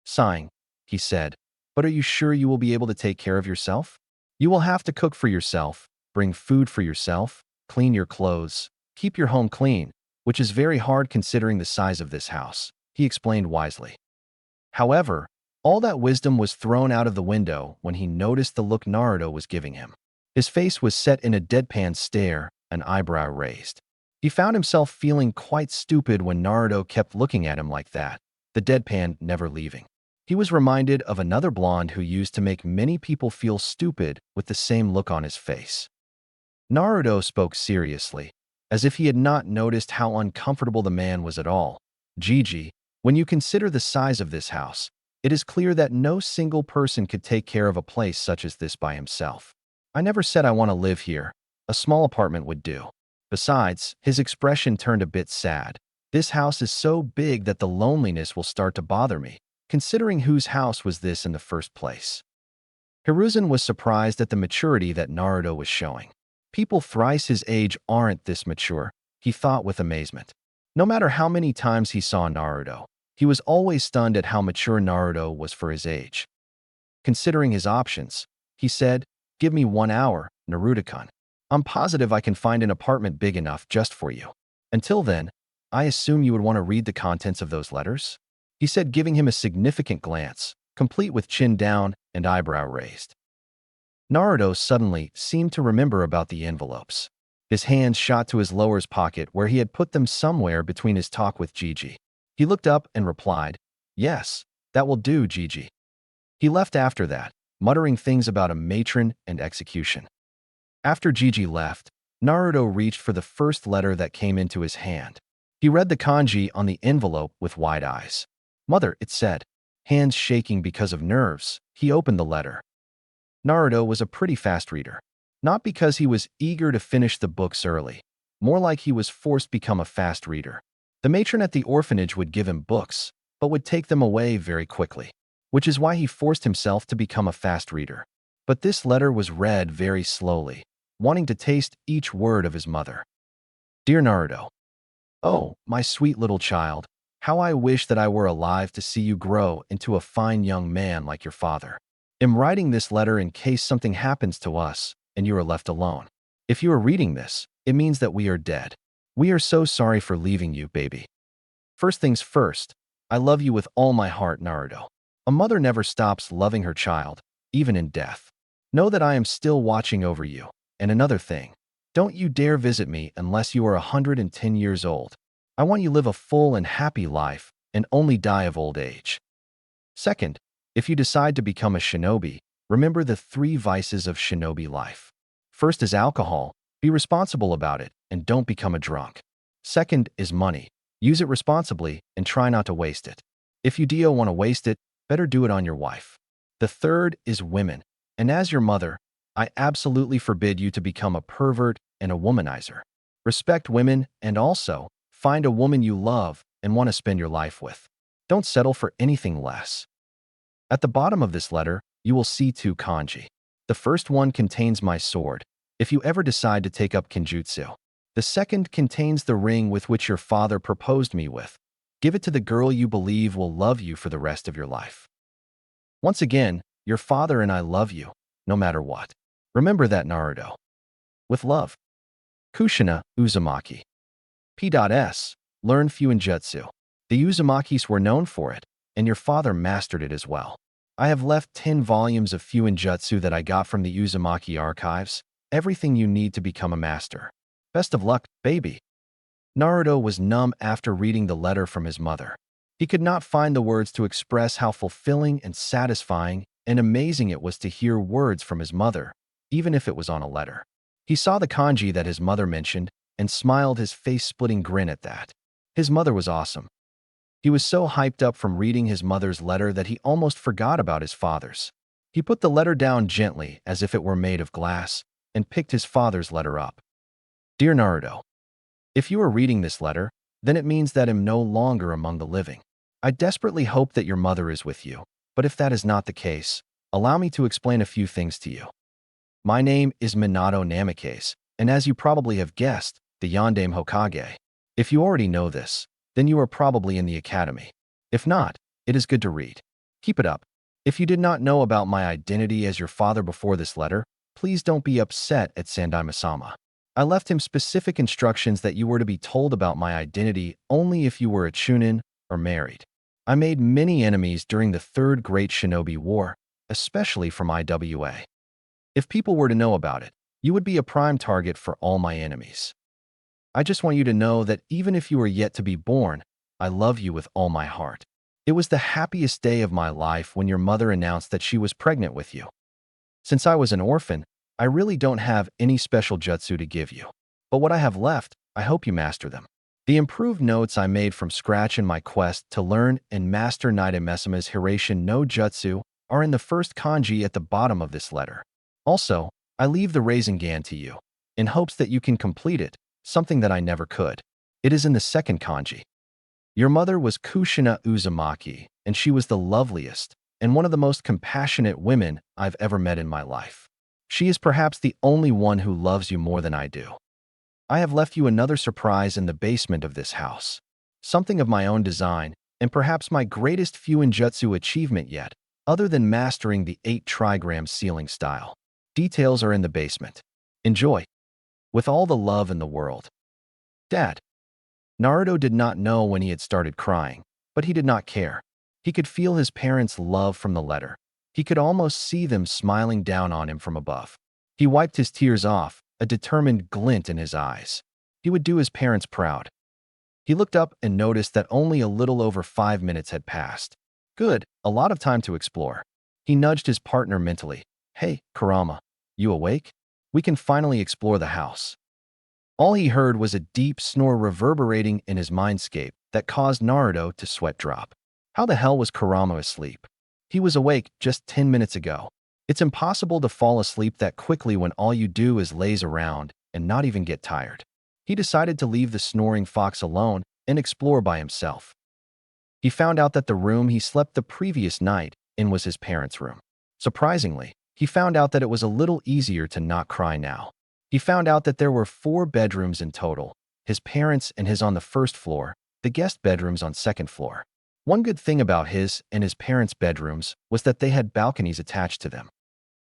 Sighing, he said, "But are you sure you will be able to take care of yourself? You will have to cook for yourself, bring food for yourself, clean your clothes, keep your home clean, which is very hard considering the size of this house," he explained wisely. "However, All that wisdom was thrown out of the window when he noticed the look Naruto was giving him. His face was set in a deadpan stare, an eyebrow raised. He found himself feeling quite stupid when Naruto kept looking at him like that, the deadpan never leaving. He was reminded of another blonde who used to make many people feel stupid with the same look on his face. Naruto spoke seriously, as if he had not noticed how uncomfortable the man was at all. Gigi, when you consider the size of this house, it is clear that no single person could take care of a place such as this by himself. I never said I want to live here. A small apartment would do. Besides, his expression turned a bit sad. This house is so big that the loneliness will start to bother me, considering whose house was this in the first place. Hiruzen was surprised at the maturity that Naruto was showing. People thrice his age aren't this mature, he thought with amazement. No matter how many times he saw Naruto, he was always stunned at how mature Naruto was for his age. Considering his options, he said, "Give me 1 hour, Naruto-kun. I'm positive I can find an apartment big enough just for you. Until then, I assume you would want to read the contents of those letters?" He said, giving him a significant glance, complete with chin down and eyebrow raised. Naruto suddenly seemed to remember about the envelopes. His hands shot to his lower's pocket where he had put them somewhere between his talk with Gigi. He looked up and replied, "Yes, that will do, Gigi." He left after that, muttering things about a matron and execution. After Gigi left, Naruto reached for the first letter that came into his hand. He read the kanji on the envelope with wide eyes. "Mother," it said. Hands shaking because of nerves, he opened the letter. Naruto was a pretty fast reader. Not because he was eager to finish the books early, more like he was forced to become a fast reader. The matron at the orphanage would give him books, but would take them away very quickly, which is why he forced himself to become a fast reader. But this letter was read very slowly, wanting to taste each word of his mother. "Dear Naruto, oh, my sweet little child, how I wish that I were alive to see you grow into a fine young man like your father. I'm writing this letter in case something happens to us and you are left alone. If you are reading this, it means that we are dead. We are so sorry for leaving you, baby. First things first, I love you with all my heart, Naruto. A mother never stops loving her child, even in death. Know that I am still watching over you. And another thing, don't you dare visit me unless you are 110 years old. I want you to live a full and happy life and only die of old age. Second, if you decide to become a shinobi, remember the 3 vices of shinobi life. First is alcohol. Be responsible about it and don't become a drunk. Second is money. Use it responsibly and try not to waste it. If you do want to waste it, better do it on your wife. The third is women. And as your mother, I absolutely forbid you to become a pervert and a womanizer. Respect women and also find a woman you love and want to spend your life with. Don't settle for anything less." At the bottom of this letter, you will see 2 kanji. The first one contains my sword, if you ever decide to take up kenjutsu. The second contains the ring with which your father proposed me with. Give it to the girl you believe will love you for the rest of your life. Once again, your father and I love you, no matter what. Remember that, Naruto. With love. Kushina Uzumaki. P.S. Learn Fuinjutsu. The Uzumakis were known for it, and your father mastered it as well. I have left 10 volumes of Fuinjutsu that I got from the Uzumaki archives, everything you need to become a master. Best of luck, baby." Naruto was numb after reading the letter from his mother. He could not find the words to express how fulfilling and satisfying and amazing it was to hear words from his mother, even if it was on a letter. He saw the kanji that his mother mentioned and smiled his face-splitting grin at that. His mother was awesome. He was so hyped up from reading his mother's letter that he almost forgot about his father's. He put the letter down gently as if it were made of glass and picked his father's letter up. "Dear Naruto, if you are reading this letter, then it means that I'm no longer among the living. I desperately hope that your mother is with you, but if that is not the case, allow me to explain a few things to you. My name is Minato Namikaze, and as you probably have guessed, the Yondaime Hokage. If you already know this, then you are probably in the academy. If not, it is good to read. Keep it up. If you did not know about my identity as your father before this letter, please don't be upset at Sandaime-sama. I left him specific instructions that you were to be told about my identity only if you were a chunin or married. I made many enemies during the Third Great Shinobi War, especially from IWA. If people were to know about it, you would be a prime target for all my enemies. I just want you to know that even if you are yet to be born, I love you with all my heart. It was the happiest day of my life when your mother announced that she was pregnant with you. Since I was an orphan, I really don't have any special jutsu to give you. But what I have left, I hope you master them. The improved notes I made from scratch in my quest to learn and master Naidamesama's Hirashin no Jutsu are in the first kanji at the bottom of this letter. Also, I leave the Rasengan to you, in hopes that you can complete it, something that I never could. It is in the second kanji. Your mother was Kushina Uzumaki, and she was the loveliest and one of the most compassionate women I've ever met in my life. She is perhaps the only one who loves you more than I do. I have left you another surprise in the basement of this house. Something of my own design, and perhaps my greatest Fuinjutsu achievement yet, other than mastering the 8 trigram ceiling style. Details are in the basement. Enjoy. With all the love in the world. Dad. Naruto did not know when he had started crying, but he did not care. He could feel his parents' love from the letter. He could almost see them smiling down on him from above. He wiped his tears off, a determined glint in his eyes. He would do his parents proud. He looked up and noticed that only a little over 5 minutes had passed. Good, a lot of time to explore. He nudged his partner mentally. Hey, Kurama, you awake? We can finally explore the house. All he heard was a deep snore reverberating in his mindscape that caused Naruto to sweat drop. How the hell was Kurama asleep? He was awake just 10 minutes ago. It's impossible to fall asleep that quickly when all you do is laze around and not even get tired. He decided to leave the snoring fox alone and explore by himself. He found out that the room he slept the previous night in was his parents' room. Surprisingly, he found out that it was a little easier to not cry now. He found out that there were 4 bedrooms in total, his parents' and his on the first floor, the guest bedrooms on second floor. One good thing about his and his parents' bedrooms was that they had balconies attached to them.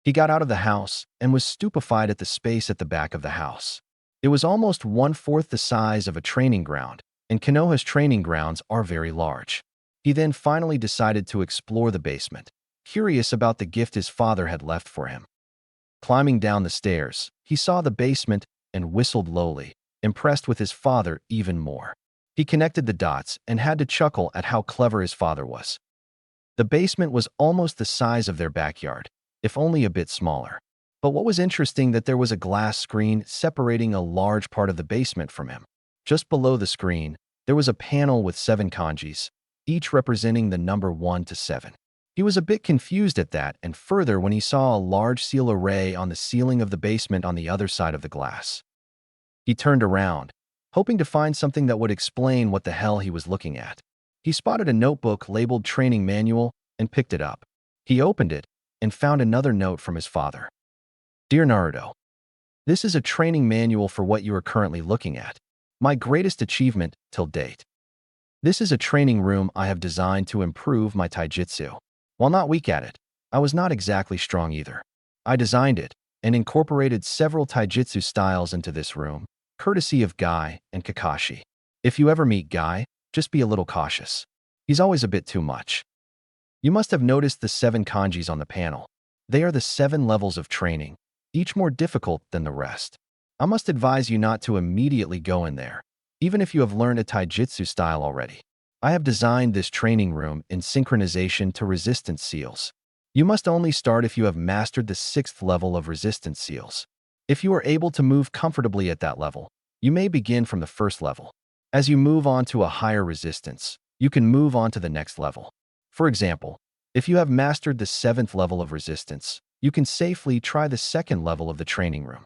He got out of the house and was stupefied at the space at the back of the house. It was almost 1/4 the size of a training ground, and Konoha's training grounds are very large. He then finally decided to explore the basement, curious about the gift his father had left for him. Climbing down the stairs, he saw the basement and whistled lowly, impressed with his father even more. He connected the dots and had to chuckle at how clever his father was. The basement was almost the size of their backyard, if only a bit smaller. But what was interesting that there was a glass screen separating a large part of the basement from him. Just below the screen, there was a panel with 7 kanjis, each representing the number 1 to 7. He was a bit confused at that and further when he saw a large seal array on the ceiling of the basement on the other side of the glass. He turned around, hoping to find something that would explain what the hell he was looking at. He spotted a notebook labeled Training Manual and picked it up. He opened it and found another note from his father. Dear Naruto, this is a training manual for what you are currently looking at. My greatest achievement till date. This is a training room I have designed to improve my taijutsu. While not weak at it, I was not exactly strong either. I designed it and incorporated several taijutsu styles into this room, courtesy of Guy and Kakashi. If you ever meet Guy, just be a little cautious. He's always a bit too much. You must have noticed the 7 kanjis on the panel. They are the 7 levels of training, each more difficult than the rest. I must advise you not to immediately go in there, even if you have learned a taijutsu style already. I have designed this training room in synchronization to resistance seals. You must only start if you have mastered the 6th level of resistance seals. If you are able to move comfortably at that level, you may begin from the 1st level. As you move on to a higher resistance, you can move on to the next level. For example, if you have mastered the 7th level of resistance, you can safely try the 2nd level of the training room.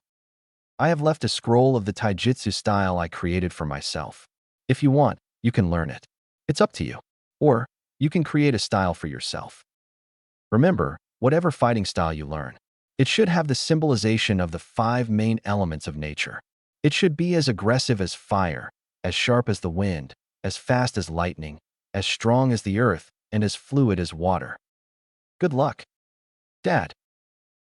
I have left a scroll of the taijutsu style I created for myself. If you want, you can learn it. It's up to you. Or, you can create a style for yourself. Remember, whatever fighting style you learn, it should have the symbolization of the 5 main elements of nature. It should be as aggressive as fire, as sharp as the wind, as fast as lightning, as strong as the earth, and as fluid as water. Good luck. Dad.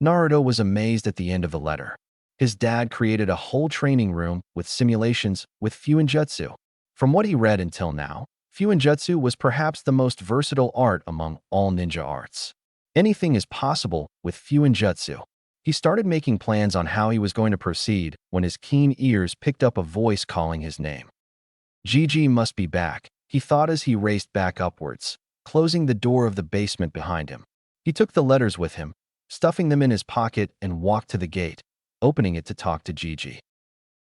Naruto was amazed at the end of the letter. His dad created a whole training room with simulations with Fuinjutsu. From what he read until now, Fuinjutsu was perhaps the most versatile art among all ninja arts. Anything is possible with Fuinjutsu. He started making plans on how he was going to proceed when his keen ears picked up a voice calling his name. Gigi must be back, he thought as he raced back upwards, closing the door of the basement behind him. He took the letters with him, stuffing them in his pocket, and walked to the gate, opening it to talk to Gigi.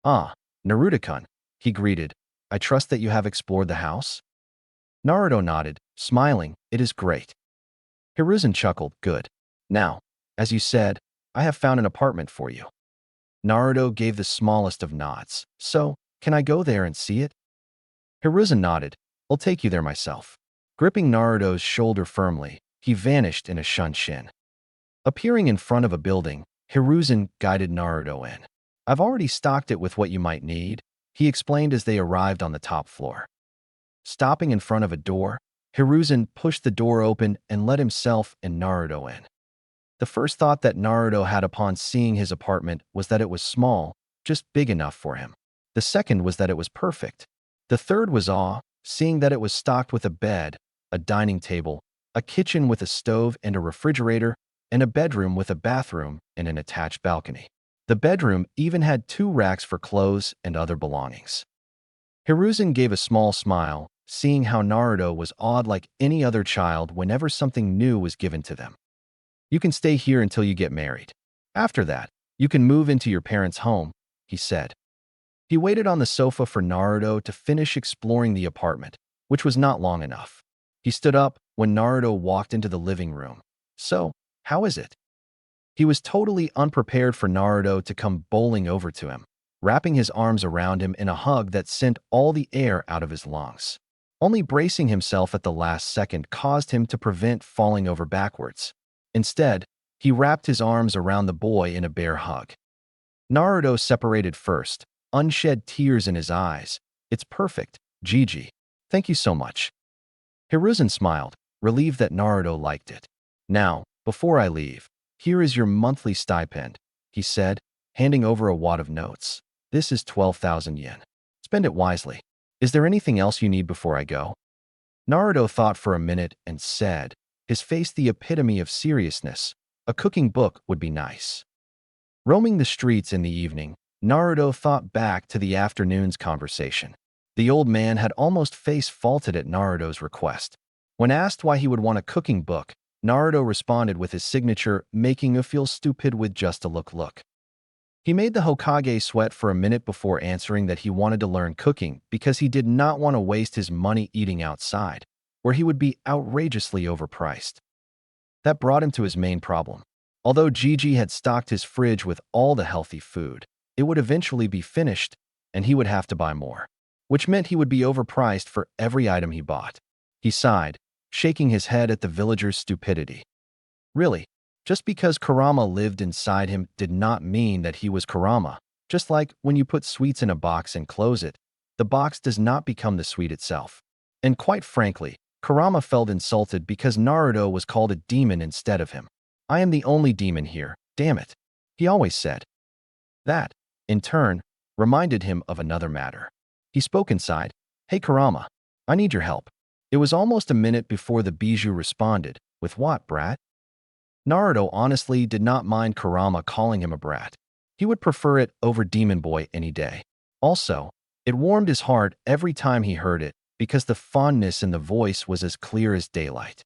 "Ah, Naruto-kun," he greeted. "I trust that you have explored the house?" Naruto nodded, smiling. "It is great." Hiruzen chuckled. "Good. Now, as you said, I have found an apartment for you." Naruto gave the smallest of nods. "So, can I go there and see it?" Hiruzen nodded. "I'll take you there myself." Gripping Naruto's shoulder firmly, he vanished in a shunshin. Appearing in front of a building, Hiruzen guided Naruto in. "I've already stocked it with what you might need," he explained as they arrived on the top floor. Stopping in front of a door, Hiruzen pushed the door open and let himself and Naruto in. The first thought that Naruto had upon seeing his apartment was that it was small, just big enough for him. The second was that it was perfect. The third was awe, seeing that it was stocked with a bed, a dining table, a kitchen with a stove and a refrigerator, and a bedroom with a bathroom and an attached balcony. The bedroom even had 2 racks for clothes and other belongings. Hiruzen gave a small smile, seeing how Naruto was awed like any other child whenever something new was given to them. "You can stay here until you get married. After that, you can move into your parents' home," he said. He waited on the sofa for Naruto to finish exploring the apartment, which was not long enough. He stood up when Naruto walked into the living room. "So, how is it?" He was totally unprepared for Naruto to come bowling over to him, wrapping his arms around him in a hug that sent all the air out of his lungs. Only bracing himself at the last second caused him to prevent falling over backwards. Instead, he wrapped his arms around the boy in a bear hug. Naruto separated first, unshed tears in his eyes. "It's perfect, Gigi. Thank you so much." Hiruzen smiled, relieved that Naruto liked it. "Now, before I leave, here is your monthly stipend," he said, handing over a wad of notes. "This is 12,000 yen. Spend it wisely. Is there anything else you need before I go?" Naruto thought for a minute and said, his face the epitome of seriousness, "A cooking book would be nice." Roaming the streets in the evening, Naruto thought back to the afternoon's conversation. The old man had almost face-faulted at Naruto's request. When asked why he would want a cooking book, Naruto responded with his signature, making him feel stupid with just a look. He made the Hokage sweat for a minute before answering that he wanted to learn cooking because he did not want to waste his money eating outside, where he would be outrageously overpriced. That brought him to his main problem. Although Gigi had stocked his fridge with all the healthy food, it would eventually be finished, and he would have to buy more, which meant he would be overpriced for every item he bought. He sighed, shaking his head at the villager's stupidity. Really, just because Kurama lived inside him did not mean that he was Kurama. Just like when you put sweets in a box and close it, the box does not become the sweet itself. And quite frankly, Kurama felt insulted because Naruto was called a demon instead of him. "I am the only demon here, damn it," he always said. That, in turn, reminded him of another matter. He spoke inside. "Hey Kurama, I need your help." It was almost a minute before the bijou responded, "With what, brat?" Naruto honestly did not mind Kurama calling him a brat. He would prefer it over Demon Boy any day. Also, it warmed his heart every time he heard it because the fondness in the voice was as clear as daylight.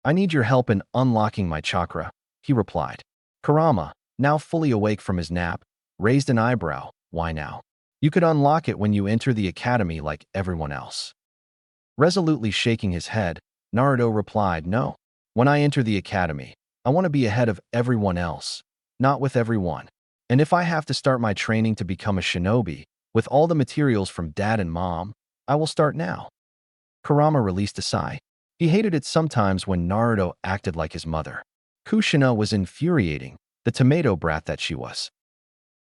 "I need your help in unlocking my chakra," he replied. Kurama, now fully awake from his nap, raised an eyebrow. "Why now? You could unlock it when you enter the academy like everyone else." Resolutely shaking his head, Naruto replied, "No. When I enter the academy, I want to be ahead of everyone else, not with everyone. And if I have to start my training to become a shinobi, with all the materials from dad and mom, I will start now." Kurama released a sigh. He hated it sometimes when Naruto acted like his mother. Kushina was infuriating, the tomato brat that she was.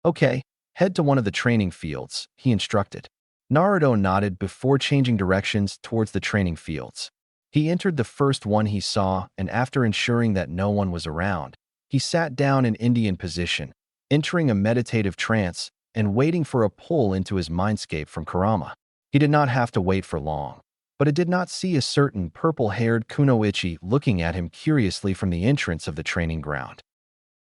"Okay, head to one of the training fields," he instructed. Naruto nodded before changing directions towards the training fields. He entered the first one he saw, and after ensuring that no one was around, he sat down in Indian position, entering a meditative trance and waiting for a pull into his mindscape from Kurama. He did not have to wait for long. but it did not see a certain purple-haired kunoichi looking at him curiously from the entrance of the training ground.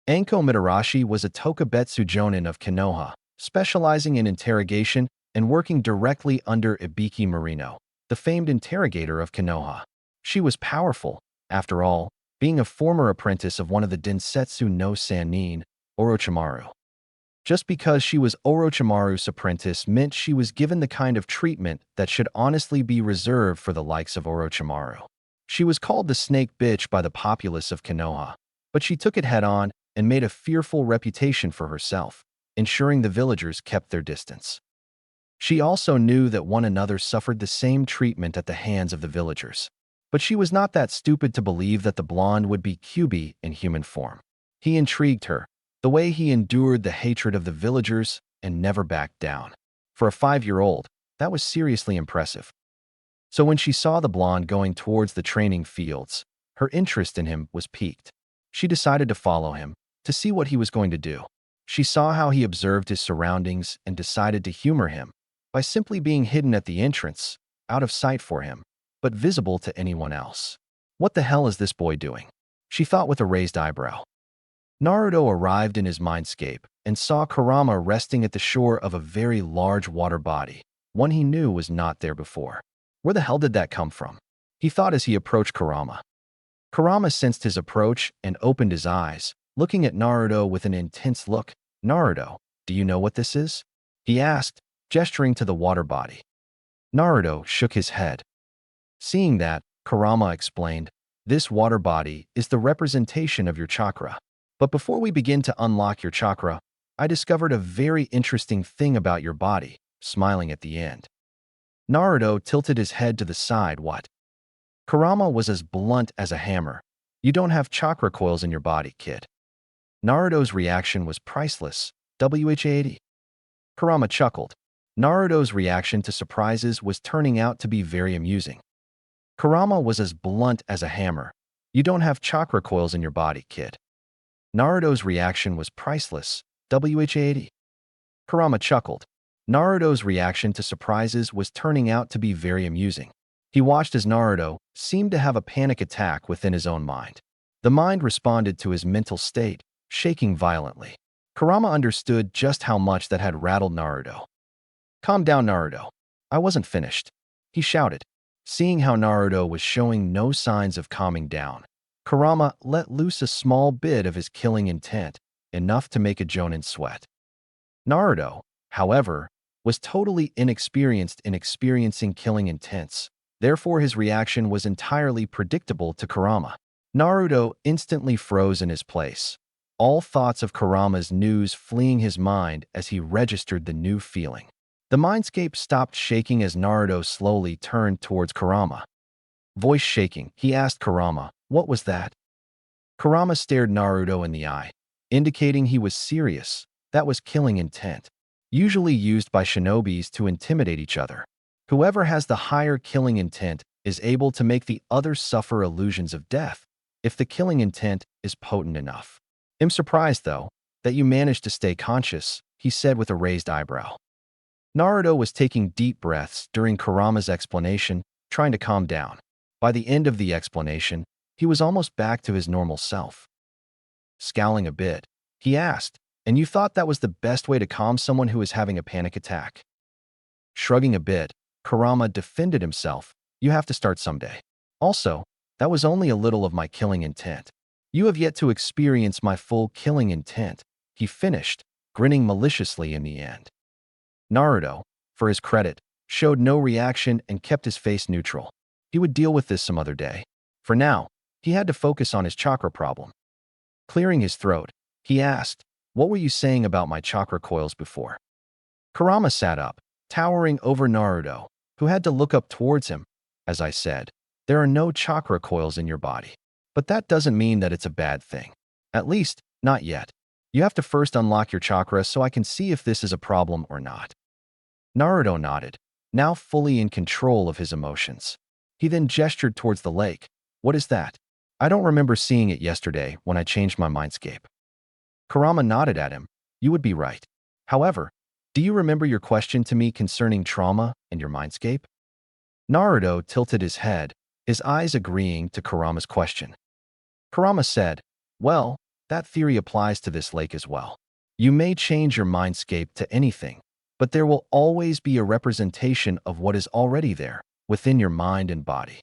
Anko Mitarashi was a Tokubetsu Jonin of Konoha, specializing in interrogation and working directly under Ibiki Marino, the famed interrogator of Konoha. She was powerful, after all, being a former apprentice of one of the Densetsu no Sannin, Orochimaru. Just because she was Orochimaru's apprentice meant she was given the kind of treatment that should honestly be reserved for the likes of Orochimaru. She was called the snake bitch by the populace of Konoha, but she took it head-on and made a fearful reputation for herself, ensuring the villagers kept their distance. She also knew that one another suffered the same treatment at the hands of the villagers. But she was not that stupid to believe that the blonde would be Kyuubi in human form. He intrigued her, the way he endured the hatred of the villagers and never backed down. For a 5-year-old, that was seriously impressive. So when she saw the blonde going towards the training fields, her interest in him was piqued. She decided to follow him, to see what he was going to do. She saw how he observed his surroundings and decided to humor him by simply being hidden at the entrance, out of sight for him, but visible to anyone else. What the hell is this boy doing? She thought with a raised eyebrow. Naruto arrived in his mindscape and saw Kurama resting at the shore of a very large water body, one he knew was not there before. Where the hell did that come from? He thought as he approached Kurama. Kurama sensed his approach and opened his eyes, looking at Naruto with an intense look. Naruto, do you know what this is? He asked, gesturing to the water body. Naruto shook his head. Seeing that, Kurama explained, this water body is the representation of your chakra. But before we begin to unlock your chakra, I discovered a very interesting thing about your body, smiling at the end. Naruto tilted his head to the side. What? Kurama was as blunt as a hammer. You don't have chakra coils in your body, kid. Naruto's reaction was priceless. WH-80. Kurama chuckled. Naruto's reaction to surprises was turning out to be very amusing. Kurama was as blunt as a hammer. You don't have chakra coils in your body, kid. Naruto's reaction was priceless. WH-80. Kurama chuckled. Naruto's reaction to surprises was turning out to be very amusing. He watched as Naruto seemed to have a panic attack within his own mind. The mind responded to his mental state, shaking violently. Kurama understood just how much that had rattled Naruto. Calm down, Naruto. I wasn't finished, he shouted. Seeing how Naruto was showing no signs of calming down, Kurama let loose a small bit of his killing intent, enough to make a jonin sweat. Naruto, however, was totally inexperienced in experiencing killing intents. Therefore, his reaction was entirely predictable to Kurama. Naruto instantly froze in his place, all thoughts of Kurama's news fleeing his mind as he registered the new feeling. The mindscape stopped shaking as Naruto slowly turned towards Kurama. Voice shaking, he asked Kurama, what was that? Kurama stared Naruto in the eye, indicating he was serious. That was killing intent, usually used by shinobis to intimidate each other. Whoever has the higher killing intent is able to make the other suffer illusions of death, if the killing intent is potent enough. I'm surprised, though, that you managed to stay conscious, he said with a raised eyebrow. Naruto was taking deep breaths during Kurama's explanation, trying to calm down. By the end of the explanation, he was almost back to his normal self. Scowling a bit, he asked, and you thought that was the best way to calm someone who is having a panic attack? Shrugging a bit, Kurama defended himself. You have to start someday. Also, that was only a little of my killing intent. You have yet to experience my full killing intent, he finished, grinning maliciously in the end. Naruto, for his credit, showed no reaction and kept his face neutral. He would deal with this some other day. For now, he had to focus on his chakra problem. Clearing his throat, he asked, what were you saying about my chakra coils before? Kurama sat up, towering over Naruto, who had to look up towards him. As I said, there are no chakra coils in your body. But that doesn't mean that it's a bad thing. At least, not yet. You have to first unlock your chakra so I can see if this is a problem or not. Naruto nodded, now fully in control of his emotions. He then gestured towards the lake. What is that? I don't remember seeing it yesterday when I changed my mindscape. Kurama nodded at him. You would be right. However, do you remember your question to me concerning trauma and your mindscape? Naruto tilted his head, his eyes agreeing to Kurama's question. Kurama said, well, that theory applies to this lake as well. You may change your mindscape to anything, but there will always be a representation of what is already there, within your mind and body.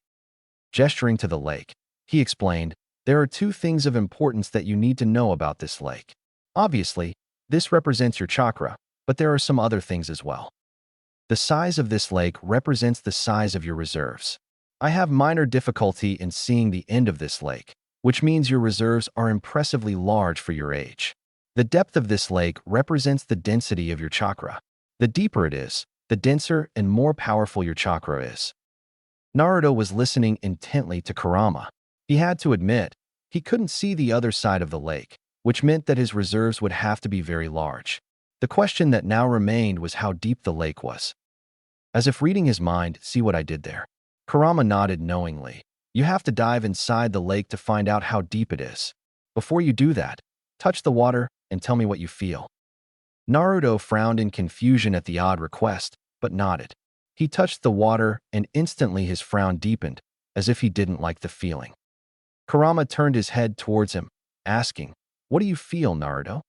Gesturing to the lake, he explained, there are two things of importance that you need to know about this lake. Obviously, this represents your chakra, but there are some other things as well. The size of this lake represents the size of your reserves. I have minor difficulty in seeing the end of this lake, which means your reserves are impressively large for your age. The depth of this lake represents the density of your chakra. The deeper it is, the denser and more powerful your chakra is. Naruto was listening intently to Kurama. He had to admit, he couldn't see the other side of the lake, which meant that his reserves would have to be very large. The question that now remained was how deep the lake was. As if reading his mind, see what I did there? Kurama nodded knowingly. You have to dive inside the lake to find out how deep it is. Before you do that, touch the water and tell me what you feel. Naruto frowned in confusion at the odd request, but nodded. He touched the water and instantly his frown deepened, as if he didn't like the feeling. Kurama turned his head towards him, asking, what do you feel, Naruto?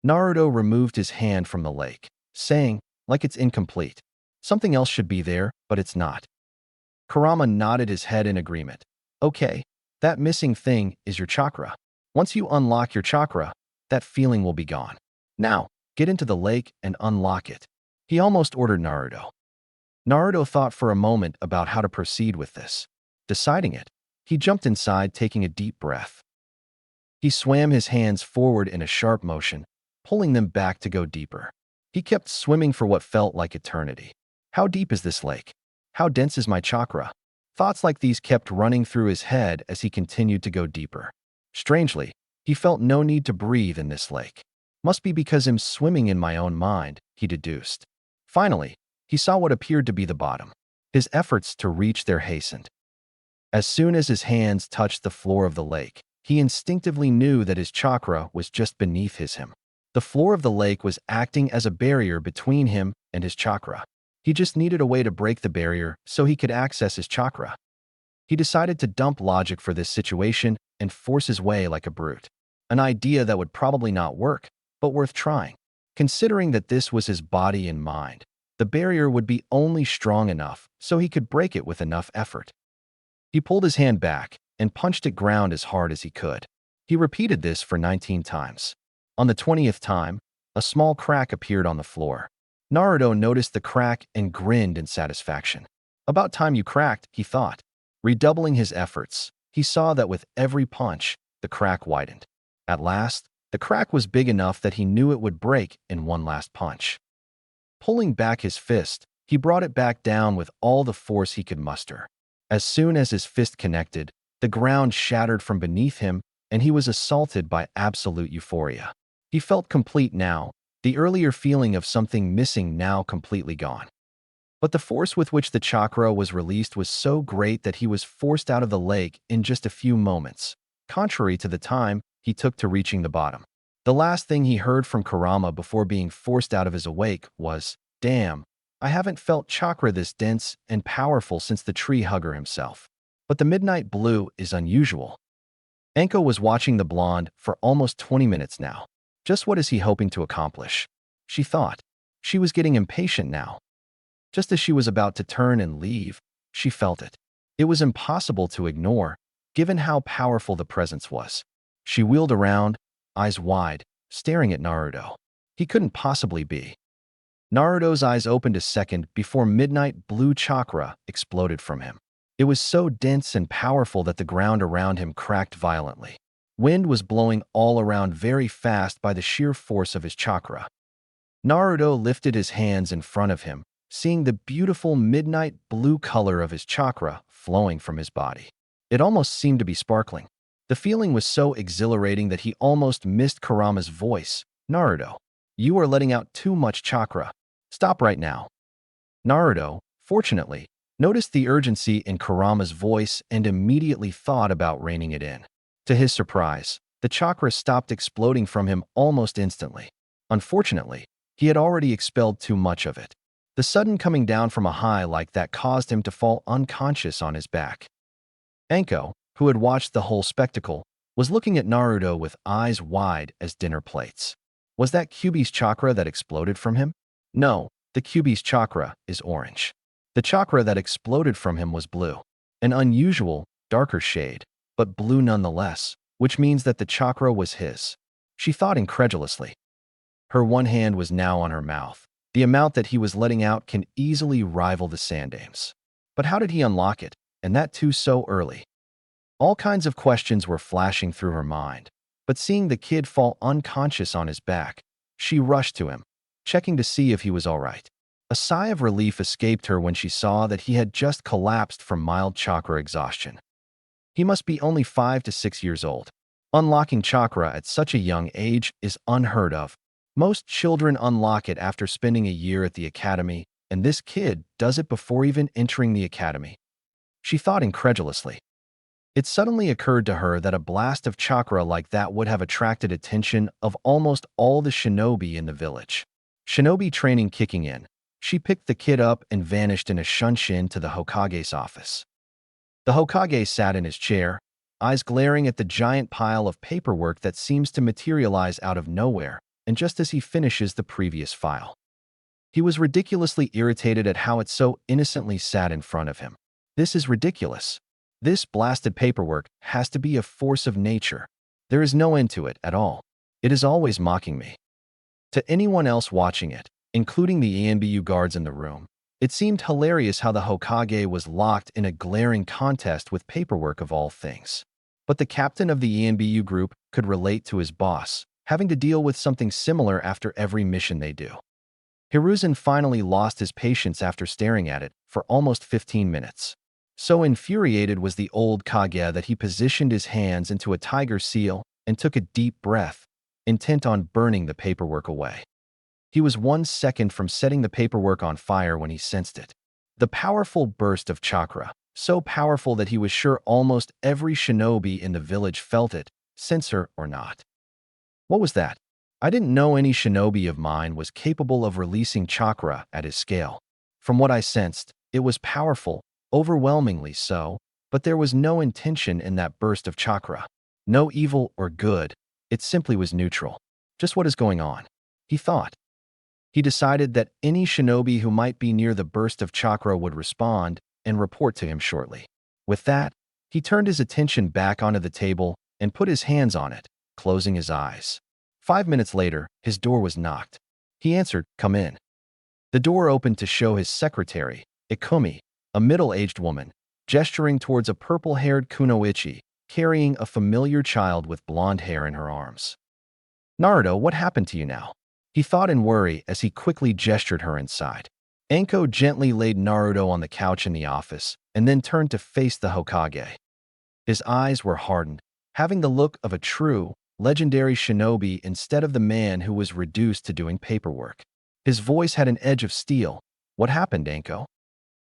Naruto removed his hand from the lake, saying, like it's incomplete. Something else should be there, but it's not. Kurama nodded his head in agreement. Okay, that missing thing is your chakra. Once you unlock your chakra, that feeling will be gone. Now, get into the lake and unlock it. He almost ordered Naruto. Naruto thought for a moment about how to proceed with this. Deciding it, he jumped inside, taking a deep breath. He swam his hands forward in a sharp motion, pulling them back to go deeper. He kept swimming for what felt like eternity. How deep is this lake? How dense is my chakra? Thoughts like these kept running through his head as he continued to go deeper. Strangely, he felt no need to breathe in this lake. Must be because I'm swimming in my own mind, he deduced. Finally, he saw what appeared to be the bottom. His efforts to reach there hastened. As soon as his hands touched the floor of the lake, he instinctively knew that his chakra was just beneath him. The floor of the lake was acting as a barrier between him and his chakra. He just needed a way to break the barrier so he could access his chakra. He decided to dump logic for this situation and force his way like a brute. An idea that would probably not work, but worth trying. Considering that this was his body and mind, the barrier would be only strong enough so he could break it with enough effort. He pulled his hand back and punched it ground as hard as he could. He repeated this for 19 times. On the 20th time, a small crack appeared on the floor. Naruto noticed the crack and grinned in satisfaction. About time you cracked, he thought. Redoubling his efforts, he saw that with every punch, the crack widened. At last, the crack was big enough that he knew it would break in one last punch. Pulling back his fist, he brought it back down with all the force he could muster. As soon as his fist connected, the ground shattered from beneath him, and he was assaulted by absolute euphoria. He felt complete now, the earlier feeling of something missing now completely gone. But the force with which the chakra was released was so great that he was forced out of the lake in just a few moments, contrary to the time he took to reaching the bottom. The last thing he heard from Kurama before being forced out of his awake was, damn, I haven't felt chakra this dense and powerful since the tree hugger himself. But the midnight blue is unusual. Anko was watching the blonde for almost 20 minutes now. Just what is he hoping to accomplish? She thought. She was getting impatient now. Just as she was about to turn and leave, she felt it. It was impossible to ignore, given how powerful the presence was. She wheeled around, eyes wide, staring at Naruto. He couldn't possibly be. Naruto's eyes opened a second before midnight blue chakra exploded from him. It was so dense and powerful that the ground around him cracked violently. Wind was blowing all around very fast by the sheer force of his chakra. Naruto lifted his hands in front of him, seeing the beautiful midnight blue color of his chakra flowing from his body. It almost seemed to be sparkling. The feeling was so exhilarating that he almost missed Kurama's voice. Naruto, you are letting out too much chakra. Stop right now. Naruto, fortunately, noticed the urgency in Kurama's voice and immediately thought about reining it in. To his surprise, the chakra stopped exploding from him almost instantly. Unfortunately, he had already expelled too much of it. The sudden coming down from a high like that caused him to fall unconscious on his back. Anko, who had watched the whole spectacle, was looking at Naruto with eyes wide as dinner plates. Was that Kyuubi's chakra that exploded from him? No, the Kyuubi's chakra is orange. The chakra that exploded from him was blue. An unusual, darker shade, but blue nonetheless, which means that the chakra was his. She thought incredulously. Her one hand was now on her mouth. The amount that he was letting out can easily rival the Sandame's. But how did he unlock it, and that too so early? All kinds of questions were flashing through her mind, but seeing the kid fall unconscious on his back, she rushed to him, checking to see if he was all right. A sigh of relief escaped her when she saw that he had just collapsed from mild chakra exhaustion. He must be only 5 to 6 years old. Unlocking chakra at such a young age is unheard of. Most children unlock it after spending a year at the academy, and this kid does it before even entering the academy. She thought incredulously. It suddenly occurred to her that a blast of chakra like that would have attracted attention of almost all the shinobi in the village. Shinobi training kicking in, she picked the kid up and vanished in a shunshin to the Hokage's office. The Hokage sat in his chair, eyes glaring at the giant pile of paperwork that seems to materialize out of nowhere, and just as he finishes the previous file. He was ridiculously irritated at how it so innocently sat in front of him. This is ridiculous. This blasted paperwork has to be a force of nature. There is no end to it at all. It is always mocking me. To anyone else watching it, including the ENBU guards in the room, it seemed hilarious how the Hokage was locked in a glaring contest with paperwork of all things. But the captain of the ENBU group could relate to his boss, having to deal with something similar after every mission they do. Hiruzen finally lost his patience after staring at it for almost 15 minutes. So infuriated was the old Kage that he positioned his hands into a tiger seal and took a deep breath, intent on burning the paperwork away. He was 1 second from setting the paperwork on fire when he sensed it. The powerful burst of chakra, so powerful that he was sure almost every shinobi in the village felt it, censor or not. What was that? I didn't know any shinobi of mine was capable of releasing chakra at his scale. From what I sensed, it was powerful, overwhelmingly so, but there was no intention in that burst of chakra. No evil or good, it simply was neutral. Just what is going on? He thought. He decided that any shinobi who might be near the burst of chakra would respond and report to him shortly. With that, he turned his attention back onto the table and put his hands on it, closing his eyes. 5 minutes later, his door was knocked. He answered, "Come in." The door opened to show his secretary, Ikumi, a middle-aged woman, gesturing towards a purple-haired kunoichi, carrying a familiar child with blonde hair in her arms. "Naruto, what happened to you now?" He thought in worry as he quickly gestured her inside. Anko gently laid Naruto on the couch in the office and then turned to face the Hokage. His eyes were hardened, having the look of a true, legendary shinobi instead of the man who was reduced to doing paperwork. His voice had an edge of steel. "What happened, Anko?"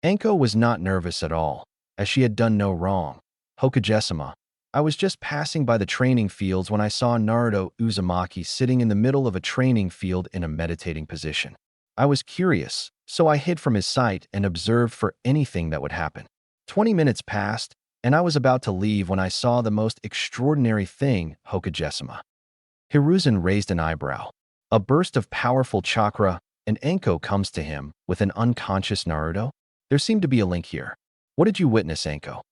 Anko was not nervous at all, as she had done no wrong. "Hokage-sama, I was just passing by the training fields when I saw Naruto Uzumaki sitting in the middle of a training field in a meditating position. I was curious, so I hid from his sight and observed for anything that would happen. 20 minutes passed, and I was about to leave when I saw the most extraordinary thing, Hokage-sama." Hiruzen raised an eyebrow. A burst of powerful chakra, and Anko comes to him with an unconscious Naruto? There seemed to be a link here. "What did you witness, Anko?"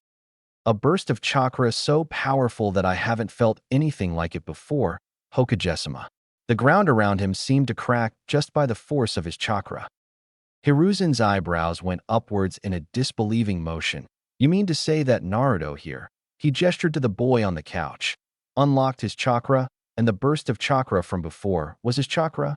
"A burst of chakra so powerful that I haven't felt anything like it before, Hokage-sama." The ground around him seemed to crack just by the force of his chakra. Hiruzen's eyebrows went upwards in a disbelieving motion. "You mean to say that Naruto here," he gestured to the boy on the couch, "unlocked his chakra, and the burst of chakra from before was his chakra?"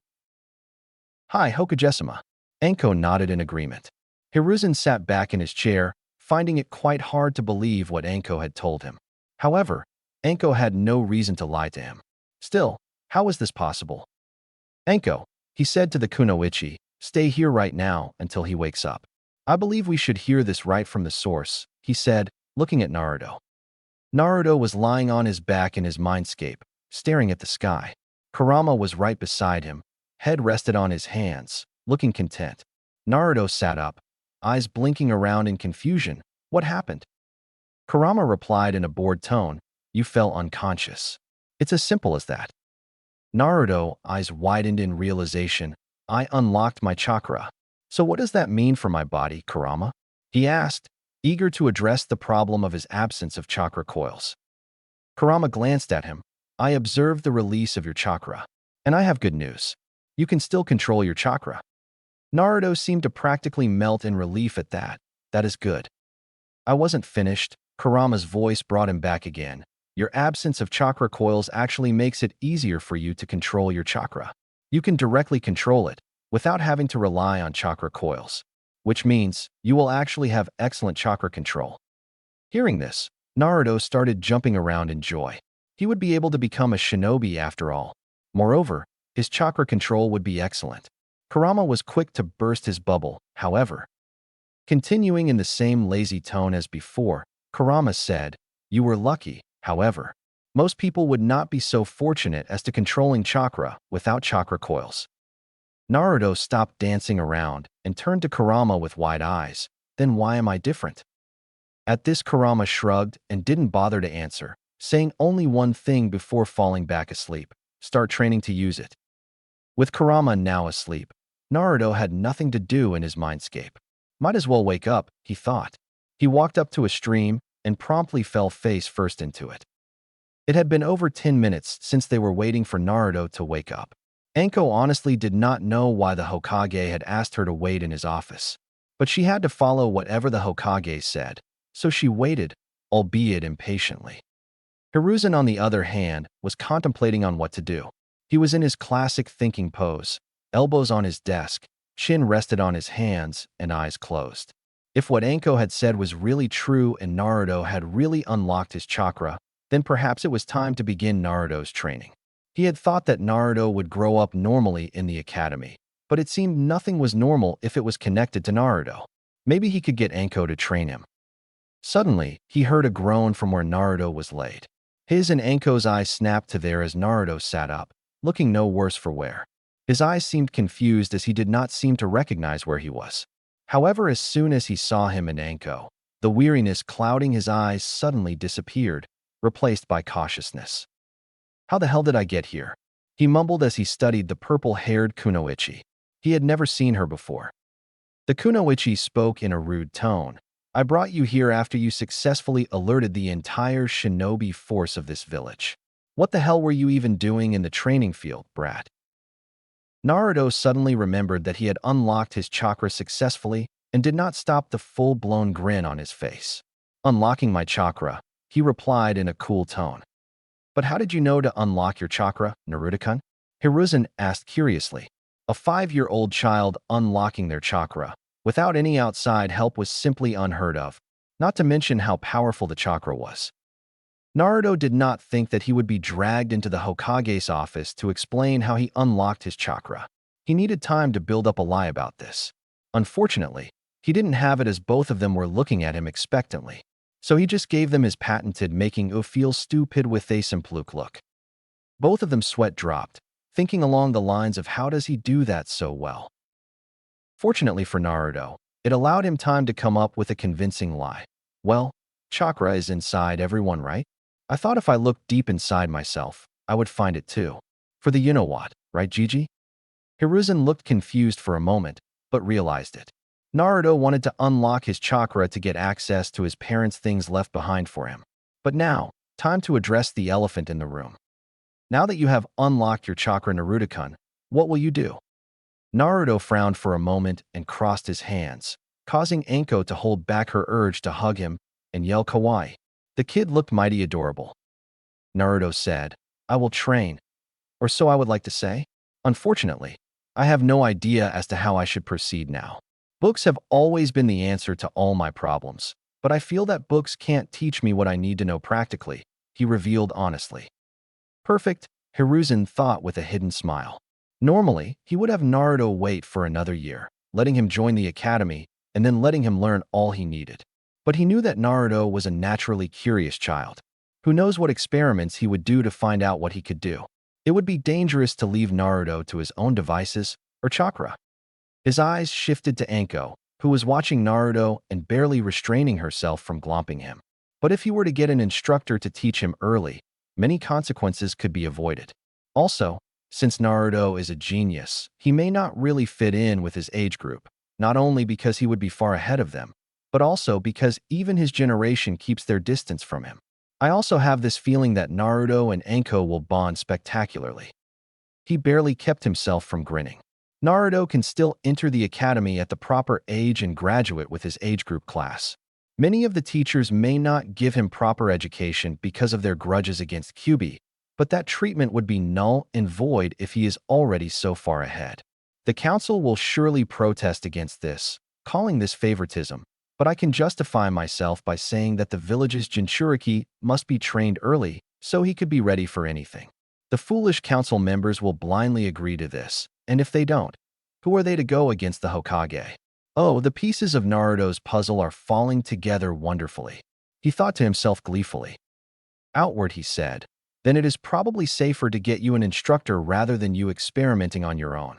"Hi, Hokage-sama." Anko nodded in agreement. Hiruzen sat back in his chair, finding it quite hard to believe what Anko had told him. However, Anko had no reason to lie to him. Still, how was this possible? "Anko," he said to the kunoichi, "stay here right now until he wakes up. I believe we should hear this right from the source," he said, looking at Naruto. Naruto was lying on his back in his mindscape, staring at the sky. Kurama was right beside him, head rested on his hands, looking content. Naruto sat up, eyes blinking around in confusion. What happened? Kurama replied in a bored tone, you fell unconscious. It's as simple as that. Naruto, eyes widened in realization. I unlocked my chakra. So what does that mean for my body, Kurama? He asked, eager to address the problem of his absence of chakra coils. Kurama glanced at him. I observed the release of your chakra. And I have good news. You can still control your chakra. Naruto seemed to practically melt in relief at that. That is good. I wasn't finished. Kurama's voice brought him back again. Your absence of chakra coils actually makes it easier for you to control your chakra. You can directly control it without having to rely on chakra coils, which means you will actually have excellent chakra control. Hearing this, Naruto started jumping around in joy. He would be able to become a shinobi after all. Moreover, his chakra control would be excellent. Kurama was quick to burst his bubble, however. Continuing in the same lazy tone as before, Kurama said, you were lucky, however. Most people would not be so fortunate as to controlling chakra without chakra coils. Naruto stopped dancing around and turned to Kurama with wide eyes. Then why am I different? At this, Kurama shrugged and didn't bother to answer, saying only one thing before falling back asleep. Start training to use it. With Kurama now asleep, Naruto had nothing to do in his mindscape. Might as well wake up, he thought. He walked up to a stream and promptly fell face first into it. It had been over 10 minutes since they were waiting for Naruto to wake up. Anko honestly did not know why the Hokage had asked her to wait in his office, but she had to follow whatever the Hokage said, so she waited, albeit impatiently. Hiruzen, on the other hand, was contemplating on what to do. He was in his classic thinking pose, elbows on his desk, chin rested on his hands, and eyes closed. If what Anko had said was really true and Naruto had really unlocked his chakra, then perhaps it was time to begin Naruto's training. He had thought that Naruto would grow up normally in the academy, but it seemed nothing was normal if it was connected to Naruto. Maybe he could get Anko to train him. Suddenly, he heard a groan from where Naruto was laid. His and Anko's eyes snapped to there as Naruto sat up, looking no worse for wear. His eyes seemed confused as he did not seem to recognize where he was. However, as soon as he saw him and Anko, the weariness clouding his eyes suddenly disappeared, replaced by cautiousness. How the hell did I get here? He mumbled as he studied the purple-haired Kunoichi. He had never seen her before. The Kunoichi spoke in a rude tone. I brought you here after you successfully alerted the entire shinobi force of this village. What the hell were you even doing in the training field, brat? Naruto suddenly remembered that he had unlocked his chakra successfully and did not stop the full-blown grin on his face. Unlocking my chakra, he replied in a cool tone. But how did you know to unlock your chakra, Naruto-kun? Hiruzen asked curiously. A 5-year-old child unlocking their chakra without any outside help was simply unheard of, not to mention how powerful the chakra was. Naruto did not think that he would be dragged into the Hokage's office to explain how he unlocked his chakra. He needed time to build up a lie about this. Unfortunately, he didn't have it as both of them were looking at him expectantly. So he just gave them his patented making you feel stupid with a simple look. Both of them sweat dropped, thinking along the lines of how does he do that so well. Fortunately for Naruto, it allowed him time to come up with a convincing lie. Well, chakra is inside everyone, right? I thought if I looked deep inside myself, I would find it too. For the you-know-what, right, Gigi? Hiruzen looked confused for a moment, but realized it. Naruto wanted to unlock his chakra to get access to his parents' things left behind for him. But now, time to address the elephant in the room. Now that you have unlocked your chakra, Naruto-kun, what will you do? Naruto frowned for a moment and crossed his hands, causing Anko to hold back her urge to hug him and yell kawaii. The kid looked mighty adorable. Naruto said, I will train. Or so I would like to say. Unfortunately, I have no idea as to how I should proceed now. Books have always been the answer to all my problems, but I feel that books can't teach me what I need to know practically, he revealed honestly. Perfect, Hiruzen thought with a hidden smile. Normally, he would have Naruto wait for another year, letting him join the academy and then letting him learn all he needed. But he knew that Naruto was a naturally curious child. Who knows what experiments he would do to find out what he could do. It would be dangerous to leave Naruto to his own devices or chakra. His eyes shifted to Anko, who was watching Naruto and barely restraining herself from glomping him. But if he were to get an instructor to teach him early, many consequences could be avoided. Also, since Naruto is a genius, he may not really fit in with his age group, not only because he would be far ahead of them, but also because even his generation keeps their distance from him. I also have this feeling that Naruto and Anko will bond spectacularly. He barely kept himself from grinning. Naruto can still enter the academy at the proper age and graduate with his age group class. Many of the teachers may not give him proper education because of their grudges against Kyuubi, but that treatment would be null and void if he is already so far ahead. The council will surely protest against this, calling this favoritism, but I can justify myself by saying that the village's Jinchuriki must be trained early so he could be ready for anything. The foolish council members will blindly agree to this, and if they don't, who are they to go against the Hokage? Oh, the pieces of Naruto's puzzle are falling together wonderfully. He thought to himself gleefully. Outward, he said, then it is probably safer to get you an instructor rather than you experimenting on your own.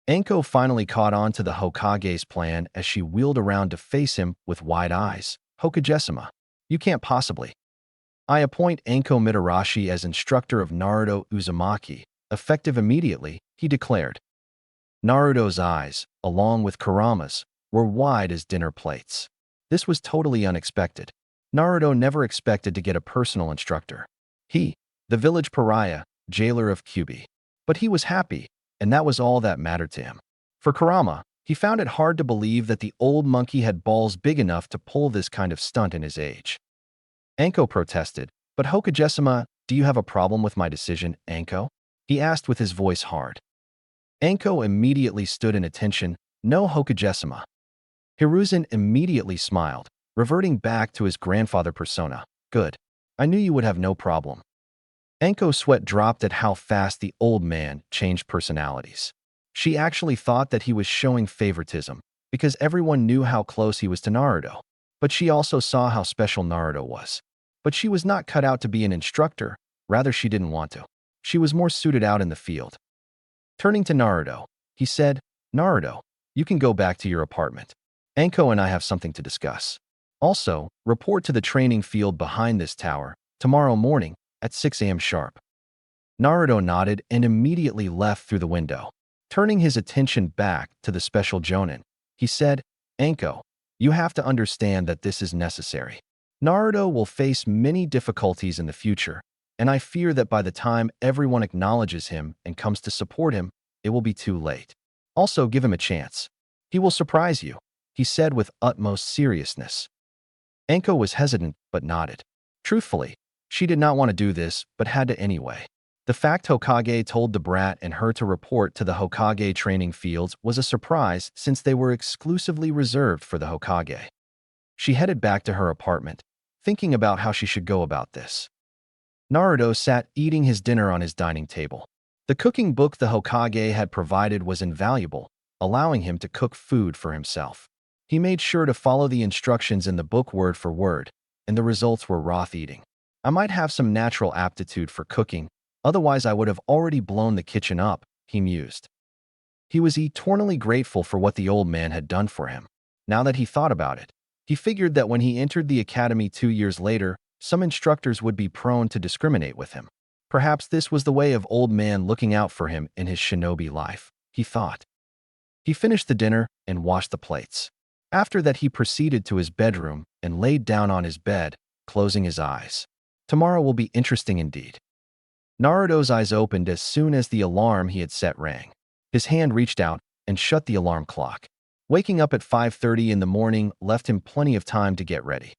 Anko finally caught on to the Hokage's plan as she wheeled around to face him with wide eyes. Hokage-sama, you can't possibly. I appoint Anko Mitarashi as instructor of Naruto Uzumaki, effective immediately, he declared. Naruto's eyes, along with Kurama's, were wide as dinner plates. This was totally unexpected. Naruto never expected to get a personal instructor. He, the village pariah, jailer of Kyuubi. But he was happy, and that was all that mattered to him. For Kurama, he found it hard to believe that the old monkey had balls big enough to pull this kind of stunt in his age. Anko protested, but Hokage-sama, do you have a problem with my decision, Anko? He asked with his voice hard. Anko immediately stood in attention. No, Hokage-sama. Hiruzen immediately smiled, reverting back to his grandfather persona. Good. I knew you would have no problem. Anko's sweat dropped at how fast the old man changed personalities. She actually thought that he was showing favoritism, because everyone knew how close he was to Naruto. But she also saw how special Naruto was. But she was not cut out to be an instructor, rather she didn't want to. She was more suited out in the field. Turning to Naruto, he said, Naruto, you can go back to your apartment. Anko and I have something to discuss. Also, report to the training field behind this tower, tomorrow morning, at 6 a.m. sharp. Naruto nodded and immediately left through the window. Turning his attention back to the special Jonin, he said, Anko, you have to understand that this is necessary. Naruto will face many difficulties in the future, and I fear that by the time everyone acknowledges him and comes to support him, it will be too late. Also, give him a chance. He will surprise you, he said with utmost seriousness. Anko was hesitant but nodded. Truthfully, she did not want to do this, but had to anyway. The fact Hokage told the brat and her to report to the Hokage training fields was a surprise since they were exclusively reserved for the Hokage. She headed back to her apartment, thinking about how she should go about this. Naruto sat eating his dinner on his dining table. The cooking book the Hokage had provided was invaluable, allowing him to cook food for himself. He made sure to follow the instructions in the book word for word, and the results were raw eating. I might have some natural aptitude for cooking, otherwise I would have already blown the kitchen up, he mused. He was eternally grateful for what the old man had done for him. Now that he thought about it, he figured that when he entered the academy 2 years later, some instructors would be prone to discriminate with him. Perhaps this was the way of old man looking out for him in his shinobi life, he thought. He finished the dinner and washed the plates. After that, he proceeded to his bedroom and laid down on his bed, closing his eyes. Tomorrow will be interesting indeed. Naruto's eyes opened as soon as the alarm he had set rang. His hand reached out and shut the alarm clock. Waking up at 5:30 in the morning left him plenty of time to get ready.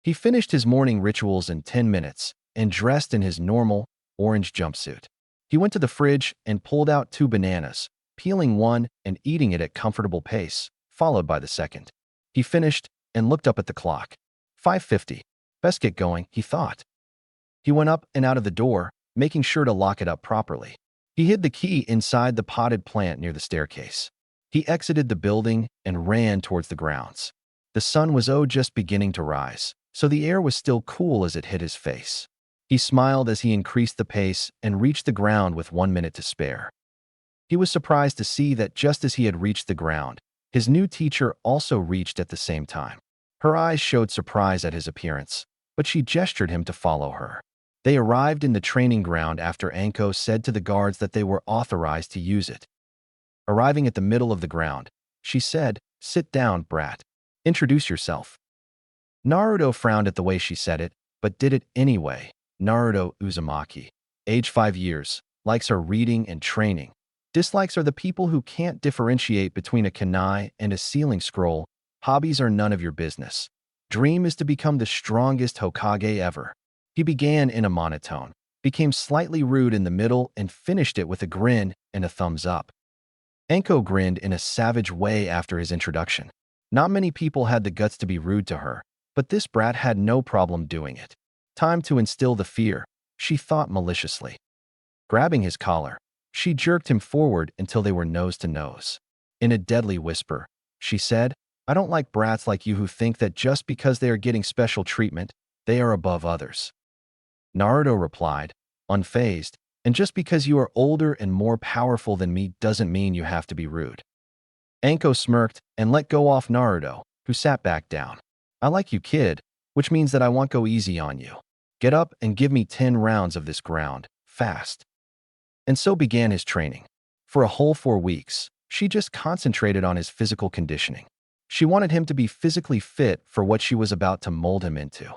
He finished his morning rituals in 10 minutes and dressed in his normal, orange jumpsuit. He went to the fridge and pulled out 2 bananas, peeling one and eating it at comfortable pace, followed by the second. He finished and looked up at the clock. 5:50. Best get going, he thought. He went up and out of the door, making sure to lock it up properly. He hid the key inside the potted plant near the staircase. He exited the building and ran towards the grounds. The sun was just beginning to rise, so the air was still cool as it hit his face. He smiled as he increased the pace and reached the ground with 1 minute to spare. He was surprised to see that just as he had reached the ground, his new teacher also reached at the same time. Her eyes showed surprise at his appearance, but she gestured him to follow her. They arrived in the training ground after Anko said to the guards that they were authorized to use it. Arriving at the middle of the ground, she said, "Sit down, brat. Introduce yourself." Naruto frowned at the way she said it, but did it anyway. Naruto Uzumaki. Age 5 years. Likes are reading and training. Dislikes are the people who can't differentiate between a kunai and a sealing scroll. Hobbies are none of your business. Dream is to become the strongest Hokage ever. He began in a monotone, became slightly rude in the middle, and finished it with a grin and a thumbs up. Anko grinned in a savage way after his introduction. Not many people had the guts to be rude to her, but this brat had no problem doing it. Time to instill the fear, she thought maliciously. Grabbing his collar, she jerked him forward until they were nose to nose. In a deadly whisper, she said, "I don't like brats like you who think that just because they are getting special treatment, they are above others." Naruto replied, unfazed, "And just because you are older and more powerful than me doesn't mean you have to be rude." Anko smirked and let go off Naruto, who sat back down. "I like you, kid, which means that I won't go easy on you. Get up and give me 10 rounds of this ground, fast." And so began his training. For a whole 4 weeks, she just concentrated on his physical conditioning. She wanted him to be physically fit for what she was about to mold him into.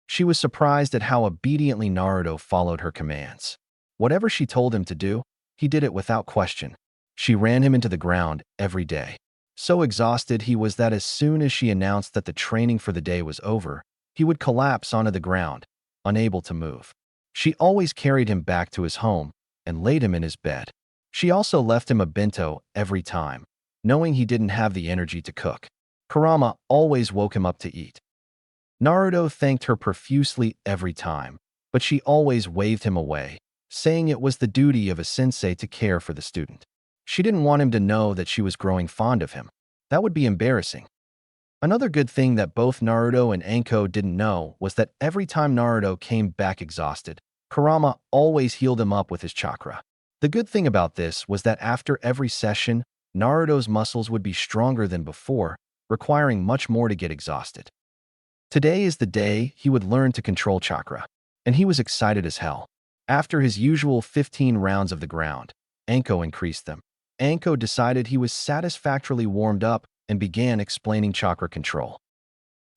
She was surprised at how obediently Naruto followed her commands. Whatever she told him to do, he did it without question. She ran him into the ground every day. So exhausted he was that as soon as she announced that the training for the day was over, he would collapse onto the ground, unable to move. She always carried him back to his home and laid him in his bed. She also left him a bento every time, knowing he didn't have the energy to cook. Kurama always woke him up to eat. Naruto thanked her profusely every time, but she always waved him away, saying it was the duty of a sensei to care for the student. She didn't want him to know that she was growing fond of him. That would be embarrassing. Another good thing that both Naruto and Anko didn't know was that every time Naruto came back exhausted, Kurama always healed him up with his chakra. The good thing about this was that after every session, Naruto's muscles would be stronger than before, requiring much more to get exhausted. Today is the day he would learn to control chakra, and he was excited as hell. After his usual 15 rounds of the ground, Anko increased them. Anko decided he was satisfactorily warmed up and began explaining chakra control.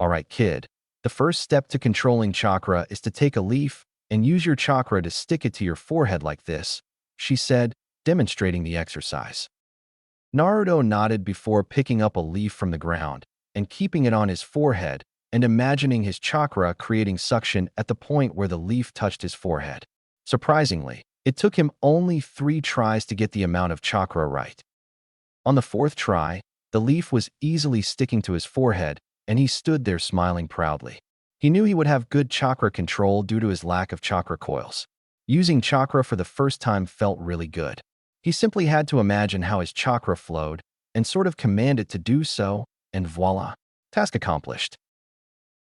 "All right, kid, the first step to controlling chakra is to take a leaf and use your chakra to stick it to your forehead like this," she said, demonstrating the exercise. Naruto nodded before picking up a leaf from the ground and keeping it on his forehead and imagining his chakra creating suction at the point where the leaf touched his forehead. Surprisingly, it took him only 3 tries to get the amount of chakra right. On the 4th try, the leaf was easily sticking to his forehead, and he stood there smiling proudly. He knew he would have good chakra control due to his lack of chakra coils. Using chakra for the first time felt really good. He simply had to imagine how his chakra flowed and sort of command it to do so, and voila, task accomplished.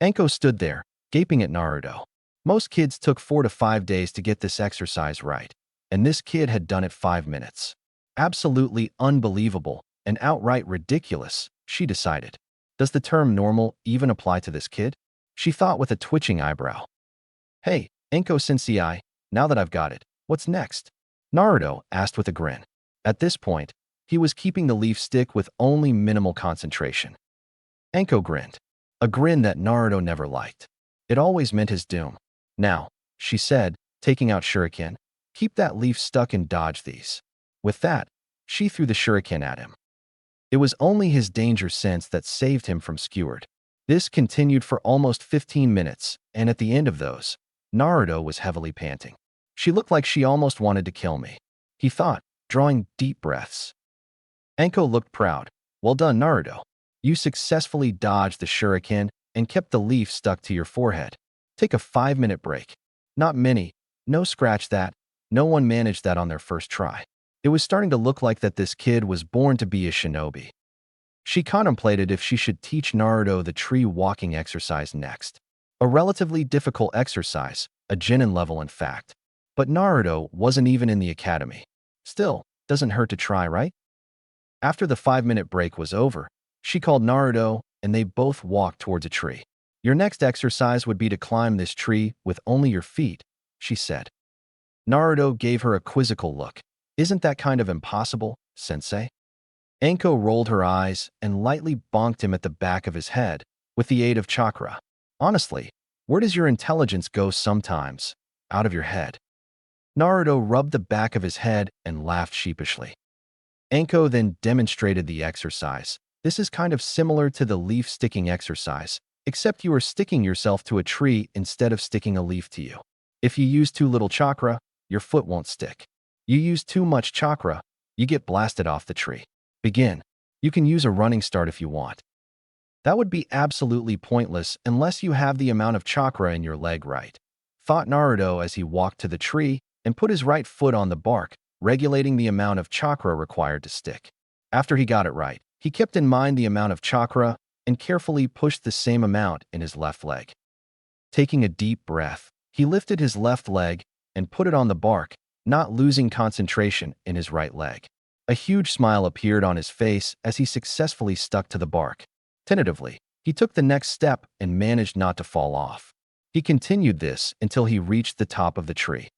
Anko stood there, gaping at Naruto. Most kids took 4 to 5 days to get this exercise right, and this kid had done it 5 minutes. Absolutely unbelievable and outright ridiculous, she decided. Does the term normal even apply to this kid? She thought with a twitching eyebrow. "Hey, Anko Sensei, now that I've got it, what's next?" Naruto asked with a grin. At this point, he was keeping the leaf stick with only minimal concentration. Anko grinned, a grin that Naruto never liked. It always meant his doom. "Now," she said, taking out shuriken, "keep that leaf stuck and dodge these." With that, she threw the shuriken at him. It was only his danger sense that saved him from skewered. This continued for almost 15 minutes, and at the end of those, Naruto was heavily panting. "She looked like she almost wanted to kill me," he thought, drawing deep breaths. Anko looked proud. "Well done, Naruto. You successfully dodged the shuriken and kept the leaf stuck to your forehead. Take a 5-minute break." Not many. No, scratch that. No one managed that on their first try. It was starting to look like that this kid was born to be a shinobi. She contemplated if she should teach Naruto the tree walking exercise next. A relatively difficult exercise, a genin level in fact. But Naruto wasn't even in the academy. Still, Doesn't hurt to try, right? After the 5-minute break was over, she called Naruto and they both walked towards a tree. Your next exercise would be to climb this tree with only your feet, she said. Naruto gave her a quizzical look. Isn't that kind of impossible, sensei? Anko rolled her eyes and lightly bonked him at the back of his head with the aid of chakra. Honestly, where does your intelligence go sometimes? Out of your head. Naruto rubbed the back of his head and laughed sheepishly. Anko then demonstrated the exercise. This is kind of similar to the leaf sticking exercise, except you are sticking yourself to a tree instead of sticking a leaf to you. If you use too little chakra, your foot won't stick. You use too much chakra, you get blasted off the tree. Begin. You can use a running start if you want. That would be absolutely pointless unless you have the amount of chakra in your leg right, thought Naruto as he walked to the tree and put his right foot on the bark, regulating the amount of chakra required to stick. After he got it right, he kept in mind the amount of chakra and carefully pushed the same amount in his left leg. Taking a deep breath, he lifted his left leg and put it on the bark, not losing concentration in his right leg. A huge smile appeared on his face as he successfully stuck to the bark. Tentatively, he took the next step and managed not to fall off. He continued this until he reached the top of the tree.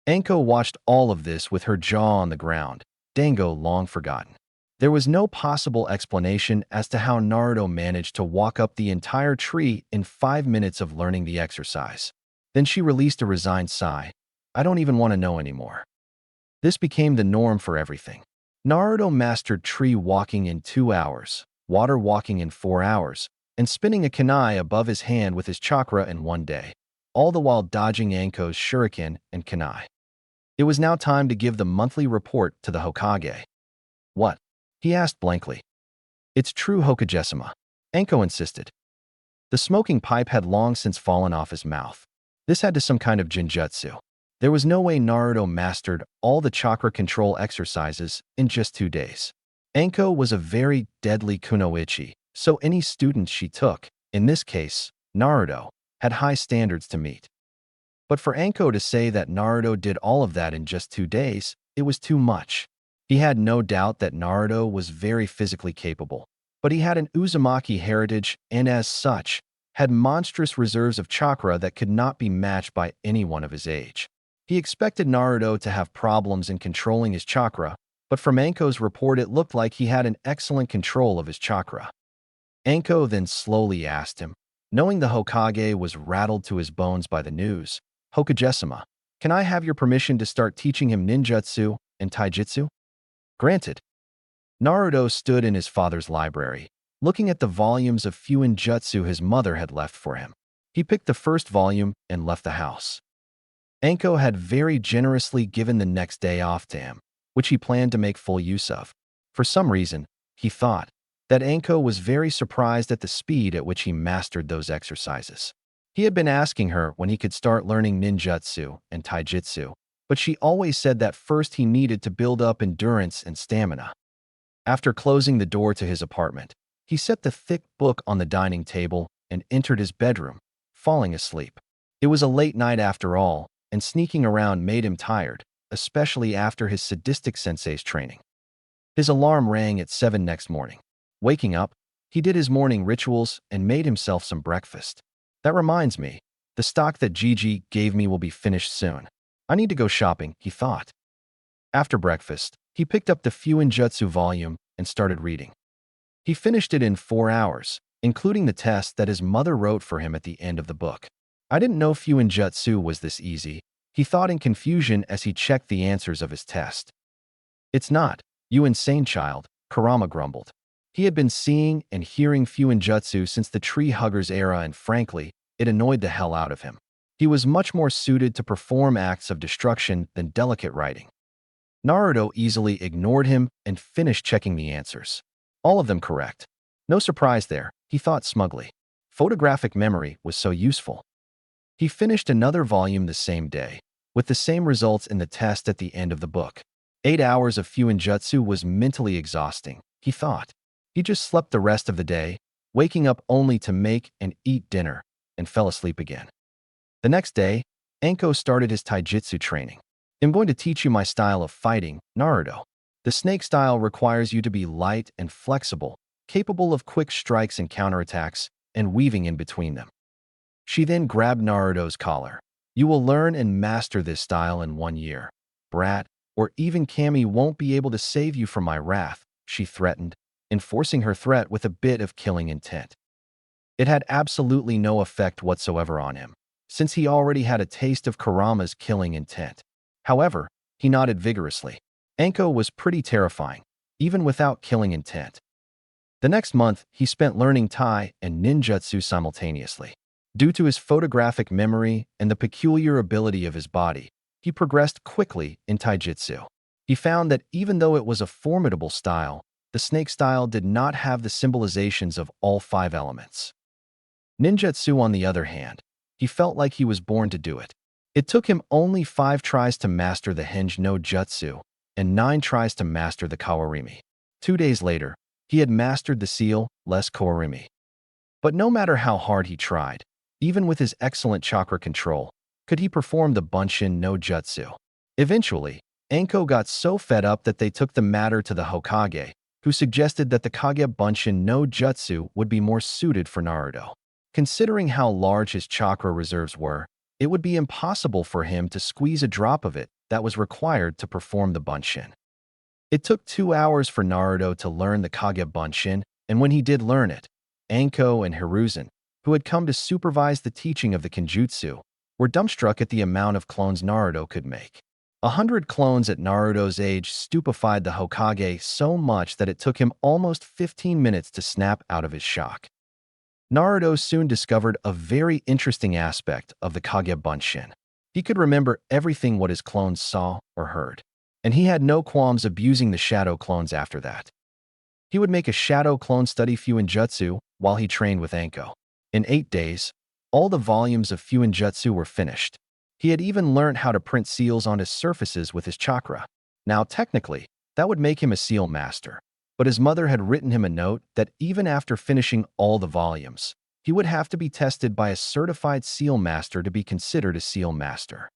Anko watched all of this with her jaw on the ground, Dango long forgotten. There was no possible explanation as to how Naruto managed to walk up the entire tree in 5 minutes of learning the exercise. Then she released a resigned sigh. I don't even want to know anymore. This became the norm for everything. Naruto mastered tree walking in 2 hours, water walking in 4 hours, and spinning a kunai above his hand with his chakra in 1 day, all the while dodging Anko's shuriken and kunai. It was now time to give the monthly report to the Hokage. What? He asked blankly. It's true, Hokage-sama, Anko insisted. The smoking pipe had long since fallen off his mouth. This had to some kind of jinjutsu. There was no way Naruto mastered all the chakra control exercises in just 2 days. Anko was a very deadly kunoichi, so any student she took, in this case, Naruto, had high standards to meet. But for Anko to say that Naruto did all of that in just 2 days, it was too much. He had no doubt that Naruto was very physically capable, but he had an Uzumaki heritage and as such, had monstrous reserves of chakra that could not be matched by anyone of his age. He expected Naruto to have problems in controlling his chakra, but from Anko's report it looked like he had an excellent control of his chakra. Anko then slowly asked him, knowing the Hokage was rattled to his bones by the news, Hokage-sama, can I have your permission to start teaching him ninjutsu and taijutsu? Granted. Naruto stood in his father's library, looking at the volumes of Fuinjutsu his mother had left for him. He picked the first volume and left the house. Anko had very generously given the next day off to him, which he planned to make full use of. For some reason, he thought that Anko was very surprised at the speed at which he mastered those exercises. He had been asking her when he could start learning ninjutsu and taijutsu, but she always said that first he needed to build up endurance and stamina. After closing the door to his apartment, he set the thick book on the dining table and entered his bedroom, falling asleep. It was a late night after all, and sneaking around made him tired, especially after his sadistic sensei's training. His alarm rang at 7 next morning. Waking up, he did his morning rituals and made himself some breakfast. That reminds me, the stock that Gigi gave me will be finished soon. I need to go shopping, he thought. After breakfast, he picked up the Fuinjutsu volume and started reading. He finished it in 4 hours, including the test that his mother wrote for him at the end of the book. I didn't know Fuinjutsu was this easy, he thought in confusion as he checked the answers of his test. It's not, you insane child, Kurama grumbled. He had been seeing and hearing Fuinjutsu since the tree huggers era and frankly, it annoyed the hell out of him. He was much more suited to perform acts of destruction than delicate writing. Naruto easily ignored him and finished checking the answers. All of them correct. No surprise there, he thought smugly. Photographic memory was so useful. He finished another volume the same day, with the same results in the test at the end of the book. 8 hours of Fuinjutsu was mentally exhausting, he thought. He just slept the rest of the day, waking up only to make and eat dinner, and fell asleep again. The next day, Anko started his taijutsu training. I'm going to teach you my style of fighting, Naruto. The snake style requires you to be light and flexible, capable of quick strikes and counterattacks, and weaving in between them. She then grabbed Naruto's collar. You will learn and master this style in 1 year. Brat, or even Kami won't be able to save you from my wrath, she threatened, enforcing her threat with a bit of killing intent. It had absolutely no effect whatsoever on him, since he already had a taste of Kurama's killing intent. However, he nodded vigorously. Anko was pretty terrifying, even without killing intent. The next month, he spent learning Tai and ninjutsu simultaneously. Due to his photographic memory and the peculiar ability of his body, he progressed quickly in taijutsu. He found that even though it was a formidable style, the snake style did not have the symbolizations of all 5 elements. Ninjutsu, on the other hand, he felt like he was born to do it. It took him only 5 tries to master the Henge no Jutsu and 9 tries to master the Kawarimi. 2 days later, he had mastered the seal, less Kawarimi. But no matter how hard he tried, even with his excellent chakra control, could he perform the Bunshin no Jutsu. Eventually, Anko got so fed up that they took the matter to the Hokage, who suggested that the Kage Bunshin no Jutsu would be more suited for Naruto. Considering how large his chakra reserves were, it would be impossible for him to squeeze a drop of it that was required to perform the Bunshin. It took 2 hours for Naruto to learn the Kage Bunshin, and when he did learn it, Anko and Hiruzen, who had come to supervise the teaching of the Kenjutsu, were dumbstruck at the amount of clones Naruto could make. 100 clones at Naruto's age stupefied the Hokage so much that it took him almost 15 minutes to snap out of his shock. Naruto soon discovered a very interesting aspect of the Kage Bunshin. He could remember everything what his clones saw or heard, and he had no qualms abusing the shadow clones after that. He would make a shadow clone study Fuinjutsu while he trained with Anko. In 8 days, all the volumes of Fuinjutsu were finished. He had even learned how to print seals onto surfaces with his chakra. Now, technically, that would make him a seal master, but his mother had written him a note that even after finishing all the volumes, he would have to be tested by a certified seal master to be considered a seal master.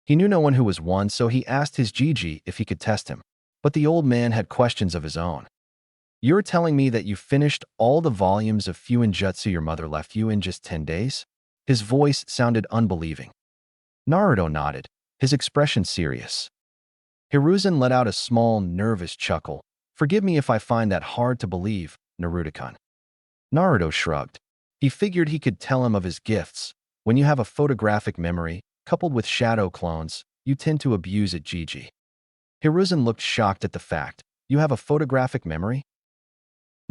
He knew no one who was one, so he asked his Gigi if he could test him, but the old man had questions of his own. You're telling me that you finished all the volumes of Fuinjutsu your mother left you in just 10 days? His voice sounded unbelieving. Naruto nodded, his expression serious. Hiruzen let out a small, nervous chuckle. Forgive me if I find that hard to believe, Naruto-kun. Naruto shrugged. He figured he could tell him of his gifts. When you have a photographic memory, coupled with shadow clones, you tend to abuse it, Gigi. Hiruzen looked shocked at the fact. You have a photographic memory?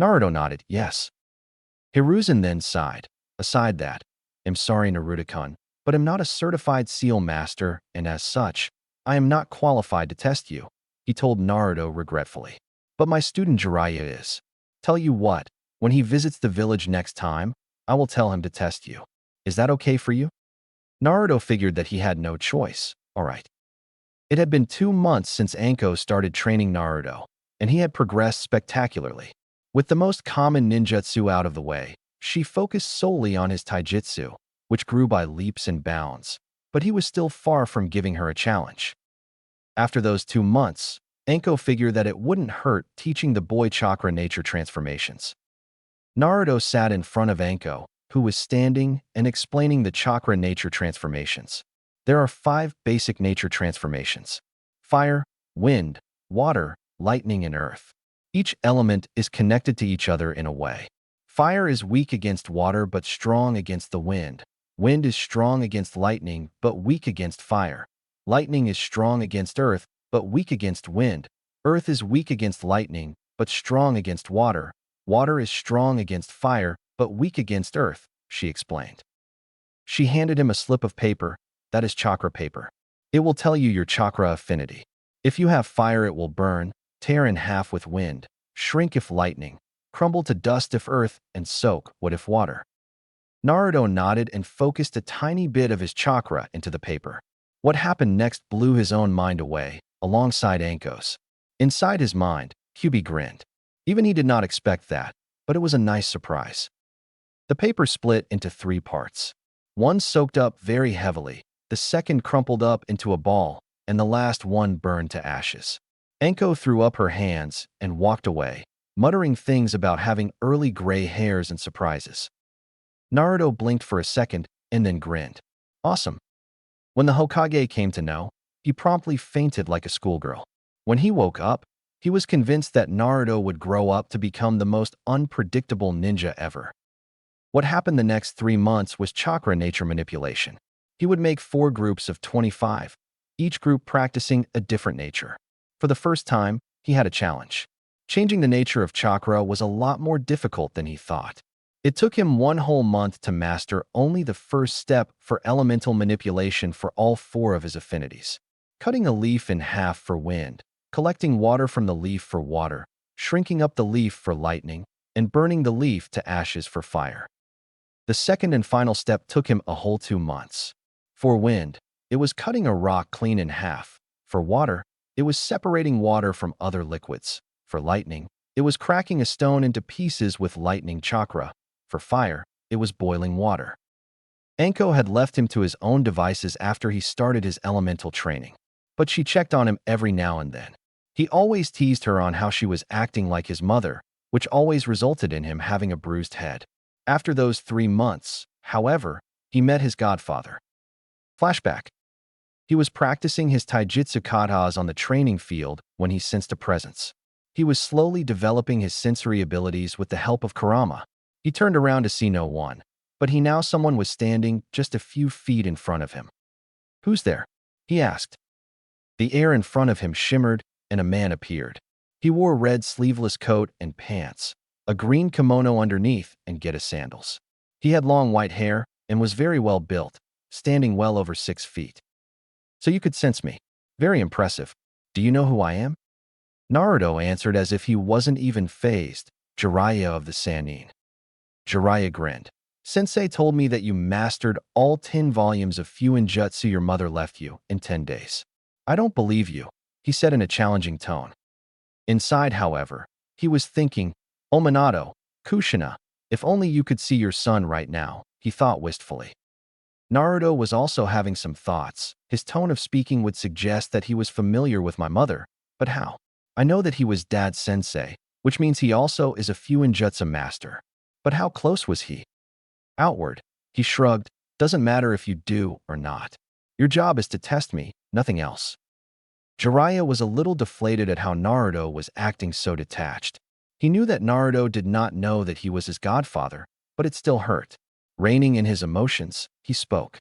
Naruto nodded, yes. Hiruzen then sighed. Aside that, I'm sorry, Naruto-kun, but I'm not a certified seal master, and as such, I am not qualified to test you, he told Naruto regretfully. But my student Jiraiya is. Tell you what, when he visits the village next time, I will tell him to test you. Is that okay for you? Naruto figured that he had no choice. All right. It had been 2 months since Anko started training Naruto, and he had progressed spectacularly. With the most common ninjutsu out of the way, she focused solely on his taijutsu, which grew by leaps and bounds, but he was still far from giving her a challenge. After those 2 months, Anko figured that it wouldn't hurt teaching the boy chakra nature transformations. Naruto sat in front of Anko, who was standing and explaining the chakra nature transformations. There are 5 basic nature transformations: fire, wind, water, lightning, and earth. Each element is connected to each other in a way. Fire is weak against water but strong against the wind. Wind is strong against lightning but weak against fire. Lightning is strong against earth but weak against wind. Earth is weak against lightning but strong against water. Water is strong against fire but weak against earth, she explained. She handed him a slip of paper. That is chakra paper. It will tell you your chakra affinity. If you have fire, it will burn, tear in half with wind, shrink if lightning, crumble to dust if earth, and soak wet if water. Naruto nodded and focused a tiny bit of his chakra into the paper. What happened next blew his own mind away, alongside Anko's. Inside his mind, Kyubi grinned. Even he did not expect that, but it was a nice surprise. The paper split into 3 parts. One soaked up very heavily, the second crumpled up into a ball, and the last one burned to ashes. Anko threw up her hands and walked away, muttering things about having early gray hairs and surprises. Naruto blinked for a second and then grinned. Awesome. When the Hokage came to know, he promptly fainted like a schoolgirl. When he woke up, he was convinced that Naruto would grow up to become the most unpredictable ninja ever. What happened the next 3 months was chakra nature manipulation. He would make 4 groups of 25, each group practicing a different nature. For the first time, he had a challenge. Changing the nature of chakra was a lot more difficult than he thought. It took him 1 whole month to master only the first step for elemental manipulation for all 4 of his affinities. Cutting a leaf in half for wind, collecting water from the leaf for water, shrinking up the leaf for lightning, and burning the leaf to ashes for fire. The second and final step took him a whole 2 months. For wind, it was cutting a rock clean in half. For water, it was separating water from other liquids. For lightning, it was cracking a stone into pieces with lightning chakra. For fire, it was boiling water. Anko had left him to his own devices after he started his elemental training, but she checked on him every now and then. He always teased her on how she was acting like his mother, which always resulted in him having a bruised head. After those 3 months, however, he met his godfather. Flashback. He was practicing his taijutsu katas on the training field when he sensed a presence. He was slowly developing his sensory abilities with the help of Kurama. He turned around to see no one, but he now someone was standing just a few feet in front of him. "Who's there?" he asked. The air in front of him shimmered, and a man appeared. He wore a red sleeveless coat and pants, a green kimono underneath, and Geta sandals. He had long white hair and was very well built, standing well over 6 feet. "So you could sense me. Very impressive. Do you know who I am?" Naruto answered as if he wasn't even fazed. "Jiraiya of the Sannin." Jiraiya grinned. "Sensei told me that you mastered all 10 volumes of Fuinjutsu your mother left you in 10 days. I don't believe you," he said in a challenging tone. Inside, however, he was thinking, "Oh Minato, Kushina, if only you could see your son right now," he thought wistfully. Naruto was also having some thoughts. His tone of speaking would suggest that he was familiar with my mother, but how? I know that he was Dad's sensei, which means he also is a Fuinjutsu master. But how close was he? Outward, he shrugged. "Doesn't matter if you do or not. Your job is to test me, nothing else." Jiraiya was a little deflated at how Naruto was acting so detached. He knew that Naruto did not know that he was his godfather, but it still hurt. Reining in his emotions, he spoke.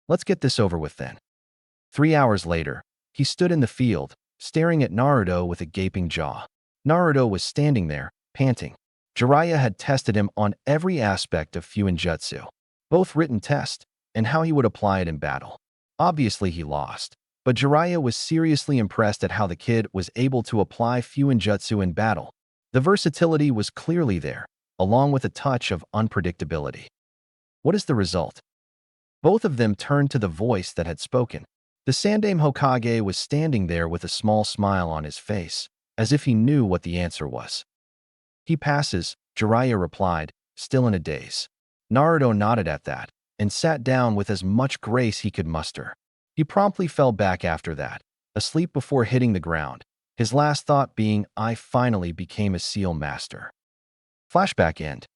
"Let's get this over with then." 3 hours later, he stood in the field, staring at Naruto with a gaping jaw. Naruto was standing there, panting. Jiraiya had tested him on every aspect of Fuinjutsu, both written test and how he would apply it in battle. Obviously, he lost, but Jiraiya was seriously impressed at how the kid was able to apply Fuinjutsu in battle. The versatility was clearly there, along with a touch of unpredictability. What is the result? Both of them turned to the voice that had spoken. The Sandaime Hokage was standing there with a small smile on his face, as if he knew what the answer was. "He passes," Jiraiya replied, still in a daze. Naruto nodded at that, and sat down with as much grace he could muster. He promptly fell back after that, asleep before hitting the ground, his last thought being, "I finally became a seal master." Flashback end.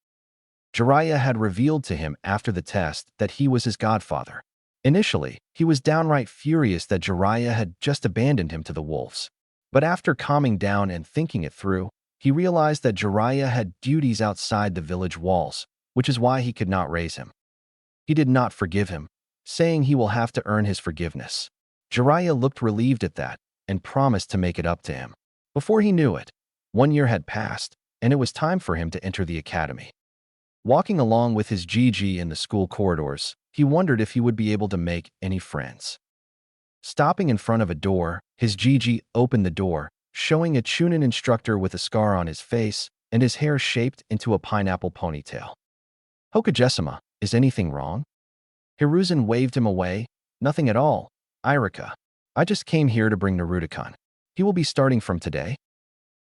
Jiraiya had revealed to him after the test that he was his godfather. Initially, he was downright furious that Jiraiya had just abandoned him to the wolves. But after calming down and thinking it through, he realized that Jiraiya had duties outside the village walls, which is why he could not raise him. He did not forgive him, saying he will have to earn his forgiveness. Jiraiya looked relieved at that and promised to make it up to him. Before he knew it, 1 year had passed, and it was time for him to enter the academy. Walking along with his Gigi in the school corridors, he wondered if he would be able to make any friends. Stopping in front of a door, his Gigi opened the door, showing a Chunin instructor with a scar on his face and his hair shaped into a pineapple ponytail. "Hokage-sama, is anything wrong?" Hiruzen waved him away. "Nothing at all, Irika. I just came here to bring Naruto-kun. He will be starting from today."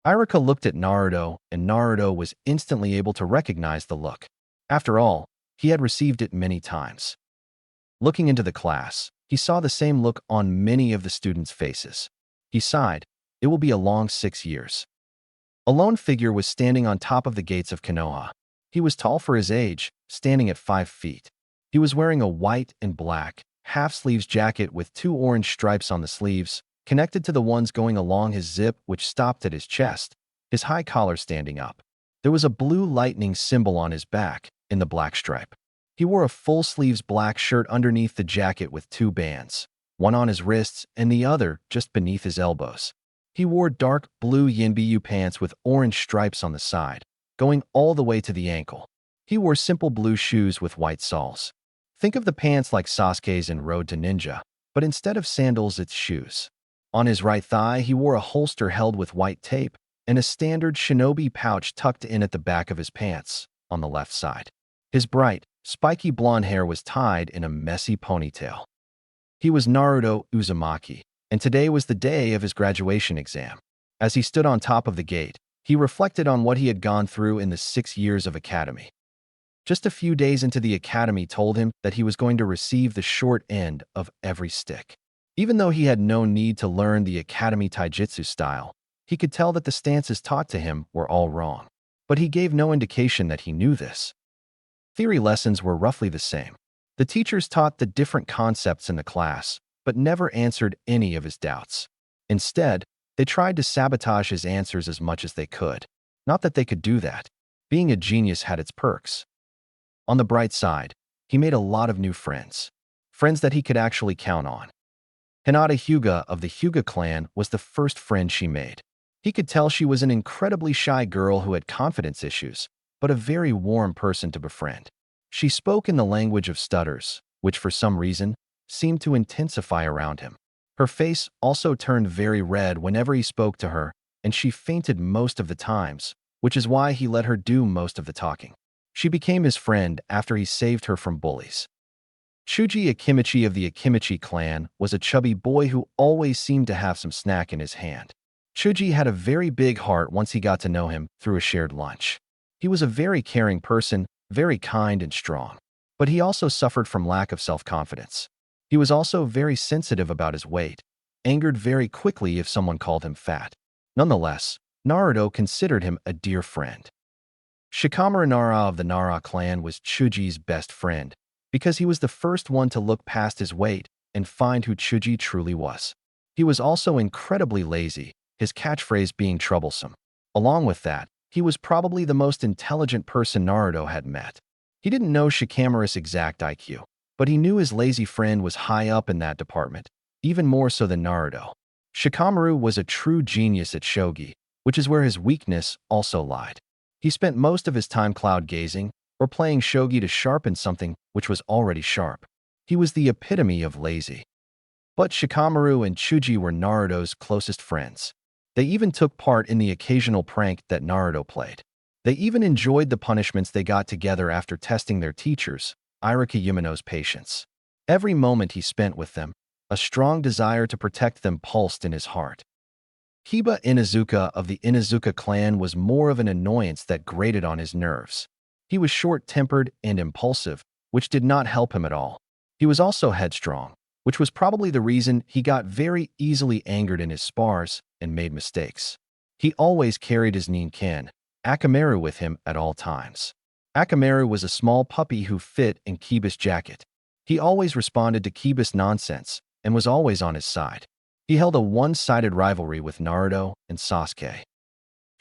Irika looked at Naruto, and Naruto was instantly able to recognize the look. After all, he had received it many times. Looking into the class, he saw the same look on many of the students' faces. He sighed. It will be a long 6 years. A lone figure was standing on top of the gates of Konoha. He was tall for his age, standing at 5 feet. He was wearing a white and black, half-sleeves jacket with 2 orange stripes on the sleeves, connected to the ones going along his zip which stopped at his chest, his high collar standing up. There was a blue lightning symbol on his back, in the black stripe. He wore a full-sleeves black shirt underneath the jacket with 2 bands, one on his wrists and the other just beneath his elbows. He wore dark blue Yinbyu pants with orange stripes on the side, going all the way to the ankle. He wore simple blue shoes with white soles. Think of the pants like Sasuke's in Road to Ninja, but instead of sandals, it's shoes. On his right thigh, he wore a holster held with white tape and a standard shinobi pouch tucked in at the back of his pants, on the left side. His bright, spiky blonde hair was tied in a messy ponytail. He was Naruto Uzumaki, and today was the day of his graduation exam. As he stood on top of the gate, he reflected on what he had gone through in the 6 years of academy. Just a few days into the academy told him that he was going to receive the short end of every stick. Even though he had no need to learn the academy taijutsu style, he could tell that the stances taught to him were all wrong. But he gave no indication that he knew this. Theory lessons were roughly the same. The teachers taught the different concepts in the class, but never answered any of his doubts. Instead, they tried to sabotage his answers as much as they could. Not that they could do that. Being a genius had its perks. On the bright side, he made a lot of new friends. Friends that he could actually count on. Hinata Hyuga of the Hyuga clan was the first friend she made. He could tell she was an incredibly shy girl who had confidence issues, but a very warm person to befriend. She spoke in the language of stutters, which for some reason seemed to intensify around him. Her face also turned very red whenever he spoke to her, and she fainted most of the times, which is why he let her do most of the talking. She became his friend after he saved her from bullies. Chuji Akimichi of the Akimichi clan was a chubby boy who always seemed to have some snack in his hand. Chuji had a very big heart once he got to know him through a shared lunch. He was a very caring person, very kind and strong. But he also suffered from lack of self-confidence. He was also very sensitive about his weight, angered very quickly if someone called him fat. Nonetheless, Naruto considered him a dear friend. Shikamaru Nara of the Nara clan was Chuji's best friend, because he was the first one to look past his weight and find who Chuji truly was. He was also incredibly lazy, his catchphrase being troublesome. Along with that, he was probably the most intelligent person Naruto had met. He didn't know Shikamaru's exact IQ, but he knew his lazy friend was high up in that department, even more so than Naruto. Shikamaru was a true genius at shogi, which is where his weakness also lied. He spent most of his time cloud gazing or playing shogi to sharpen something which was already sharp. He was the epitome of lazy. But Shikamaru and Chuji were Naruto's closest friends. They even took part in the occasional prank that Naruto played. They even enjoyed the punishments they got together after testing their teachers, Irika Yumano's patience. Every moment he spent with them, a strong desire to protect them pulsed in his heart. Kiba Inuzuka of the Inuzuka clan was more of an annoyance that grated on his nerves. He was short-tempered and impulsive, which did not help him at all. He was also headstrong, which was probably the reason he got very easily angered in his spars and made mistakes. He always carried his Ninken, Akamaru, with him at all times. Akamaru was a small puppy who fit in Kiba's jacket. He always responded to Kiba's nonsense and was always on his side. He held a one-sided rivalry with Naruto and Sasuke.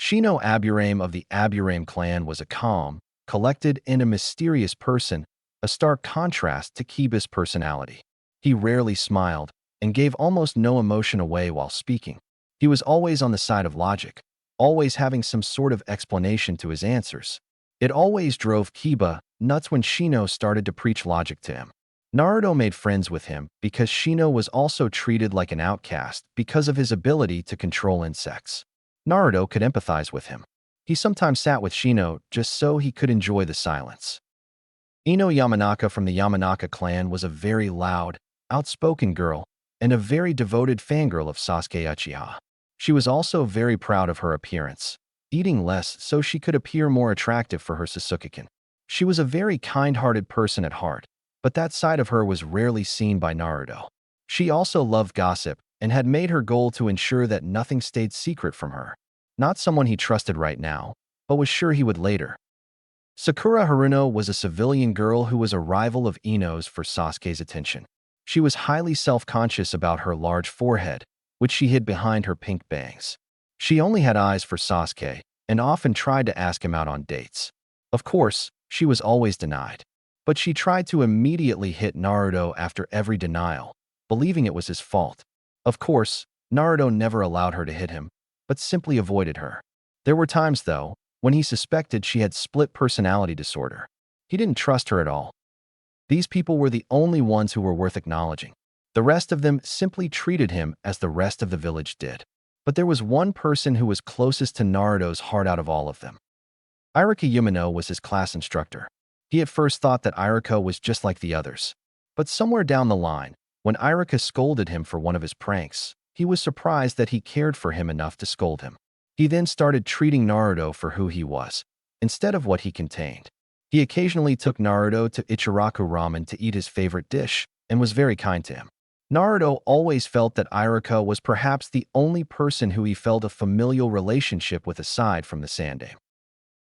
Shino Aburame of the Aburame clan was a calm, collected, and a mysterious person, a stark contrast to Kiba's personality. He rarely smiled and gave almost no emotion away while speaking. He was always on the side of logic, always having some sort of explanation to his answers. It always drove Kiba nuts when Shino started to preach logic to him. Naruto made friends with him because Shino was also treated like an outcast because of his ability to control insects. Naruto could empathize with him. He sometimes sat with Shino just so he could enjoy the silence. Ino Yamanaka from the Yamanaka clan was a very loud, outspoken girl and a very devoted fangirl of Sasuke Uchiha. She was also very proud of her appearance, eating less so she could appear more attractive for her Sasuke-kun. She was a very kind-hearted person at heart, but that side of her was rarely seen by Naruto. She also loved gossip and had made her goal to ensure that nothing stayed secret from her. Not someone he trusted right now, but was sure he would later. Sakura Haruno was a civilian girl who was a rival of Ino's for Sasuke's attention. She was highly self-conscious about her large forehead, which she hid behind her pink bangs. She only had eyes for Sasuke and often tried to ask him out on dates. Of course, she was always denied. But she tried to immediately hit Naruto after every denial, believing it was his fault. Of course, Naruto never allowed her to hit him, but simply avoided her. There were times, though, when he suspected she had split personality disorder. He didn't trust her at all. These people were the only ones who were worth acknowledging. The rest of them simply treated him as the rest of the village did. But there was one person who was closest to Naruto's heart out of all of them. Iruka Yumino was his class instructor. He at first thought that Iruka was just like the others. But somewhere down the line, when Iruka scolded him for one of his pranks, he was surprised that he cared for him enough to scold him. He then started treating Naruto for who he was, instead of what he contained. He occasionally took Naruto to Ichiraku Ramen to eat his favorite dish, and was very kind to him. Naruto always felt that Iruka was perhaps the only person who he felt a familial relationship with aside from the Sandaime.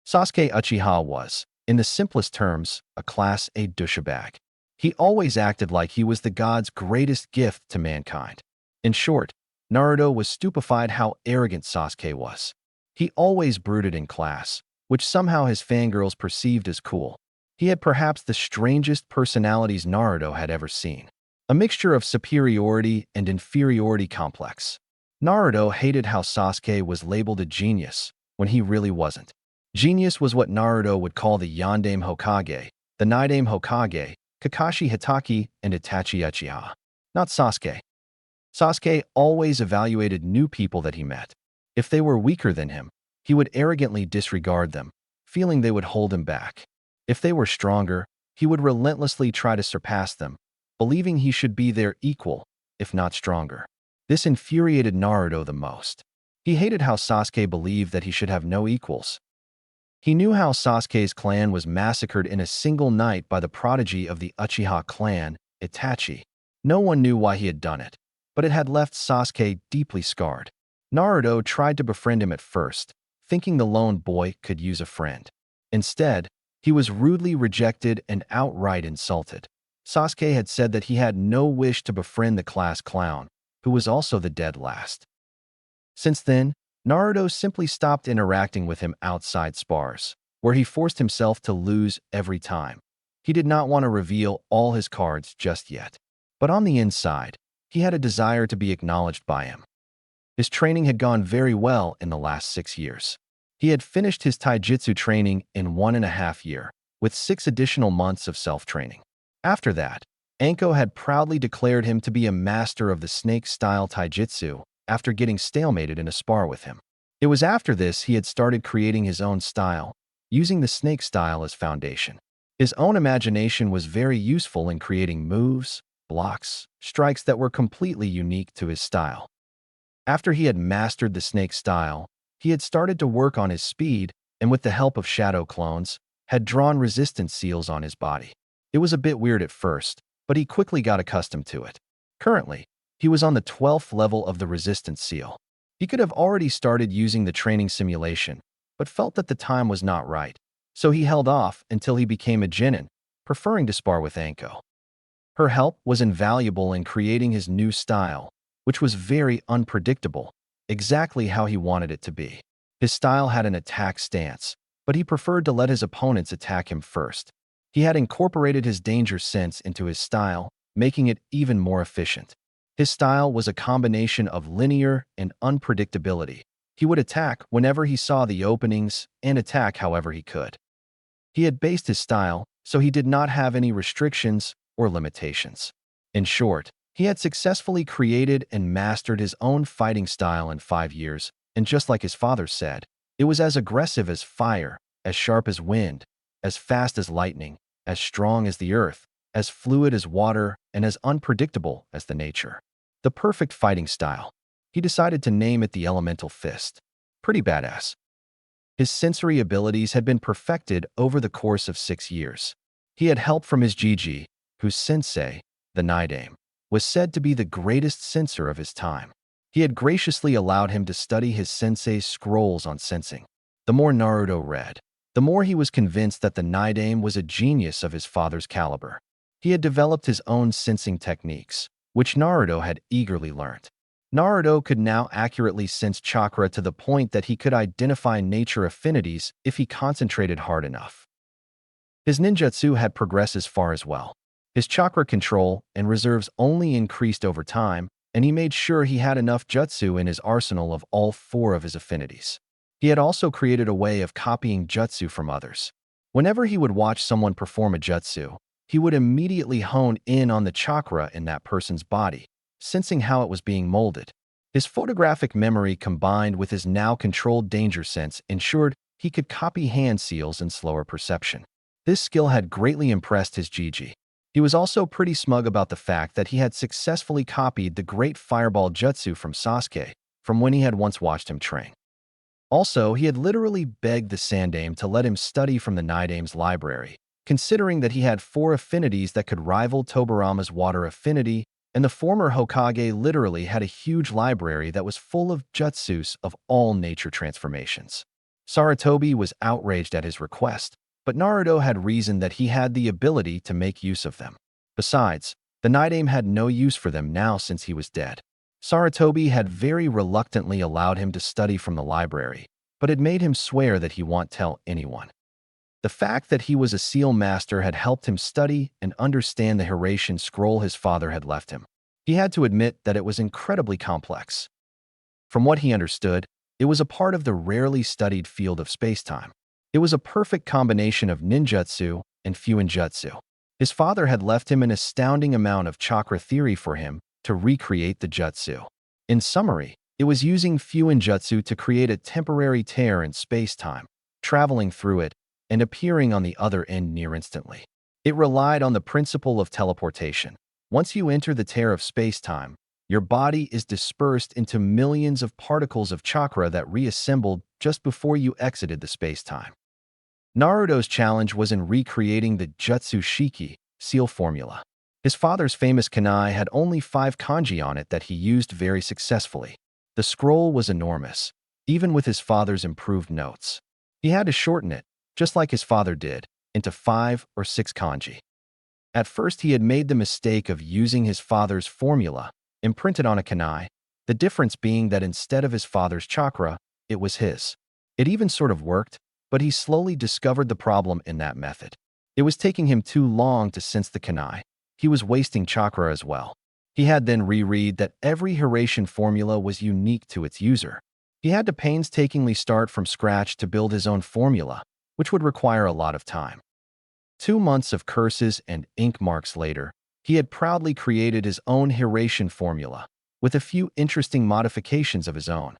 Sasuke Uchiha was, in the simplest terms, a Class A douchebag. He always acted like he was the god's greatest gift to mankind. In short, Naruto was stupefied how arrogant Sasuke was. He always brooded in class, which somehow his fangirls perceived as cool. He had perhaps the strangest personalities Naruto had ever seen. A mixture of superiority and inferiority complex. Naruto hated how Sasuke was labeled a genius, when he really wasn't. Genius was what Naruto would call the Yondaime Hokage, the Nidaime Hokage, Kakashi Hitaki, and Itachi Uchiha. Not Sasuke. Sasuke always evaluated new people that he met. If they were weaker than him, he would arrogantly disregard them, feeling they would hold him back. If they were stronger, he would relentlessly try to surpass them, believing he should be their equal, if not stronger. This infuriated Naruto the most. He hated how Sasuke believed that he should have no equals. He knew how Sasuke's clan was massacred in a single night by the prodigy of the Uchiha clan, Itachi. No one knew why he had done it, but it had left Sasuke deeply scarred. Naruto tried to befriend him at first, thinking the lone boy could use a friend. Instead, he was rudely rejected and outright insulted. Sasuke had said that he had no wish to befriend the class clown, who was also the dead last. Since then, Naruto simply stopped interacting with him outside spars, where he forced himself to lose every time. He did not want to reveal all his cards just yet. But on the inside, he had a desire to be acknowledged by him. His training had gone very well in the last 6 years. He had finished his taijutsu training in 1.5 years, with 6 additional months of self-training. After that, Anko had proudly declared him to be a master of the snake-style taijutsu after getting stalemated in a spar with him. It was after this he had started creating his own style, using the snake style as foundation. His own imagination was very useful in creating moves, blocks, strikes that were completely unique to his style. After he had mastered the snake style, he had started to work on his speed and with the help of shadow clones, had drawn resistance seals on his body. It was a bit weird at first, but he quickly got accustomed to it. Currently, he was on the 12th level of the resistance seal. He could have already started using the training simulation, but felt that the time was not right, so he held off until he became a genin, preferring to spar with Anko. Her help was invaluable in creating his new style, which was very unpredictable, exactly how he wanted it to be. His style had an attack stance, but he preferred to let his opponents attack him first. He had incorporated his danger sense into his style, making it even more efficient. His style was a combination of linear and unpredictability. He would attack whenever he saw the openings and attack however he could. He had based his style, so he did not have any restrictions or limitations. In short, he had successfully created and mastered his own fighting style in 5 years, and just like his father said, it was as aggressive as fire, as sharp as wind, as fast as lightning, as strong as the earth, as fluid as water, and as unpredictable as the nature. The perfect fighting style. He decided to name it the Elemental Fist. Pretty badass. His sensory abilities had been perfected over the course of 6 years. He had help from his Gigi, whose sensei, the Nidaime, was said to be the greatest censor of his time. He had graciously allowed him to study his sensei's scrolls on sensing. The more Naruto read, the more he was convinced that the Naidame was a genius of his father's caliber. He had developed his own sensing techniques, which Naruto had eagerly learned. Naruto could now accurately sense chakra to the point that he could identify nature affinities if he concentrated hard enough. His ninjutsu had progressed as far as well. His chakra control and reserves only increased over time, and he made sure he had enough jutsu in his arsenal of all 4 of his affinities. He had also created a way of copying jutsu from others. Whenever he would watch someone perform a jutsu, he would immediately hone in on the chakra in that person's body, sensing how it was being molded. His photographic memory combined with his now controlled danger sense ensured he could copy hand seals and slower perception. This skill had greatly impressed his Gigi. He was also pretty smug about the fact that he had successfully copied the great fireball jutsu from Sasuke from when he had once watched him train. Also, he had literally begged the Sandaime to let him study from the Naidame's library, considering that he had 4 affinities that could rival Tobirama's water affinity, and the former Hokage literally had a huge library that was full of jutsus of all nature transformations. Sarutobi was outraged at his request, but Naruto had reasoned that he had the ability to make use of them. Besides, the Naidame had no use for them now since he was dead. Sarutobi had very reluctantly allowed him to study from the library, but had made him swear that he won't tell anyone. The fact that he was a seal master had helped him study and understand the Hiratian scroll his father had left him. He had to admit that it was incredibly complex. From what he understood, it was a part of the rarely studied field of space-time. It was a perfect combination of ninjutsu and fuinjutsu. His father had left him an astounding amount of chakra theory for him to recreate the jutsu. In summary, it was using fuinjutsu to create a temporary tear in space-time, traveling through it, and appearing on the other end near instantly. It relied on the principle of teleportation. Once you enter the tear of space-time, your body is dispersed into millions of particles of chakra that reassembled just before you exited the space-time. Naruto's challenge was in recreating the Jutsu Shiki seal formula. His father's famous kunai had only 5 kanji on it that he used very successfully. The scroll was enormous, even with his father's improved notes. He had to shorten it, just like his father did, into 5 or 6 kanji. At first, he had made the mistake of using his father's formula, imprinted on a kunai, the difference being that instead of his father's chakra, it was his. It even sort of worked, but he slowly discovered the problem in that method. It was taking him too long to sense the kunai. He was wasting chakra as well. He had then reread that every Hiratian formula was unique to its user. He had to painstakingly start from scratch to build his own formula, which would require a lot of time. 2 months of curses and ink marks later, he had proudly created his own Hiratian formula, with a few interesting modifications of his own.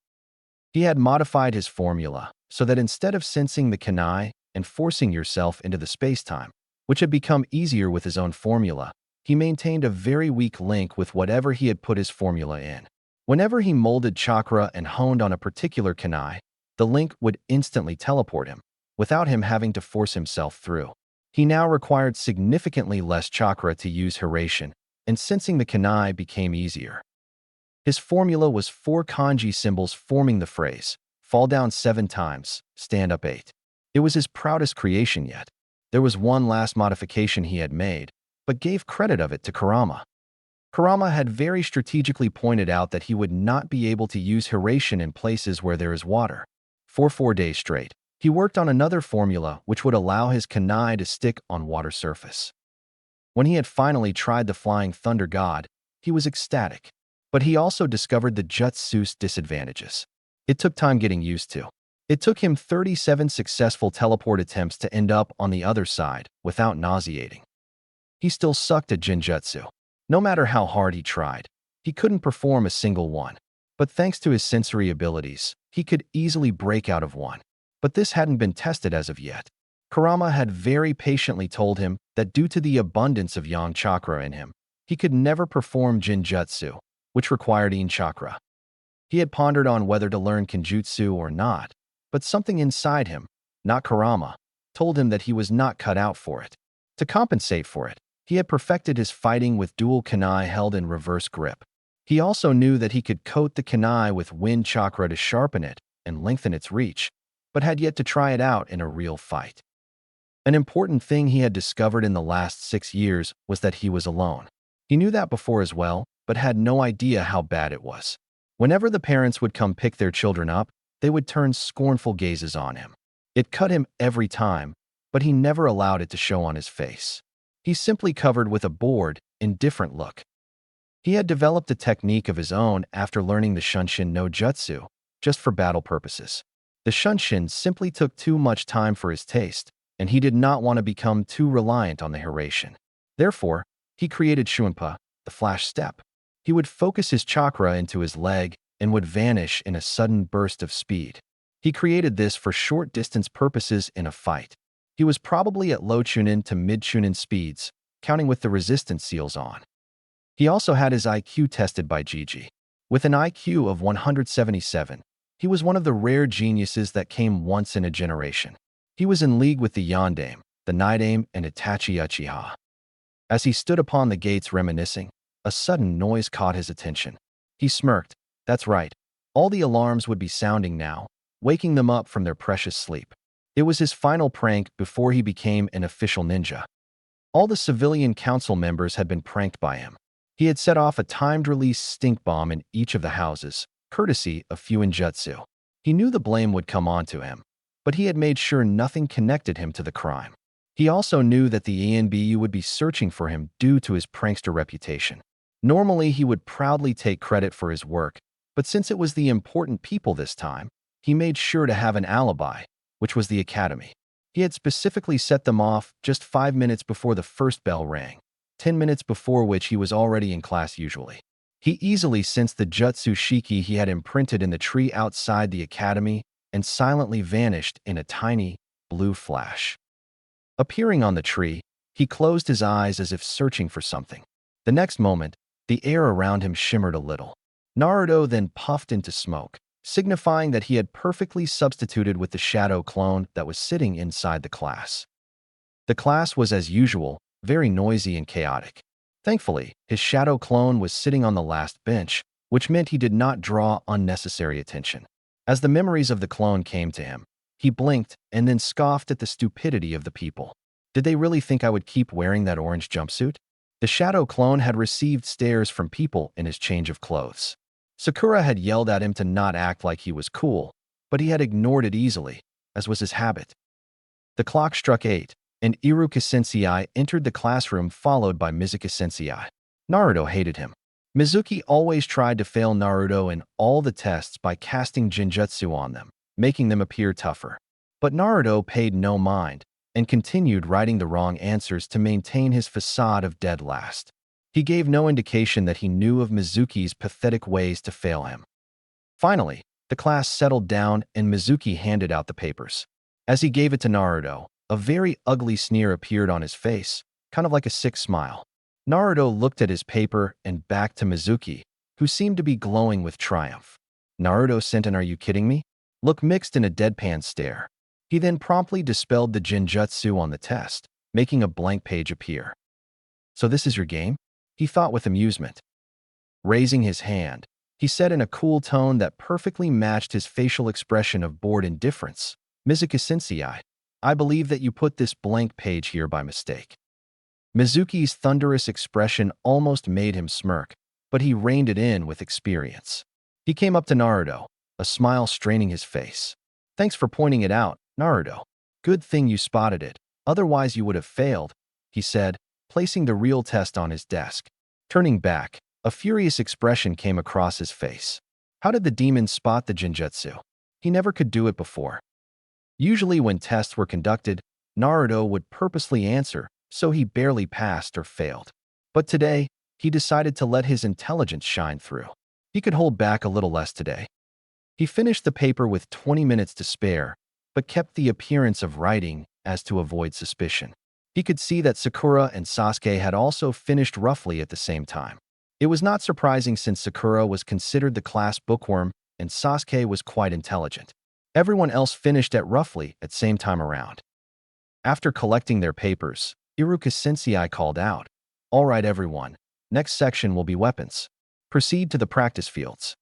He had modified his formula so that instead of sensing the kunai and forcing yourself into the space-time, which had become easier with his own formula, he maintained a very weak link with whatever he had put his formula in. Whenever he molded chakra and honed on a particular kunai, the link would instantly teleport him, without him having to force himself through. He now required significantly less chakra to use Hiratian, and sensing the kunai became easier. His formula was 4 kanji symbols forming the phrase, fall down 7 times, stand up 8. It was his proudest creation yet. There was one last modification he had made, but gave credit of it to Kurama. Kurama had very strategically pointed out that he would not be able to use Hiratian in places where there is water. For 4 days straight, he worked on another formula which would allow his kunai to stick on water surface. When he had finally tried the Flying Thunder God, he was ecstatic. But he also discovered the jutsu's disadvantages. It took time getting used to. It took him 37 successful teleport attempts to end up on the other side without nauseating. He still sucked at Jinjutsu. No matter how hard he tried, he couldn't perform a single one. But thanks to his sensory abilities, he could easily break out of one. But this hadn't been tested as of yet. Kurama had very patiently told him that due to the abundance of yang chakra in him, he could never perform Jinjutsu, which required in chakra. He had pondered on whether to learn Kenjutsu or not, but something inside him, not Kurama, told him that he was not cut out for it. To compensate for it, He had perfected his fighting with dual kunai held in reverse grip. He also knew that he could coat the kunai with wind chakra to sharpen it and lengthen its reach, but had yet to try it out in a real fight. An important thing he had discovered in the last 6 years was that he was alone. He knew that before as well, but had no idea how bad it was. Whenever the parents would come pick their children up, they would turn scornful gazes on him. It cut him every time, but he never allowed it to show on his face. He simply covered with a bored, indifferent look. He had developed a technique of his own after learning the Shunshin no Jutsu, just for battle purposes. The Shunshin simply took too much time for his taste, and he did not want to become too reliant on the Hiraition. Therefore, he created Shunpa, the flash step. He would focus his chakra into his leg and would vanish in a sudden burst of speed. He created this for short-distance purposes in a fight. He was probably at low chunin to mid-chunin speeds, counting with the resistance seals on. He also had his IQ tested by Gigi. With an IQ of 177, he was one of the rare geniuses that came once in a generation. He was in league with the Yondaime, the Nidaime, and Itachi Uchiha. As he stood upon the gates reminiscing, a sudden noise caught his attention. He smirked. That's right. All the alarms would be sounding now, waking them up from their precious sleep. It was his final prank before he became an official ninja. All the civilian council members had been pranked by him. He had set off a timed-release stink bomb in each of the houses, courtesy of Fuinjutsu. He knew the blame would come onto him, but he had made sure nothing connected him to the crime. He also knew that the ANBU would be searching for him due to his prankster reputation. Normally, he would proudly take credit for his work, but since it was the important people this time, he made sure to have an alibi, which was the academy. He had specifically set them off just 5 minutes before the first bell rang, 10 minutes before which he was already in class usually. He easily sensed the jutsu shiki he had imprinted in the tree outside the academy and silently vanished in a tiny, blue flash. Appearing on the tree, he closed his eyes as if searching for something. The next moment, the air around him shimmered a little. Naruto then puffed into smoke, signifying that he had perfectly substituted with the shadow clone that was sitting inside the class. The class was as usual, very noisy and chaotic. Thankfully, his shadow clone was sitting on the last bench, which meant he did not draw unnecessary attention. As the memories of the clone came to him, he blinked and then scoffed at the stupidity of the people. Did they really think I would keep wearing that orange jumpsuit? The shadow clone had received stares from people in his change of clothes. Sakura had yelled at him to not act like he was cool, but he had ignored it easily, as was his habit. The clock struck 8, and Iruka Sensei entered the classroom followed by Mizuki Sensei. Naruto hated him. Mizuki always tried to fail Naruto in all the tests by casting Genjutsu on them, making them appear tougher. But Naruto paid no mind and continued writing the wrong answers to maintain his facade of dead last. He gave no indication that he knew of Mizuki's pathetic ways to fail him. Finally, the class settled down and Mizuki handed out the papers. As he gave it to Naruto, a very ugly sneer appeared on his face, kind of like a sick smile. Naruto looked at his paper and back to Mizuki, who seemed to be glowing with triumph. Naruto sent an "Are you kidding me?" look mixed in a deadpan stare. He then promptly dispelled the Genjutsu on the test, making a blank page appear. "So this is your game?" he thought with amusement. Raising his hand, he said in a cool tone that perfectly matched his facial expression of bored indifference, "Mizuki Sensei, I believe that you put this blank page here by mistake." Mizuki's thunderous expression almost made him smirk, but he reined it in with experience. He came up to Naruto, a smile straining his face. "Thanks for pointing it out, Naruto. Good thing you spotted it, otherwise you would have failed," he said, placing the real test on his desk. Turning back, a furious expression came across his face. How did the demon spot the Genjutsu? He never could do it before. Usually when tests were conducted, Naruto would purposely answer, so he barely passed or failed. But today, he decided to let his intelligence shine through. He could hold back a little less today. He finished the paper with 20 minutes to spare, but kept the appearance of writing as to avoid suspicion. He could see that Sakura and Sasuke had also finished roughly at the same time. It was not surprising since Sakura was considered the class bookworm and Sasuke was quite intelligent. Everyone else finished at roughly at same time around. After collecting their papers, Iruka Sensei called out, Alright everyone, next section will be weapons. Proceed to the practice fields.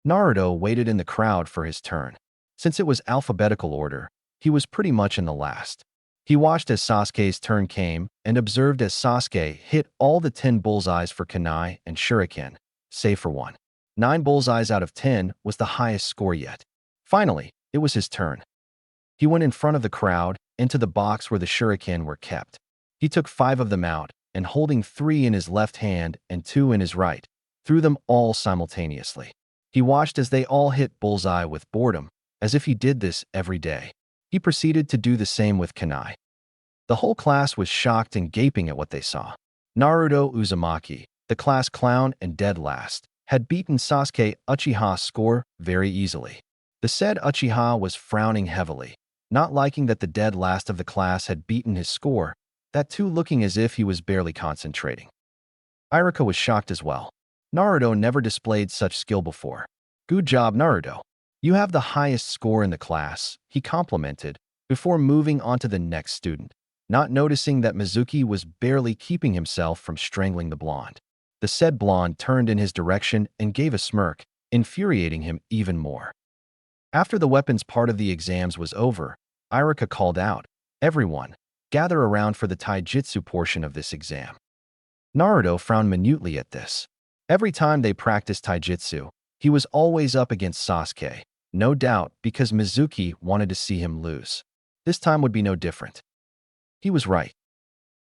Naruto waited in the crowd for his turn. Since it was alphabetical order, he was pretty much in the last. He watched as Sasuke's turn came and observed as Sasuke hit all the 10 bullseyes for kunai and shuriken, save for one. 9 bullseyes out of 10 was the highest score yet. Finally, it was his turn. He went in front of the crowd into the box where the shuriken were kept. He took 5 of them out and holding 3 in his left hand and 2 in his right, threw them all simultaneously. He watched as they all hit bullseye with boredom, as if he did this every day. He proceeded to do the same with kunai. The whole class was shocked and gaping at what they saw. Naruto Uzumaki, the class clown and dead last, had beaten Sasuke Uchiha's score very easily. The said Uchiha was frowning heavily, not liking that the dead last of the class had beaten his score, that too looking as if he was barely concentrating. Iruka was shocked as well. Naruto never displayed such skill before. Good job, Naruto. You have the highest score in the class, he complimented, before moving on to the next student, not noticing that Mizuki was barely keeping himself from strangling the blonde. The said blonde turned in his direction and gave a smirk, infuriating him even more. After the weapons part of the exams was over, Iruka called out, "Everyone, gather around for the taijutsu portion of this exam." Naruto frowned minutely at this. Every time they practiced taijutsu, he was always up against Sasuke, no doubt because Mizuki wanted to see him lose. This time would be no different. He was right.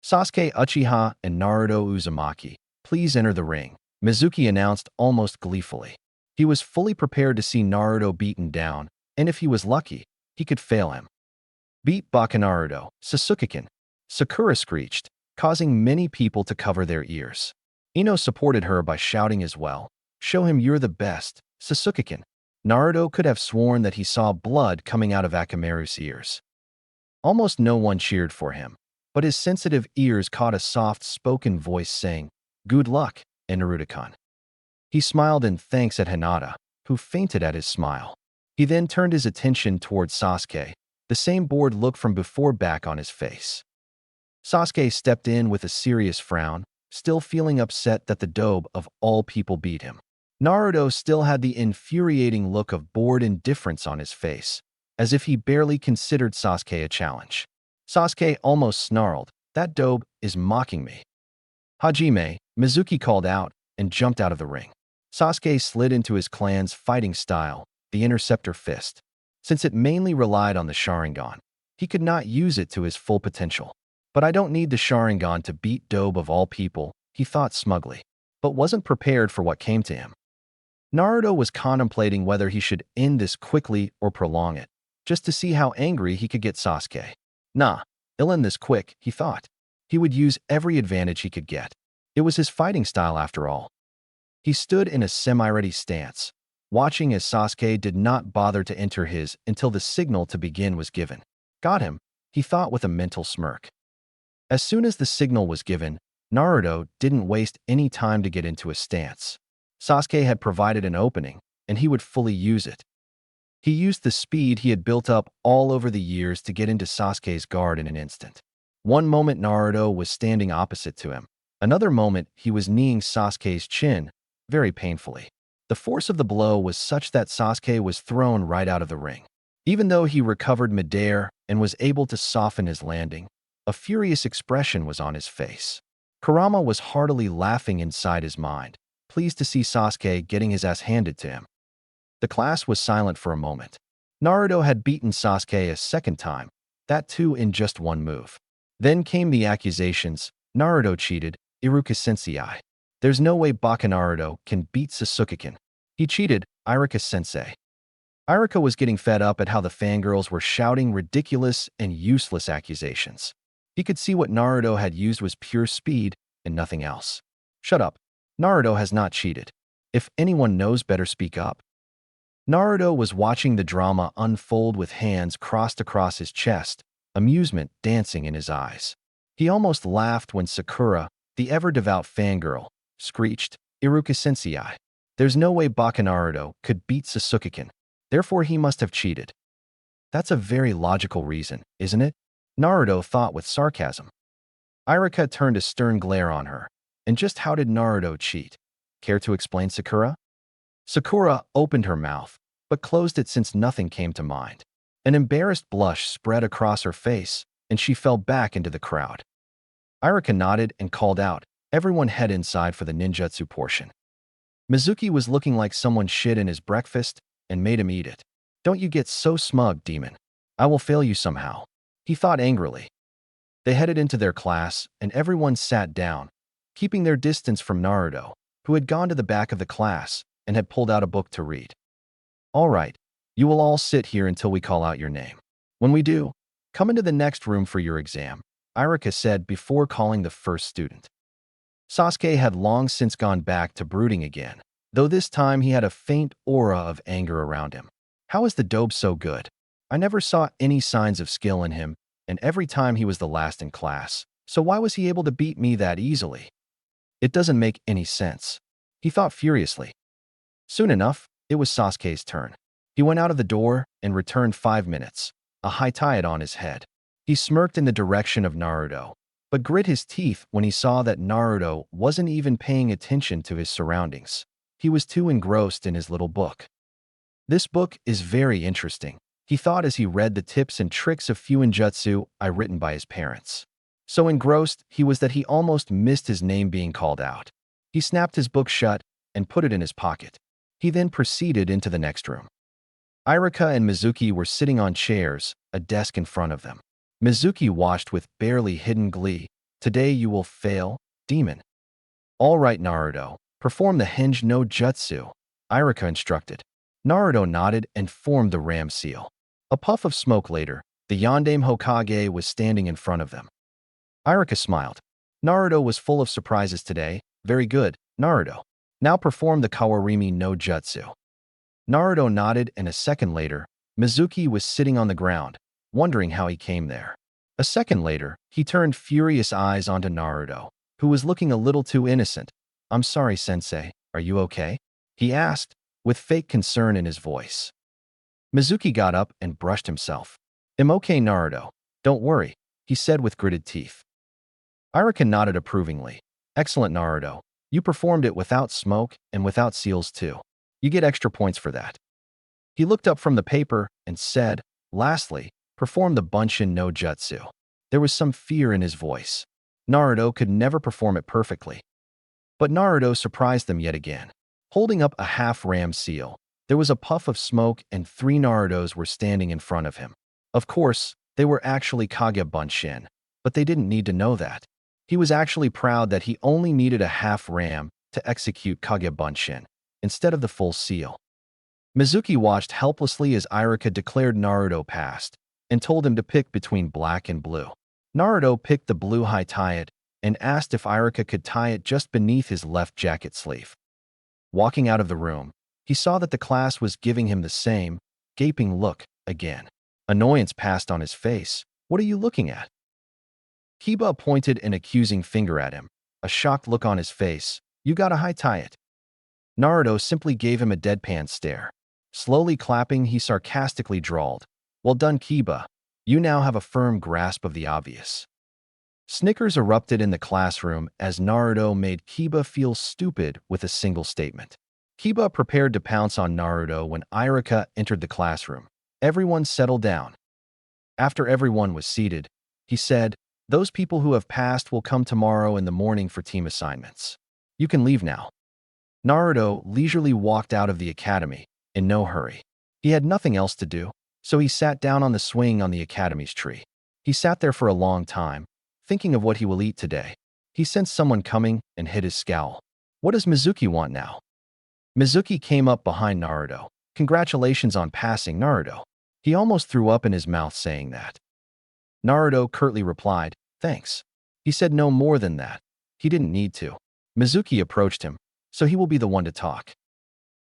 "Sasuke Uchiha and Naruto Uzumaki, please enter the ring," Mizuki announced almost gleefully. He was fully prepared to see Naruto beaten down, and if he was lucky, he could fail him. "Beat Bakunaruto, Sasuke-kun," Sakura screeched, causing many people to cover their ears. Ino supported her by shouting as well, "Show him you're the best, Sasuke-kun." Naruto could have sworn that he saw blood coming out of Akamaru's ears. Almost no one cheered for him, but his sensitive ears caught a soft-spoken voice saying, "Good luck, Naruto-kun." He smiled in thanks at Hinata, who fainted at his smile. He then turned his attention towards Sasuke, the same bored look from before back on his face. Sasuke stepped in with a serious frown, still feeling upset that the dobe of all people beat him. Naruto still had the infuriating look of bored indifference on his face, as if he barely considered Sasuke a challenge. Sasuke almost snarled, "That dobe is mocking me." "Hajime," Mizuki called out and jumped out of the ring. Sasuke slid into his clan's fighting style, the Interceptor Fist. Since it mainly relied on the Sharingan, he could not use it to his full potential. "But I don't need the Sharingan to beat dobe of all people," he thought smugly, but wasn't prepared for what came to him. Naruto was contemplating whether he should end this quickly or prolong it, just to see how angry he could get Sasuke. Nah, he'll end this quick, he thought. He would use every advantage he could get. It was his fighting style after all. He stood in a semi-ready stance, watching as Sasuke did not bother to enter his until the signal to begin was given. Got him, he thought with a mental smirk. As soon as the signal was given, Naruto didn't waste any time to get into a stance. Sasuke had provided an opening, and he would fully use it. He used the speed he had built up all over the years to get into Sasuke's guard in an instant. One moment Naruto was standing opposite to him. Another moment he was kneeing Sasuke's chin, very painfully. The force of the blow was such that Sasuke was thrown right out of the ring. Even though he recovered midair and was able to soften his landing, a furious expression was on his face. Kurama was heartily laughing inside his mind, pleased to see Sasuke getting his ass handed to him. The class was silent for a moment. Naruto had beaten Sasuke a second time, that too in just one move. Then came the accusations, Naruto cheated, Iruka-sensei. There's no way Bakunaruto can beat Sasuke-kun. He cheated, Iruka-sensei. Iruka was getting fed up at how the fangirls were shouting ridiculous and useless accusations. He could see what Naruto had used was pure speed and nothing else. Shut up. Naruto has not cheated. If anyone knows better, speak up. Naruto was watching the drama unfold with hands crossed across his chest, amusement dancing in his eyes. He almost laughed when Sakura, the ever-devout fangirl, screeched, Iruka-sensei. There's no way Bakunaruto could beat Sasuke-kun. Therefore he must have cheated. That's a very logical reason, isn't it? Naruto thought with sarcasm. Irika turned a stern glare on her. And just how did Naruto cheat? Care to explain, Sakura? Sakura opened her mouth, but closed it since nothing came to mind. An embarrassed blush spread across her face, and she fell back into the crowd. Irika nodded and called out, "Everyone head inside for the ninjutsu portion." Mizuki was looking like someone shit in his breakfast and made him eat it. "Don't you get so smug, demon. I will fail you somehow," he thought angrily. They headed into their class, and everyone sat down, keeping their distance from Naruto, who had gone to the back of the class and had pulled out a book to read. "All right, you will all sit here until we call out your name. When we do, come into the next room for your exam," Irika said before calling the first student. Sasuke had long since gone back to brooding again, though this time he had a faint aura of anger around him. "How is the dope so good? I never saw any signs of skill in him, and every time he was the last in class, so why was he able to beat me that easily? It doesn't make any sense," he thought furiously. Soon enough, it was Sasuke's turn. He went out of the door and returned 5 minutes, a high tide on his head. He smirked in the direction of Naruto, but grit his teeth when he saw that Naruto wasn't even paying attention to his surroundings. He was too engrossed in his little book. "This book is very interesting," he thought as he read the tips and tricks of Fuinjutsu written by his parents. So engrossed he was that he almost missed his name being called out. He snapped his book shut and put it in his pocket. He then proceeded into the next room. Irika and Mizuki were sitting on chairs, a desk in front of them. Mizuki watched with barely hidden glee. "Today you will fail, demon." "All right, Naruto, perform the Henge no Jutsu," Irika instructed. Naruto nodded and formed the ram seal. A puff of smoke later, the Yondaime Hokage was standing in front of them. Irika smiled. Naruto was full of surprises today. "Very good, Naruto. Now perform the Kawarimi no Jutsu." Naruto nodded, and a second later, Mizuki was sitting on the ground, wondering how he came there. A second later, he turned furious eyes onto Naruto, who was looking a little too innocent. "I'm sorry, sensei, are you okay?" he asked, with fake concern in his voice. Mizuki got up and brushed himself. "I'm okay, Naruto. Don't worry," he said with gritted teeth. Irika nodded approvingly. "Excellent, Naruto. You performed it without smoke and without seals too. You get extra points for that." He looked up from the paper and said, "Lastly, perform the Bunshin no Jutsu." There was some fear in his voice. Naruto could never perform it perfectly. But Naruto surprised them yet again. Holding up a half-ram seal, there was a puff of smoke and 3 Narutos were standing in front of him. Of course, they were actually Kage Bunshin, but they didn't need to know that. He was actually proud that he only needed a half-ram to execute Kage Bunshin, instead of the full seal. Mizuki watched helplessly as Irika declared Naruto passed, and told him to pick between black and blue. Naruto picked the blue high tie-it, and asked if Irika could tie it just beneath his left jacket sleeve. Walking out of the room, he saw that the class was giving him the same, gaping look again. Annoyance passed on his face. "What are you looking at?" Kiba pointed an accusing finger at him, a shocked look on his face. "You gotta high tie it." Naruto simply gave him a deadpan stare. Slowly clapping, he sarcastically drawled, "Well done, Kiba. You now have a firm grasp of the obvious." Snickers erupted in the classroom as Naruto made Kiba feel stupid with a single statement. Kiba prepared to pounce on Naruto when Irika entered the classroom. Everyone settled down. After everyone was seated, he said, "Those people who have passed will come tomorrow in the morning for team assignments. You can leave now." Naruto leisurely walked out of the academy, in no hurry. He had nothing else to do, so he sat down on the swing on the academy's tree. He sat there for a long time, thinking of what he will eat today. He sensed someone coming and hid his scowl. What does Mizuki want now? Mizuki came up behind Naruto. "Congratulations on passing, Naruto." He almost threw up in his mouth saying that. Naruto curtly replied, "Thanks." He said no more than that. He didn't need to. Mizuki approached him, so he will be the one to talk.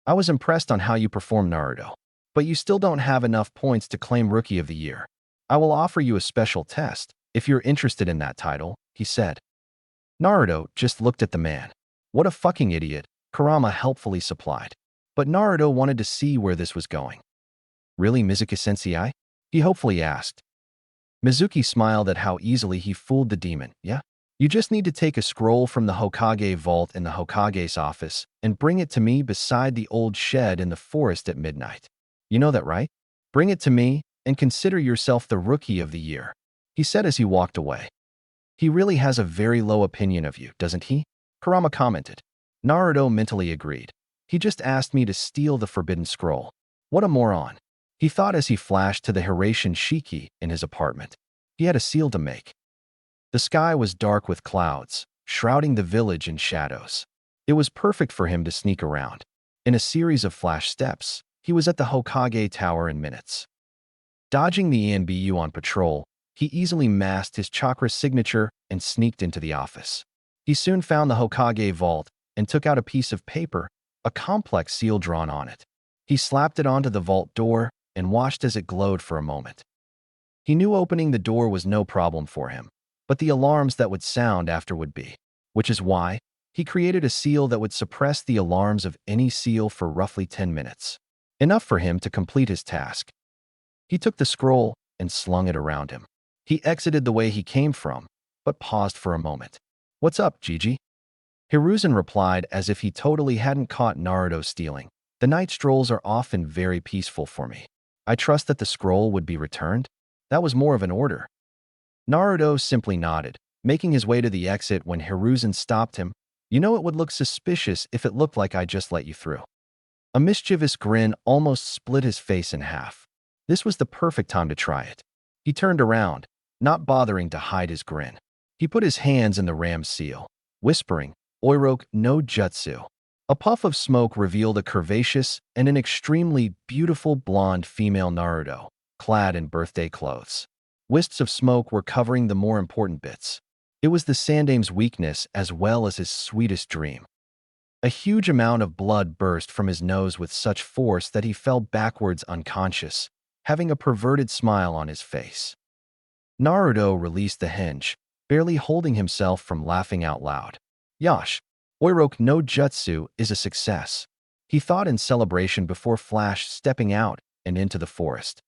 "I was impressed on how you performed, Naruto, but you still don't have enough points to claim Rookie of the Year. I will offer you a special test, if you're interested in that title," he said. Naruto just looked at the man. What a fucking idiot, Kurama helpfully supplied. But Naruto wanted to see where this was going. "Really, Mizuki-sensei?" he hopefully asked. Mizuki smiled at how easily he fooled the demon. "Yeah? You just need to take a scroll from the Hokage vault in the Hokage's office and bring it to me beside the old shed in the forest at midnight. You know that, right? Bring it to me and consider yourself the rookie of the year," he said as he walked away. "He really has a very low opinion of you, doesn't he?" Kurama commented. Naruto mentally agreed. "He just asked me to steal the forbidden scroll. What a moron," he thought as he flashed to the Hiraition Shiki in his apartment. He had a seal to make. The sky was dark with clouds, shrouding the village in shadows. It was perfect for him to sneak around. In a series of flash steps, he was at the Hokage Tower in minutes. Dodging the ENBU on patrol, he easily masked his chakra signature and sneaked into the office. He soon found the Hokage vault and took out a piece of paper, a complex seal drawn on it. He slapped it onto the vault door and watched as it glowed for a moment. He knew opening the door was no problem for him, but the alarms that would sound after would be, which is why he created a seal that would suppress the alarms of any seal for roughly 10 minutes, enough for him to complete his task. He took the scroll and slung it around him. He exited the way he came from, but paused for a moment. "What's up, Gigi?" Hiruzen replied as if he totally hadn't caught Naruto stealing. "The night strolls are often very peaceful for me. I trust that the scroll would be returned? That was more of an order." Naruto simply nodded, making his way to the exit when Hiruzen stopped him. "You know, it would look suspicious if it looked like I just let you through." A mischievous grin almost split his face in half. This was the perfect time to try it. He turned around, not bothering to hide his grin. He put his hands in the ram's seal, whispering, "Oiroke no Jutsu." A puff of smoke revealed a curvaceous and an extremely beautiful blonde female Naruto, clad in birthday clothes. Wisps of smoke were covering the more important bits. It was the Sandame's weakness as well as his sweetest dream. A huge amount of blood burst from his nose with such force that he fell backwards unconscious, having a perverted smile on his face. Naruto released the hinge, barely holding himself from laughing out loud. "Yosh, Oiroke no Jutsu is a success," he thought in celebration before Flash stepping out and into the forest.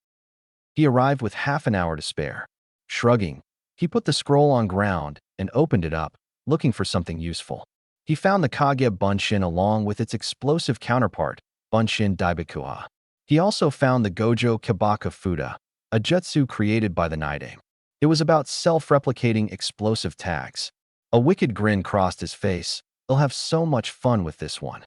He arrived with half an hour to spare. Shrugging, he put the scroll on ground and opened it up, looking for something useful. He found the Kage Bunshin along with its explosive counterpart, Bunshin Daibikuha. He also found the Gojo Kibaka Fuda, a jutsu created by the Naidame. It was about self-replicating explosive tags. A wicked grin crossed his face. "They'll have so much fun with this one."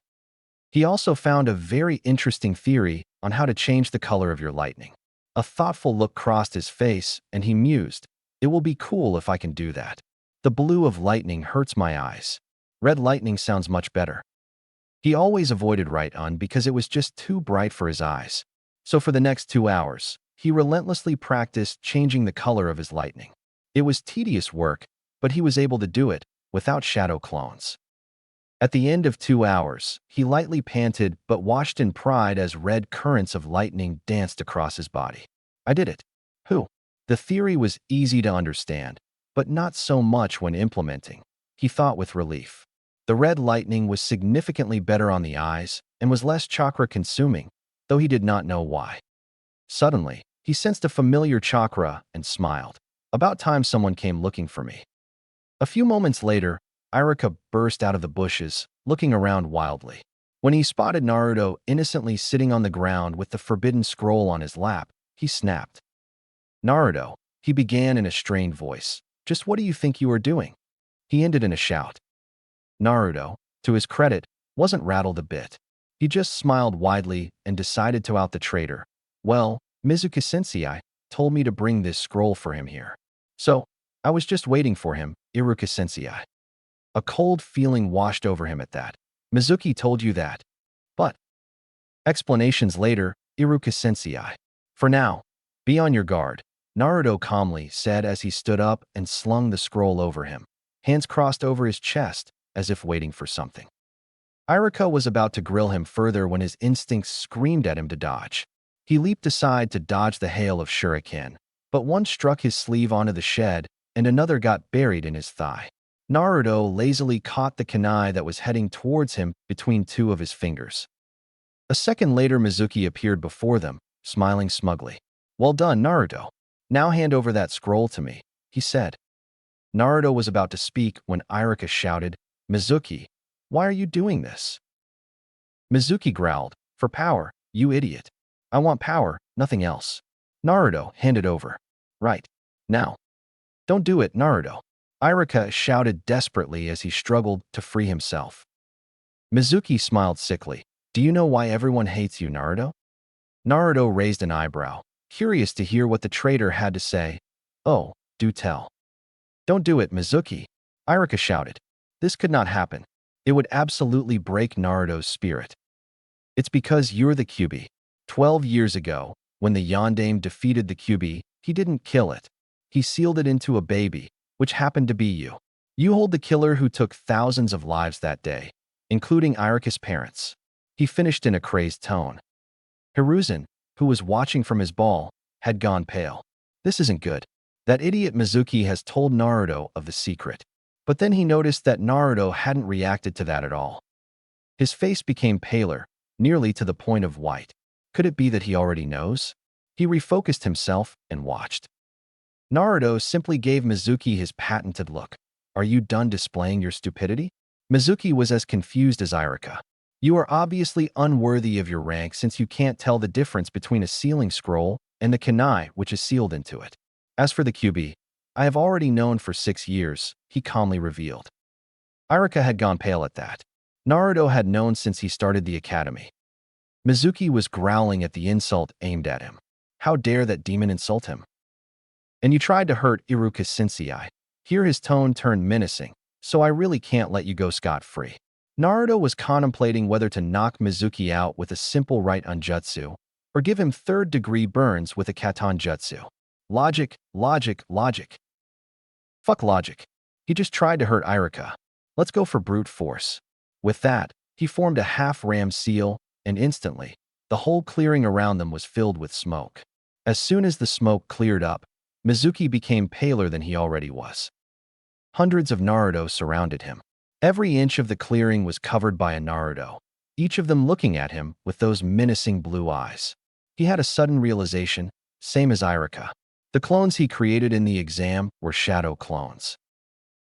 He also found a very interesting theory on how to change the color of your lightning. A thoughtful look crossed his face, and he mused, "It will be cool if I can do that. The blue of lightning hurts my eyes. Red lightning sounds much better." He always avoided Right-On because it was just too bright for his eyes. So for the next 2 hours, he relentlessly practiced changing the color of his lightning. It was tedious work, but he was able to do it without shadow clones. At the end of 2 hours, he lightly panted but washed in pride as red currents of lightning danced across his body. "I did it." Who? The theory was easy to understand, but not so much when implementing, he thought with relief. The red lightning was significantly better on the eyes and was less chakra-consuming, though he did not know why. Suddenly, he sensed a familiar chakra and smiled. "About time someone came looking for me." A few moments later, Iruka burst out of the bushes, looking around wildly. When he spotted Naruto innocently sitting on the ground with the forbidden scroll on his lap, he snapped. "Naruto," he began in a strained voice, "just what do you think you are doing?" He ended in a shout. Naruto, to his credit, wasn't rattled a bit. He just smiled widely and decided to out the traitor. "Well, Mizuki-sensei told me to bring this scroll for him here. So, I was just waiting for him, Iruka-sensei." A cold feeling washed over him at that. "Mizuki told you that?" "But." Explanations later, Iruka-sensei. "For now, be on your guard," Naruto calmly said as he stood up and slung the scroll over him, hands crossed over his chest, as if waiting for something. Iruka was about to grill him further when his instincts screamed at him to dodge. He leaped aside to dodge the hail of shuriken, but one struck his sleeve onto the shed, and another got buried in his thigh. Naruto lazily caught the kunai that was heading towards him between 2 of his fingers. A second later, Mizuki appeared before them, smiling smugly. "Well done, Naruto. Now hand over that scroll to me," he said. Naruto was about to speak when Iruka shouted, "Mizuki, why are you doing this?" Mizuki growled, "For power, you idiot. I want power, nothing else." Naruto handed over. "Right. Now. Don't do it, Naruto." Iruka shouted desperately as he struggled to free himself. Mizuki smiled sickly. "Do you know why everyone hates you, Naruto?" Naruto raised an eyebrow, curious to hear what the traitor had to say. "Oh, do tell." "Don't do it, Mizuki," Iruka shouted. This could not happen. It would absolutely break Naruto's spirit. "It's because you're the Kyuubi. 12 years ago, when the Yondaime defeated the Kyuubi, he didn't kill it. He sealed it into a baby, which happened to be you. You hold the killer who took thousands of lives that day, including Iruka's parents." He finished in a crazed tone. Hiruzen, who was watching from his ball, had gone pale. This isn't good. That idiot Mizuki has told Naruto of the secret. But then he noticed that Naruto hadn't reacted to that at all. His face became paler, nearly to the point of white. Could it be that he already knows? He refocused himself and watched. Naruto simply gave Mizuki his patented look. "Are you done displaying your stupidity?" Mizuki was as confused as Iruka. "You are obviously unworthy of your rank since you can't tell the difference between a sealing scroll and the kunai which is sealed into it. As for the Kyuubi, I have already known for 6 years," he calmly revealed. Iruka had gone pale at that. Naruto had known since he started the academy. Mizuki was growling at the insult aimed at him. How dare that demon insult him? "And you tried to hurt Iruka sensei." Here his tone turned menacing. "So I really can't let you go scot-free." Naruto was contemplating whether to knock Mizuki out with a simple right onjutsu or give him third-degree burns with a katon jutsu. Logic, logic, logic. Fuck logic. He just tried to hurt Iruka. Let's go for brute force. With that, he formed a half-ram seal, and instantly, the whole clearing around them was filled with smoke. As soon as the smoke cleared up, Mizuki became paler than he already was. Hundreds of Naruto surrounded him. Every inch of the clearing was covered by a Naruto, each of them looking at him with those menacing blue eyes. He had a sudden realization, same as Iruka. The clones he created in the exam were shadow clones.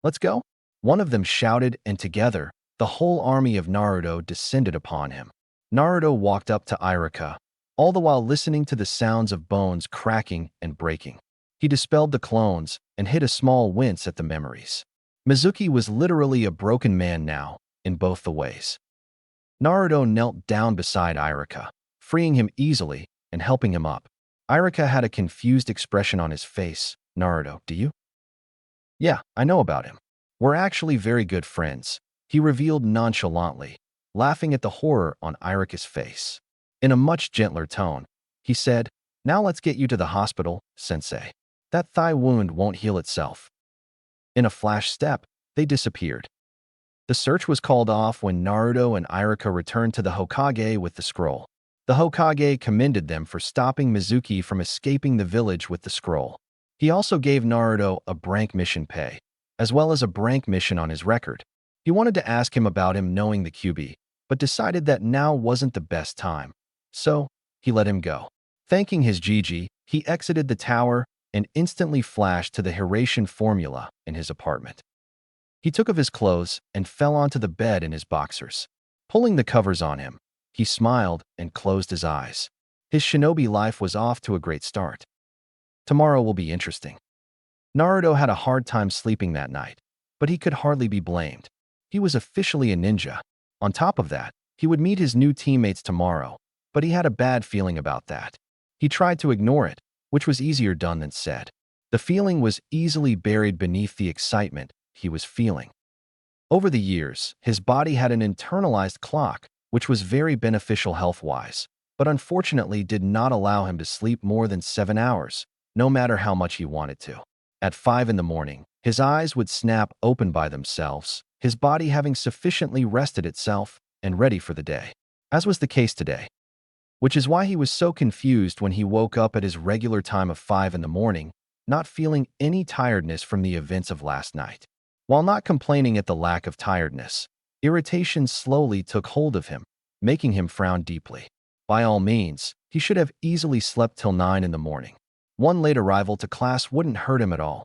"Let's go," one of them shouted, and together, the whole army of Naruto descended upon him. Naruto walked up to Iruka, all the while listening to the sounds of bones cracking and breaking. He dispelled the clones and hid a small wince at the memories. Mizuki was literally a broken man now, in both the ways. Naruto knelt down beside Iruka, freeing him easily and helping him up. Iruka had a confused expression on his face. "Naruto, do you?" "Yeah, I know about him. We're actually very good friends," he revealed nonchalantly, laughing at the horror on Iruka's face. In a much gentler tone, he said, "Now let's get you to the hospital, sensei. That thigh wound won't heal itself." In a flash step, they disappeared. The search was called off when Naruto and Iruka returned to the Hokage with the scroll. The Hokage commended them for stopping Mizuki from escaping the village with the scroll. He also gave Naruto a brank mission pay, as well as a brank mission on his record. He wanted to ask him about him knowing the Kyuubi, but decided that now wasn't the best time. So, he let him go. Thanking his Gigi, he exited the tower and instantly flashed to the Hiratian formula in his apartment. He took off his clothes and fell onto the bed in his boxers. Pulling the covers on him, he smiled and closed his eyes. His shinobi life was off to a great start. Tomorrow will be interesting. Naruto had a hard time sleeping that night, but he could hardly be blamed. He was officially a ninja. On top of that, he would meet his new teammates tomorrow, but he had a bad feeling about that. He tried to ignore it, which was easier done than said. The feeling was easily buried beneath the excitement he was feeling. Over the years, his body had an internalized clock, which was very beneficial health-wise, but unfortunately did not allow him to sleep more than 7 hours, no matter how much he wanted to. At 5 in the morning, his eyes would snap open by themselves, his body having sufficiently rested itself and ready for the day, as was the case today. Which is why he was so confused when he woke up at his regular time of 5 in the morning, not feeling any tiredness from the events of last night. While not complaining at the lack of tiredness, irritation slowly took hold of him, making him frown deeply. By all means, he should have easily slept till 9 in the morning. One late arrival to class wouldn't hurt him at all.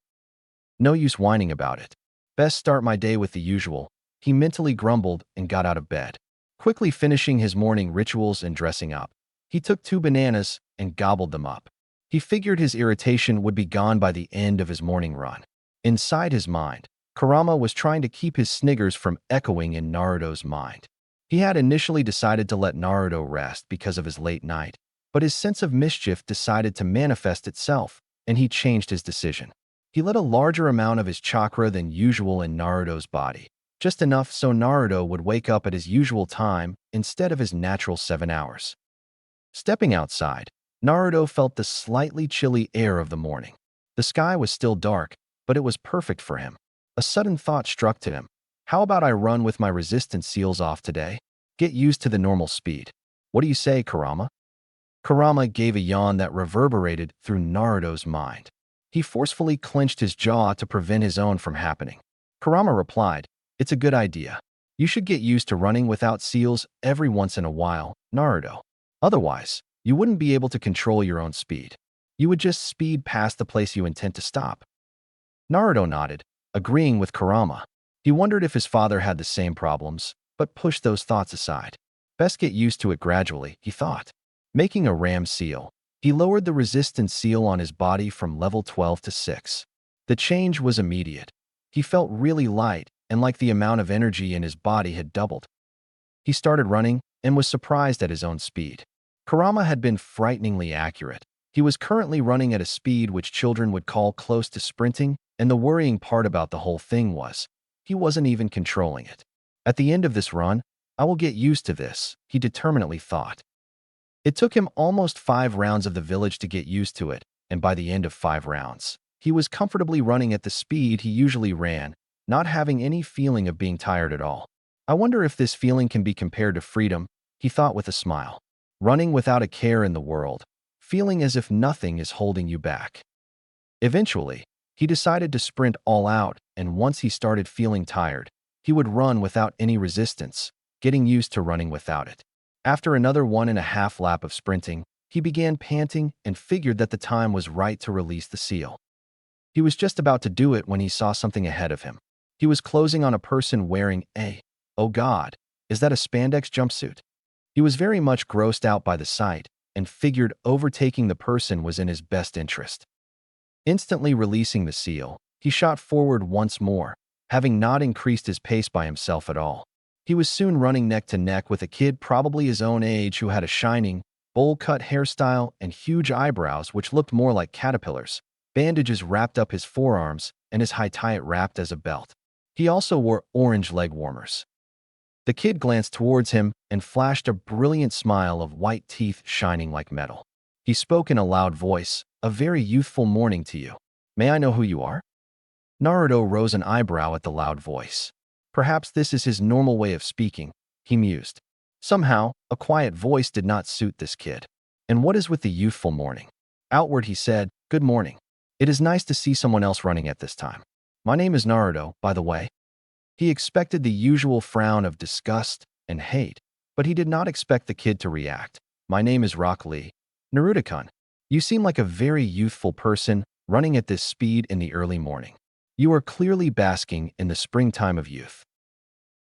No use whining about it. Best start my day with the usual, he mentally grumbled and got out of bed. Quickly finishing his morning rituals and dressing up, he took 2 bananas and gobbled them up. He figured his irritation would be gone by the end of his morning run. Inside his mind, Kurama was trying to keep his sniggers from echoing in Naruto's mind. He had initially decided to let Naruto rest because of his late night, but his sense of mischief decided to manifest itself, and he changed his decision. He let a larger amount of his chakra than usual in Naruto's body, just enough so Naruto would wake up at his usual time instead of his natural 7 hours. Stepping outside, Naruto felt the slightly chilly air of the morning. The sky was still dark, but it was perfect for him. A sudden thought struck to him. How about I run with my resistance seals off today? Get used to the normal speed. What do you say, Kurama? Kurama gave a yawn that reverberated through Naruto's mind. He forcefully clenched his jaw to prevent his own from happening. Kurama replied, "It's a good idea. You should get used to running without seals every once in a while, Naruto. Otherwise, you wouldn't be able to control your own speed. You would just speed past the place you intend to stop." Naruto nodded, agreeing with Kurama. He wondered if his father had the same problems, but pushed those thoughts aside. Best get used to it gradually, he thought. Making a ram seal, he lowered the resistance seal on his body from level 12 to 6. The change was immediate. He felt really light and like the amount of energy in his body had doubled. He started running and was surprised at his own speed. Kurama had been frighteningly accurate. He was currently running at a speed which children would call close to sprinting, and the worrying part about the whole thing was, he wasn't even controlling it. At the end of this run, I will get used to this, he determinedly thought. It took him almost 5 rounds of the village to get used to it, and by the end of 5 rounds, he was comfortably running at the speed he usually ran, not having any feeling of being tired at all. I wonder if this feeling can be compared to freedom, he thought with a smile. Running without a care in the world, feeling as if nothing is holding you back. Eventually, he decided to sprint all out, and once he started feeling tired, he would run without any resistance, getting used to running without it. After another 1.5 lap of sprinting, he began panting and figured that the time was right to release the seal. He was just about to do it when he saw something ahead of him. He was closing on a person wearing a, oh God, is that a spandex jumpsuit? He was very much grossed out by the sight and figured overtaking the person was in his best interest. Instantly releasing the seal, he shot forward once more, having not increased his pace by himself at all. He was soon running neck to neck with a kid probably his own age who had a shining, bowl-cut hairstyle and huge eyebrows which looked more like caterpillars. Bandages wrapped up his forearms and his high tie wrapped as a belt. He also wore orange leg warmers. The kid glanced towards him and flashed a brilliant smile of white teeth shining like metal. He spoke in a loud voice, "A very youthful morning to you. May I know who you are?" Naruto rose an eyebrow at the loud voice. Perhaps this is his normal way of speaking, he mused. Somehow, a quiet voice did not suit this kid. And what is with the youthful morning? Outward he said, "Good morning. It is nice to see someone else running at this time. My name is Naruto, by the way." He expected the usual frown of disgust and hate, but he did not expect the kid to react. "My name is Rock Lee. Naruto-kun, you seem like a very youthful person running at this speed in the early morning. You are clearly basking in the springtime of youth."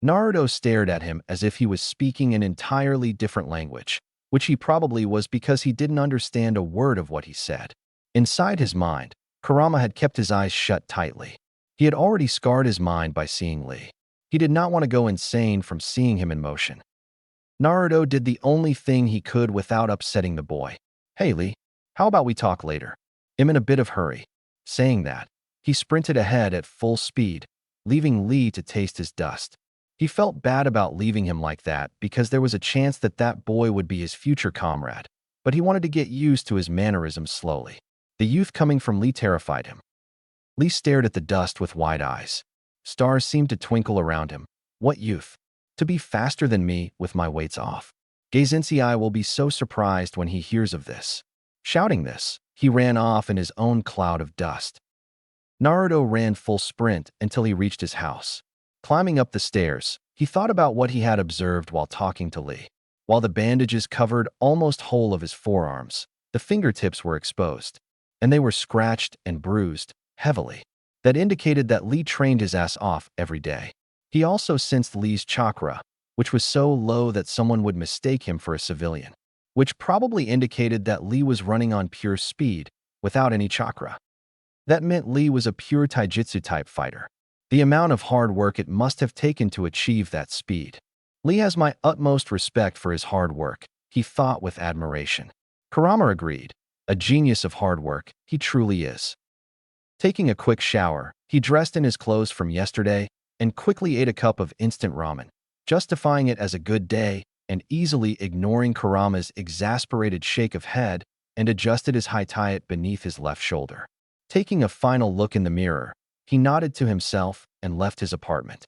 Naruto stared at him as if he was speaking an entirely different language, which he probably was because he didn't understand a word of what he said. Inside his mind, Kurama had kept his eyes shut tightly. He had already scarred his mind by seeing Lee. He did not want to go insane from seeing him in motion. Naruto did the only thing he could without upsetting the boy. "Hey Lee, how about we talk later? I'm in a bit of hurry." Saying that, he sprinted ahead at full speed, leaving Lee to taste his dust. He felt bad about leaving him like that because there was a chance that that boy would be his future comrade, but he wanted to get used to his mannerisms slowly. The youth coming from Lee terrified him. Lee stared at the dust with wide eyes. Stars seemed to twinkle around him. What youth? To be faster than me with my weights off. Gazensei will be so surprised when he hears of this. Shouting this, he ran off in his own cloud of dust. Naruto ran full sprint until he reached his house. Climbing up the stairs, he thought about what he had observed while talking to Lee. While the bandages covered almost whole of his forearms, the fingertips were exposed, and they were scratched and bruised heavily. that indicated that Lee trained his ass off every day. He also sensed Lee's chakra, which was so low that someone would mistake him for a civilian, which probably indicated that Lee was running on pure speed, without any chakra. That meant Lee was a pure taijutsu-type fighter. The amount of hard work it must have taken to achieve that speed. Lee has my utmost respect for his hard work, he thought with admiration. Kurama agreed. A genius of hard work, he truly is. Taking a quick shower, he dressed in his clothes from yesterday and quickly ate a cup of instant ramen, justifying it as a good day and easily ignoring Kurama's exasperated shake of head, and adjusted his high-tie beneath his left shoulder. Taking a final look in the mirror, he nodded to himself and left his apartment.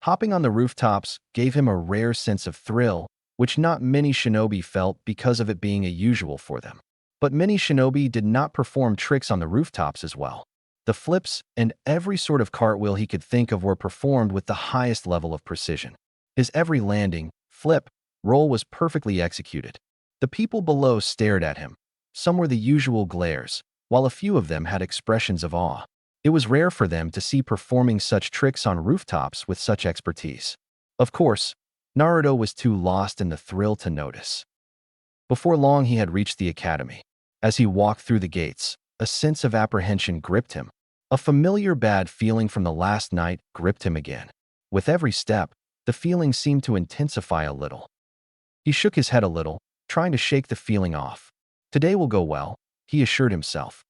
Hopping on the rooftops gave him a rare sense of thrill, which not many shinobi felt because of it being a usual for them. But many shinobi did not perform tricks on the rooftops as well. The flips and every sort of cartwheel he could think of were performed with the highest level of precision. His every landing, flip, roll was perfectly executed. The people below stared at him. Some were the usual glares, while a few of them had expressions of awe. It was rare for them to see performing such tricks on rooftops with such expertise. Of course, Naruto was too lost in the thrill to notice. Before long he had reached the academy. As he walked through the gates, a sense of apprehension gripped him. A familiar bad feeling from the last night gripped him again. With every step, the feeling seemed to intensify a little. He shook his head a little, trying to shake the feeling off. Today will go well, he assured himself.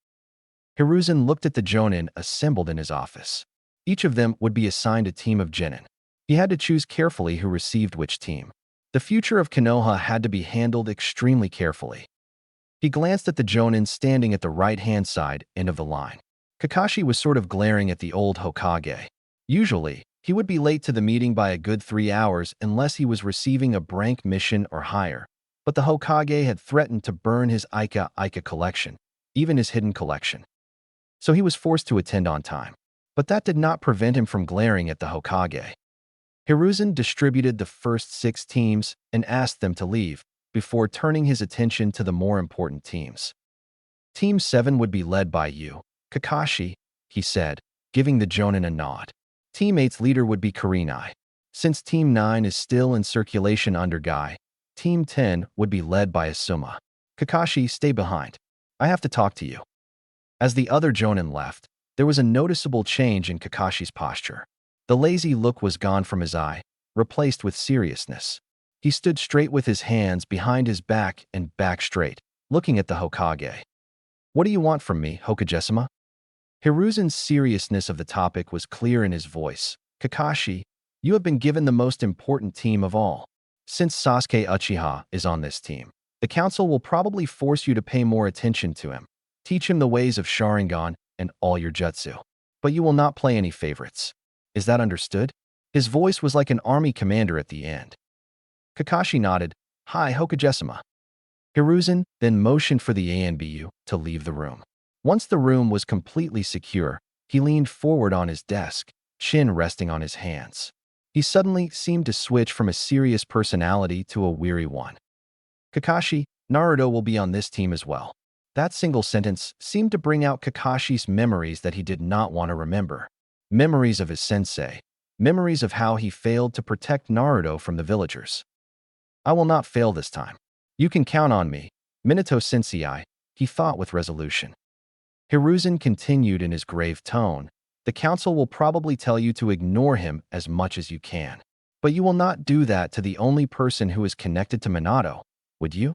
Hiruzen looked at the jonin assembled in his office. Each of them would be assigned a team of genin. He had to choose carefully who received which team. The future of Konoha had to be handled extremely carefully. He glanced at the jonin standing at the right-hand side end of the line. Kakashi was sort of glaring at the old Hokage. Usually, he would be late to the meeting by a good 3 hours unless he was receiving a rank mission or higher. But the Hokage had threatened to burn his Ika collection, even his hidden collection. So he was forced to attend on time. But that did not prevent him from glaring at the Hokage. Hiruzen distributed the first 6 teams and asked them to leave, before turning his attention to the more important teams. Team 7 would be led by you, Kakashi, he said, giving the jonin a nod. Team 8's leader would be Kurenai. Since Team 9 is still in circulation under Guy, Team 10 would be led by Asuma. Kakashi, stay behind. I have to talk to you. As the other jonin left, there was a noticeable change in Kakashi's posture. The lazy look was gone from his eye, replaced with seriousness. He stood straight with his hands behind his back and back straight, looking at the Hokage. What do you want from me, Hokage-sama? Hiruzen's seriousness of the topic was clear in his voice. Kakashi, you have been given the most important team of all. Since Sasuke Uchiha is on this team, the council will probably force you to pay more attention to him, teach him the ways of Sharingan and all your jutsu. But you will not play any favorites. Is that understood? His voice was like an army commander at the end. Kakashi nodded. Hi, Hokage-sama. Hiruzen then motioned for the ANBU to leave the room. Once the room was completely secure, he leaned forward on his desk, chin resting on his hands. He suddenly seemed to switch from a serious personality to a weary one. Kakashi, Naruto will be on this team as well. That single sentence seemed to bring out Kakashi's memories that he did not want to remember. Memories of his sensei. Memories of how he failed to protect Naruto from the villagers. I will not fail this time. You can count on me, Minato Sensei, he thought with resolution. Hiruzen continued in his grave tone. The council will probably tell you to ignore him as much as you can. But you will not do that to the only person who is connected to Minato, would you?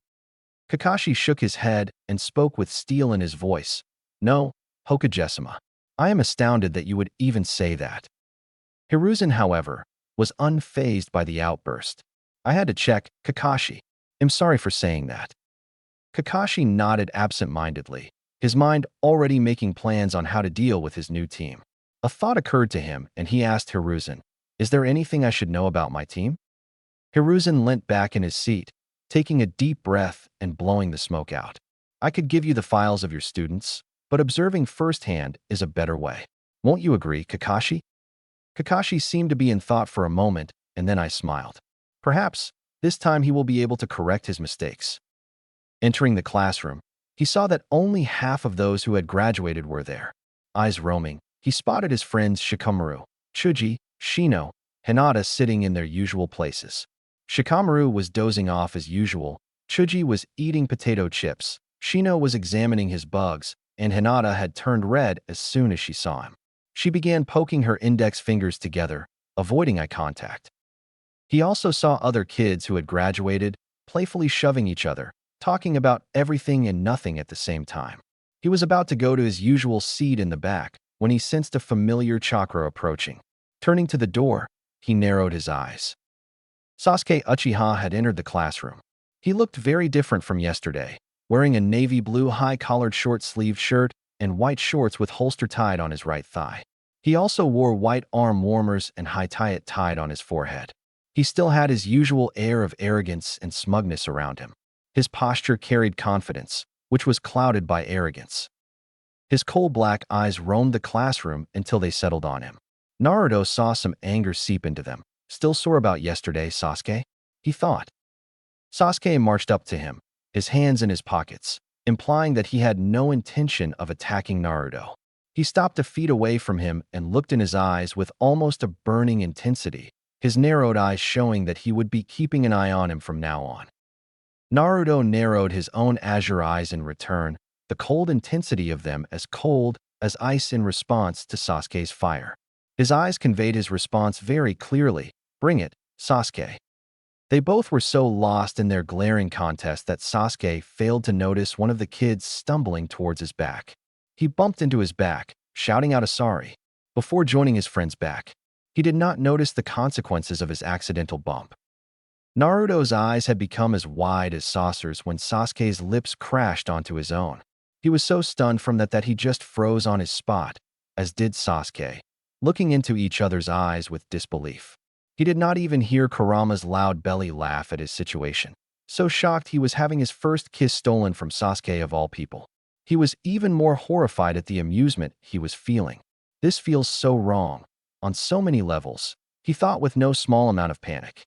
Kakashi shook his head and spoke with steel in his voice. No, Hokage-sama. I am astounded that you would even say that. Hiruzen, however, was unfazed by the outburst. I had to check, Kakashi. I'm sorry for saying that. Kakashi nodded absent-mindedly, his mind already making plans on how to deal with his new team. A thought occurred to him, and he asked Hiruzen, is there anything I should know about my team? Hiruzen leant back in his seat, taking a deep breath and blowing the smoke out. I could give you the files of your students, but observing firsthand is a better way. Won't you agree, Kakashi? Kakashi seemed to be in thought for a moment, and then I smiled. Perhaps, this time he will be able to correct his mistakes. Entering the classroom, he saw that only half of those who had graduated were there. Eyes roaming, He spotted his friends Shikamaru, Chuji, Shino, Hinata sitting in their usual places. Shikamaru was dozing off as usual, Chuji was eating potato chips, Shino was examining his bugs, and Hinata had turned red as soon as she saw him. She began poking her index fingers together, avoiding eye contact. He also saw other kids who had graduated, playfully shoving each other, talking about everything and nothing at the same time. He was about to go to his usual seat in the back when he sensed a familiar chakra approaching. Turning to the door, he narrowed his eyes. Sasuke Uchiha had entered the classroom. He looked very different from yesterday, wearing a navy blue high-collared short-sleeved shirt and white shorts with holster tied on his right thigh. He also wore white arm warmers and high tie tied on his forehead. He still had his usual air of arrogance and smugness around him. His posture carried confidence, which was clouded by arrogance. His coal-black eyes roamed the classroom until they settled on him. Naruto saw some anger seep into them. Still sore about yesterday, Sasuke? He thought. Sasuke marched up to him, his hands in his pockets, implying that he had no intention of attacking Naruto. He stopped a feet away from him and looked in his eyes with almost a burning intensity, his narrowed eyes showing that he would be keeping an eye on him from now on. Naruto narrowed his own azure eyes in return, the cold intensity of them as cold as ice in response to Sasuke's fire. His eyes conveyed his response very clearly. Bring it, Sasuke. They both were so lost in their glaring contest that Sasuke failed to notice one of the kids stumbling towards his back. He bumped into his back, shouting out a sorry, before joining his friend's back. He did not notice the consequences of his accidental bump. Naruto's eyes had become as wide as saucers when Sasuke's lips crashed onto his own. He was so stunned from that he just froze on his spot, as did Sasuke, looking into each other's eyes with disbelief. He did not even hear Kurama's loud belly laugh at his situation. So shocked he was having his first kiss stolen from Sasuke of all people. He was even more horrified at the amusement he was feeling. This feels so wrong, on so many levels, he thought with no small amount of panic.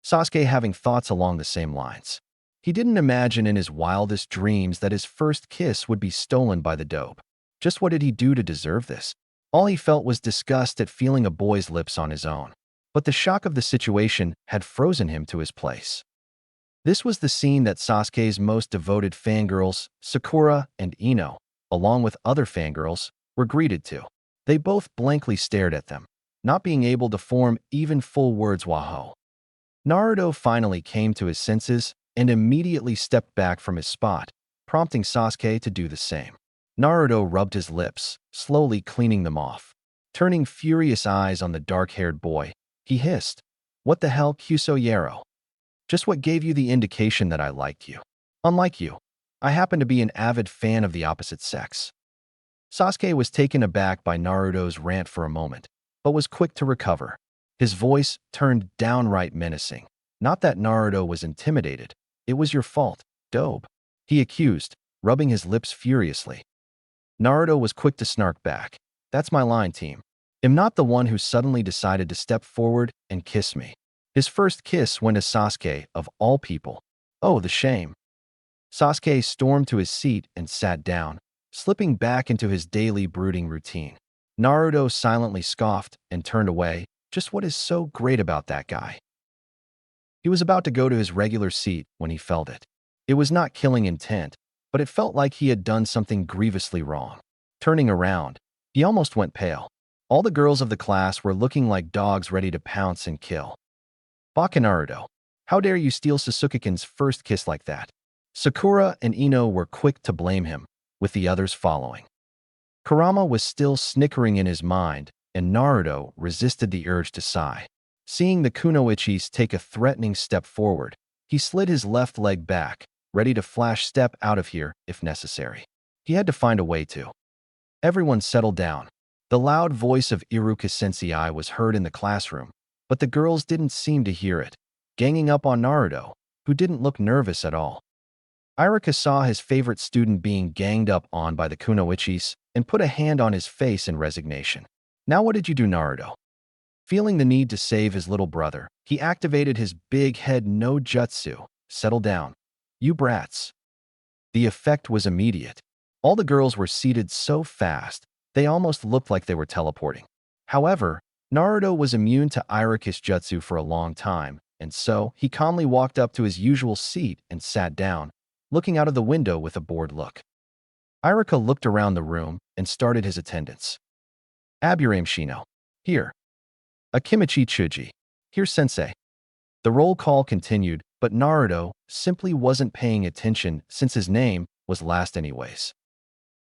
Sasuke having thoughts along the same lines. He didn't imagine in his wildest dreams that his first kiss would be stolen by the dope. Just what did he do to deserve this? All he felt was disgust at feeling a boy's lips on his own. But the shock of the situation had frozen him to his place. This was the scene that Sasuke's most devoted fangirls, Sakura and Ino, along with other fangirls, were greeted to. They both blankly stared at them, not being able to form even full words. Waho. Naruto finally came to his senses and immediately stepped back from his spot, prompting Sasuke to do the same. Naruto rubbed his lips, slowly cleaning them off. Turning furious eyes on the dark-haired boy, he hissed, "What the hell, Kusoyero? Just what gave you the indication that I liked you? Unlike you, I happen to be an avid fan of the opposite sex." Sasuke was taken aback by Naruto's rant for a moment, but was quick to recover. His voice turned downright menacing. Not that Naruto was intimidated. "It was your fault, dope," he accused, rubbing his lips furiously. Naruto was quick to snark back. "That's my line, team. I'm not the one who suddenly decided to step forward and kiss me." His first kiss went to Sasuke, of all people. Oh, the shame. Sasuke stormed to his seat and sat down, slipping back into his daily brooding routine. Naruto silently scoffed and turned away. Just what is so great about that guy? He was about to go to his regular seat when he felt it. It was not killing intent, but it felt like he had done something grievously wrong. Turning around, he almost went pale. All the girls of the class were looking like dogs ready to pounce and kill. "Baka Naruto, how dare you steal Sasuke-kun's first kiss like that?" Sakura and Ino were quick to blame him, with the others following. Kurama was still snickering in his mind, and Naruto resisted the urge to sigh. Seeing the Kunoichis take a threatening step forward, he slid his left leg back, ready to flash step out of here if necessary. He had to find a way to. Everyone settled down. The loud voice of Iruka Sensei was heard in the classroom, but the girls didn't seem to hear it, ganging up on Naruto, who didn't look nervous at all. Iruka saw his favorite student being ganged up on by the Kunoichis and put a hand on his face in resignation. "Now what did you do, Naruto?" Feeling the need to save his little brother, he activated his big head no jutsu. "Settle down, you brats." The effect was immediate. All the girls were seated so fast They almost looked like they were teleporting. However, Naruto was immune to Iroquois jutsu for a long time, and so he calmly walked up to his usual seat and sat down, looking out of the window with a bored look. Iroka looked around the room and started his attendance. Aburame Shino. Here. Akimichi Chuji. Here, sensei. The roll call continued, but Naruto simply wasn't paying attention since his name was last anyways.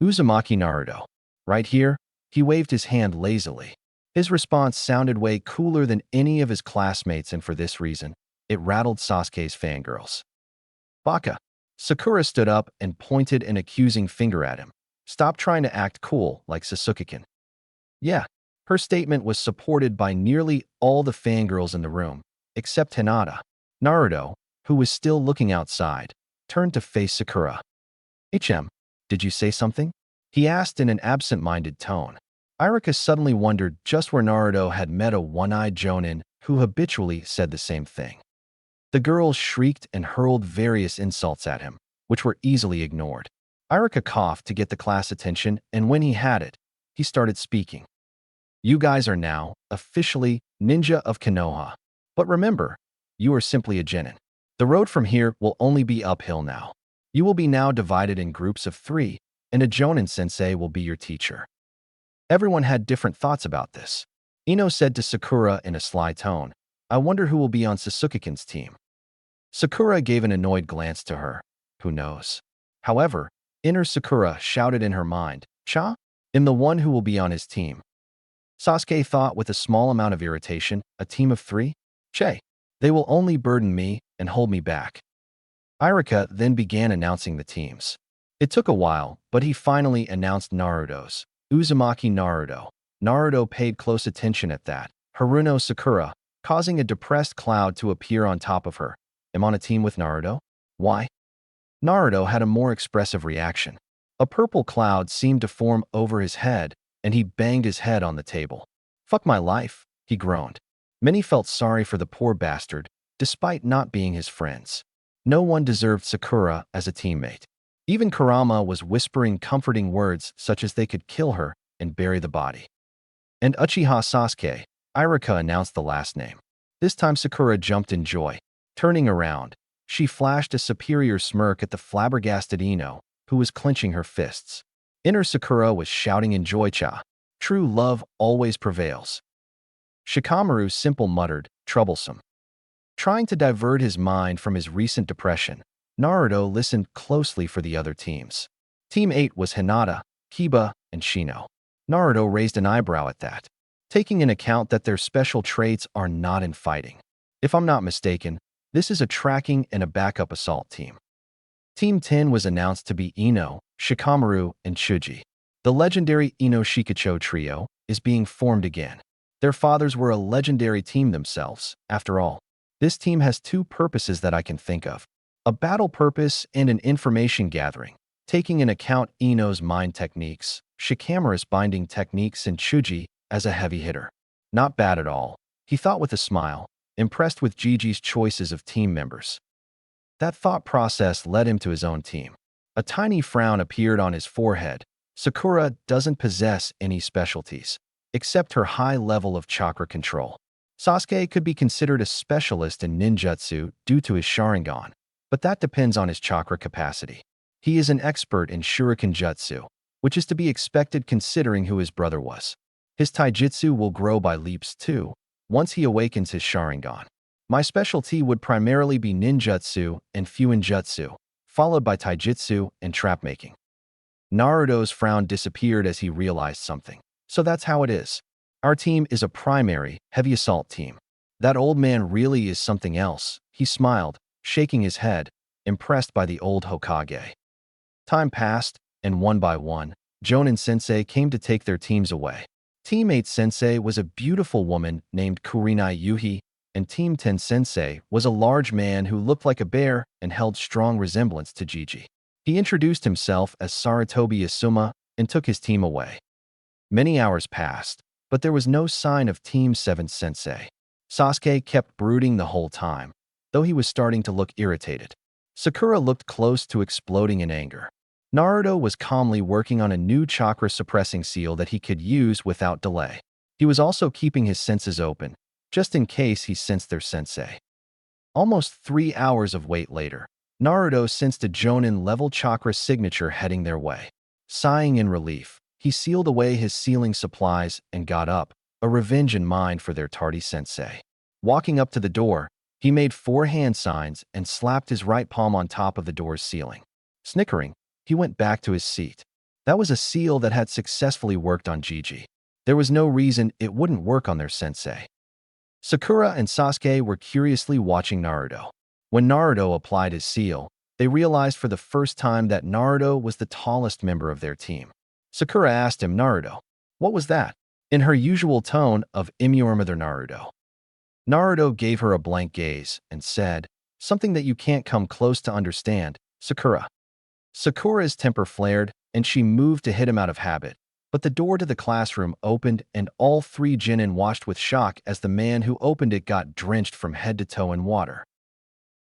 Uzumaki Naruto. Right here, he waved his hand lazily. His response sounded way cooler than any of his classmates, and for this reason, it rattled Sasuke's fangirls. Baka. Sakura stood up and pointed an accusing finger at him. Stop trying to act cool like Sasuke-kun. Yeah, her statement was supported by nearly all the fangirls in the room, except Hinata. Naruto, who was still looking outside, turned to face Sakura. HM, did you say something? He asked in an absent-minded tone. Iroka suddenly wondered just where Naruto had met a one-eyed jonin who habitually said the same thing. The girls shrieked and hurled various insults at him, which were easily ignored. Iroka coughed to get the class attention, and when he had it, he started speaking. You guys are now, officially, ninja of Konoha. But remember, you are simply a genin. The road from here will only be uphill now. You will be now divided in groups of 3, and a jonin sensei will be your teacher. Everyone had different thoughts about this. Ino said to Sakura in a sly tone, I wonder who will be on Sasuke-kun's team. Sakura gave an annoyed glance to her. Who knows? However, inner Sakura shouted in her mind, Cha? I'm the one who will be on his team. Sasuke thought with a small amount of irritation, a team of 3? Che. They will only burden me and hold me back. Iroka then began announcing the teams. It took a while, but he finally announced Naruto's. Uzumaki Naruto. Naruto paid close attention at that. Haruno Sakura, causing a depressed cloud to appear on top of her. I'm on a team with Naruto? Why? Naruto had a more expressive reaction. A purple cloud seemed to form over his head, and he banged his head on the table. Fuck my life, he groaned. Many felt sorry for the poor bastard, despite not being his friends. No one deserved Sakura as a teammate. Even Kurama was whispering comforting words such as they could kill her and bury the body. And Uchiha Sasuke, Iroka announced the last name. This time Sakura jumped in joy. Turning around, she flashed a superior smirk at the flabbergasted Ino, who was clenching her fists. Inner Sakura was shouting in joy, Cha. True love always prevails. Shikamaru simple muttered, troublesome. Trying to divert his mind from his recent depression, Naruto listened closely for the other teams. Team 8 was Hinata, Kiba, and Shino. Naruto raised an eyebrow at that, taking into account that their special traits are not in fighting. If I'm not mistaken, this is a tracking and a backup assault team. Team 10 was announced to be Ino, Shikamaru, and Chuji. The legendary Ino Shikacho trio is being formed again. Their fathers were a legendary team themselves, after all. This team has 2 purposes that I can think of. A battle purpose and an information gathering, taking into account Ino's mind techniques, Shikamaru's binding techniques, and Chuji as a heavy hitter. Not bad at all, he thought with a smile, impressed with Gigi's choices of team members. That thought process led him to his own team. A tiny frown appeared on his forehead. Sakura doesn't possess any specialties, except her high level of chakra control. Sasuke could be considered a specialist in ninjutsu due to his Sharingan, but that depends on his chakra capacity. He is an expert in shuriken jutsu, which is to be expected considering who his brother was. His taijutsu will grow by leaps too, once he awakens his Sharingan. My specialty would primarily be ninjutsu and fuinjutsu, followed by taijutsu and trap-making. Naruto's frown disappeared as he realized something. So that's how it is. Our team is a primary, heavy assault team. That old man really is something else, he smiled, shaking his head, impressed by the old Hokage. Time passed, and one by one, Jonin Sensei came to take their teams away. Team 8 Sensei was a beautiful woman named Kurinai Yuhi, and Team 10 Sensei was a large man who looked like a bear and held strong resemblance to Gigi. He introduced himself as Saratobi Asuma and took his team away. Many hours passed, but there was no sign of Team 7 Sensei. Sasuke kept brooding the whole time, though he was starting to look irritated. Sakura looked close to exploding in anger. Naruto was calmly working on a new chakra-suppressing seal that he could use without delay. He was also keeping his senses open, just in case he sensed their sensei. Almost 3 hours of wait later, Naruto sensed a Jonin-level chakra signature heading their way. Sighing in relief, he sealed away his sealing supplies and got up, a revenge in mind for their tardy sensei. Walking up to the door, he made 4 hand signs and slapped his right palm on top of the door's ceiling. Snickering, he went back to his seat. That was a seal that had successfully worked on Gigi. There was no reason it wouldn't work on their sensei. Sakura and Sasuke were curiously watching Naruto. When Naruto applied his seal, they realized for the first time that Naruto was the tallest member of their team. Sakura asked him, "Naruto, what was that?" in her usual tone of "Imurmother Naruto." Naruto gave her a blank gaze and said, "Something that you can't come close to understand, Sakura." Sakura's temper flared, and she moved to hit him out of habit, but the door to the classroom opened and all 3 Genin watched with shock as the man who opened it got drenched from head to toe in water.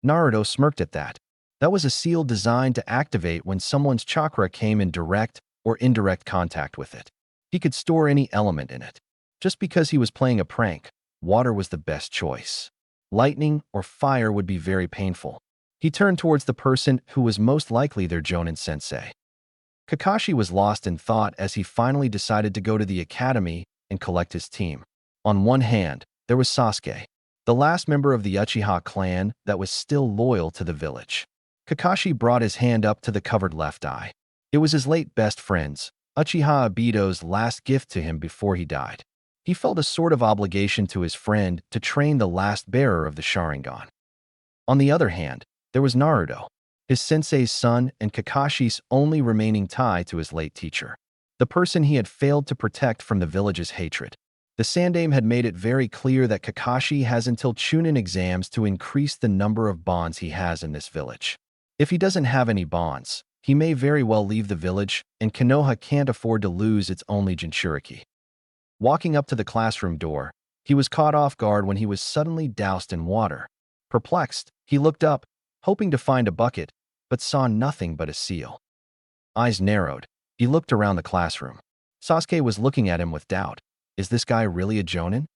Naruto smirked at that. That was a seal designed to activate when someone's chakra came in direct or indirect contact with it. He could store any element in it. Just because he was playing a prank, water was the best choice. Lightning or fire would be very painful. He turned towards the person who was most likely their Jonin sensei. Kakashi was lost in thought as he finally decided to go to the academy and collect his team. On one hand, there was Sasuke, the last member of the Uchiha clan that was still loyal to the village. Kakashi brought his hand up to the covered left eye. It was his late best friend's, Uchiha Obito's last gift to him before he died. He felt a sort of obligation to his friend to train the last bearer of the Sharingan. On the other hand, there was Naruto, his sensei's son and Kakashi's only remaining tie to his late teacher, the person he had failed to protect from the village's hatred. The Sandaime had made it very clear that Kakashi has until Chunin exams to increase the number of bonds he has in this village. If he doesn't have any bonds, he may very well leave the village, and Konoha can't afford to lose its only Jinchuriki. Walking up to the classroom door, he was caught off guard when he was suddenly doused in water. Perplexed, he looked up, hoping to find a bucket, but saw nothing but a seal. Eyes narrowed, he looked around the classroom. Sasuke was looking at him with doubt. Is this guy really a Jonin?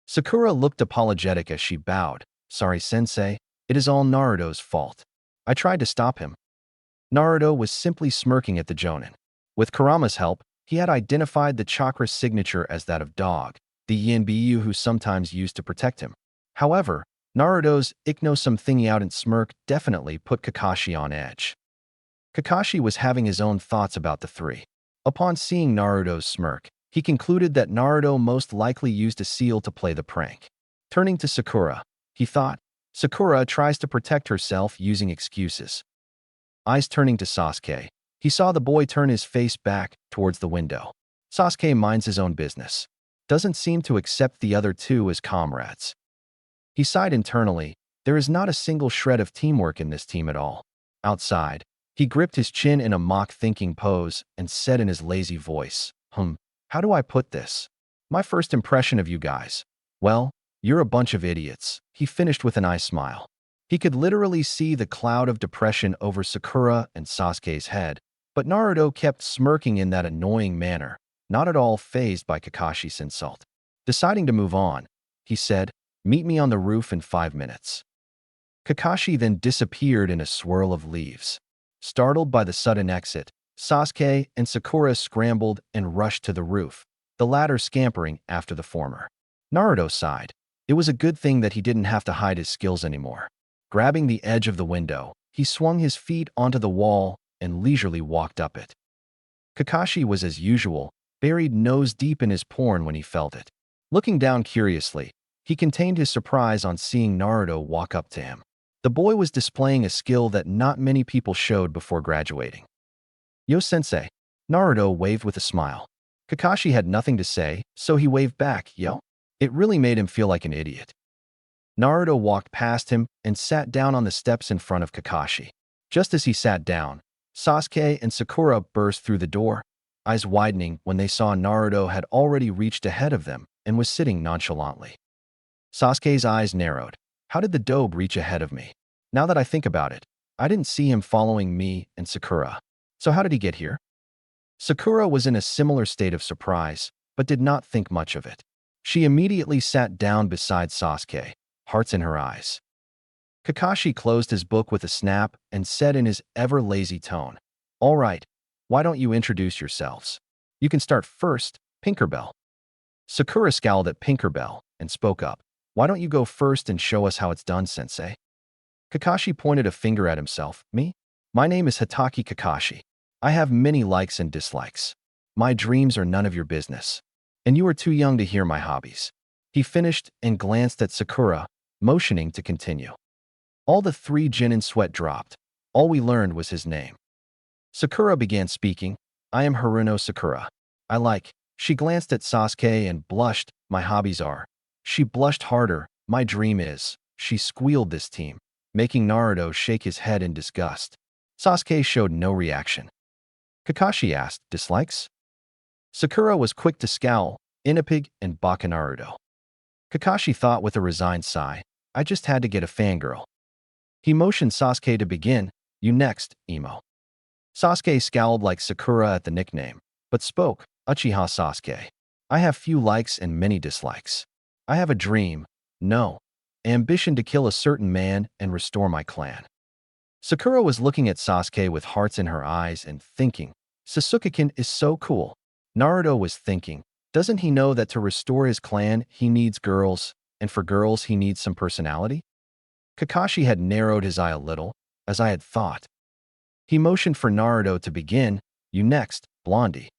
Sakura looked apologetic as she bowed. Sorry, sensei, it is all Naruto's fault. I tried to stop him. Naruto was simply smirking at the Jonin. With Kurama's help, he had identified the chakra signature as that of Dog, the Yanbyu who sometimes used to protect him. However, Naruto's ikno-some-thingy-out-and smirk definitely put Kakashi on edge. Kakashi was having his own thoughts about the 3. Upon seeing Naruto's smirk, he concluded that Naruto most likely used a seal to play the prank. Turning to Sakura, he thought, Sakura tries to protect herself using excuses. Eyes turning to Sasuke, he saw the boy turn his face back towards the window. Sasuke minds his own business. Doesn't seem to accept the other 2 as comrades. He sighed internally. There is not a single shred of teamwork in this team at all. Outside, he gripped his chin in a mock-thinking pose and said in his lazy voice, How do I put this? My first impression of you guys. Well, you're a bunch of idiots. He finished with an eye smile. He could literally see the cloud of depression over Sakura and Sasuke's head, but Naruto kept smirking in that annoying manner, not at all fazed by Kakashi's insult. Deciding to move on, he said, Meet me on the roof in 5 minutes. Kakashi then disappeared in a swirl of leaves. Startled by the sudden exit, Sasuke and Sakura scrambled and rushed to the roof, the latter scampering after the former. Naruto sighed. It was a good thing that he didn't have to hide his skills anymore. Grabbing the edge of the window, he swung his feet onto the wall and leisurely walked up it. Kakashi was as usual, buried nose deep in his porn when he felt it. Looking down curiously, he contained his surprise on seeing Naruto walk up to him. The boy was displaying a skill that not many people showed before graduating. Yo sensei. Naruto waved with a smile. Kakashi had nothing to say, so he waved back, yo. It really made him feel like an idiot. Naruto walked past him and sat down on the steps in front of Kakashi. Just as he sat down, Sasuke and Sakura burst through the door, eyes widening when they saw Naruto had already reached ahead of them and was sitting nonchalantly. Sasuke's eyes narrowed. How did the dobe reach ahead of me? Now that I think about it, I didn't see him following me and Sakura. So how did he get here? Sakura was in a similar state of surprise, but did not think much of it. She immediately sat down beside Sasuke, hearts in her eyes. Kakashi closed his book with a snap and said in his ever-lazy tone, "All right, why don't you introduce yourselves? You can start first, Tinkerbell." Sakura scowled at Tinkerbell and spoke up. "Why don't you go first and show us how it's done, sensei?" Kakashi pointed a finger at himself. "Me? My name is Hitaki Kakashi. I have many likes and dislikes. My dreams are none of your business. And you are too young to hear my hobbies." He finished and glanced at Sakura, motioning to continue. All the three Genin sweat dropped. All we learned was his name. Sakura began speaking. "I am Haruno Sakura. I like." She glanced at Sasuke and blushed. "My hobbies are." She blushed harder. "My dream is." She squealed this team, making Naruto shake his head in disgust. Sasuke showed no reaction. Kakashi asked, "Dislikes?" Sakura was quick to scowl, Inapig and Baka Naruto. Kakashi thought with a resigned sigh, "I just had to get a fangirl." He motioned Sasuke to begin. "You next, Emo." Sasuke scowled like Sakura at the nickname, but spoke, "Uchiha Sasuke. I have few likes and many dislikes. I have a dream, no, ambition to kill a certain man and restore my clan." Sakura was looking at Sasuke with hearts in her eyes and thinking, "Sasuke-kun is so cool." Naruto was thinking, doesn't he know that to restore his clan he needs girls, and for girls he needs some personality? Kakashi had narrowed his eye a little, as I had thought. He motioned for Naruto to begin. "You next, Blondie."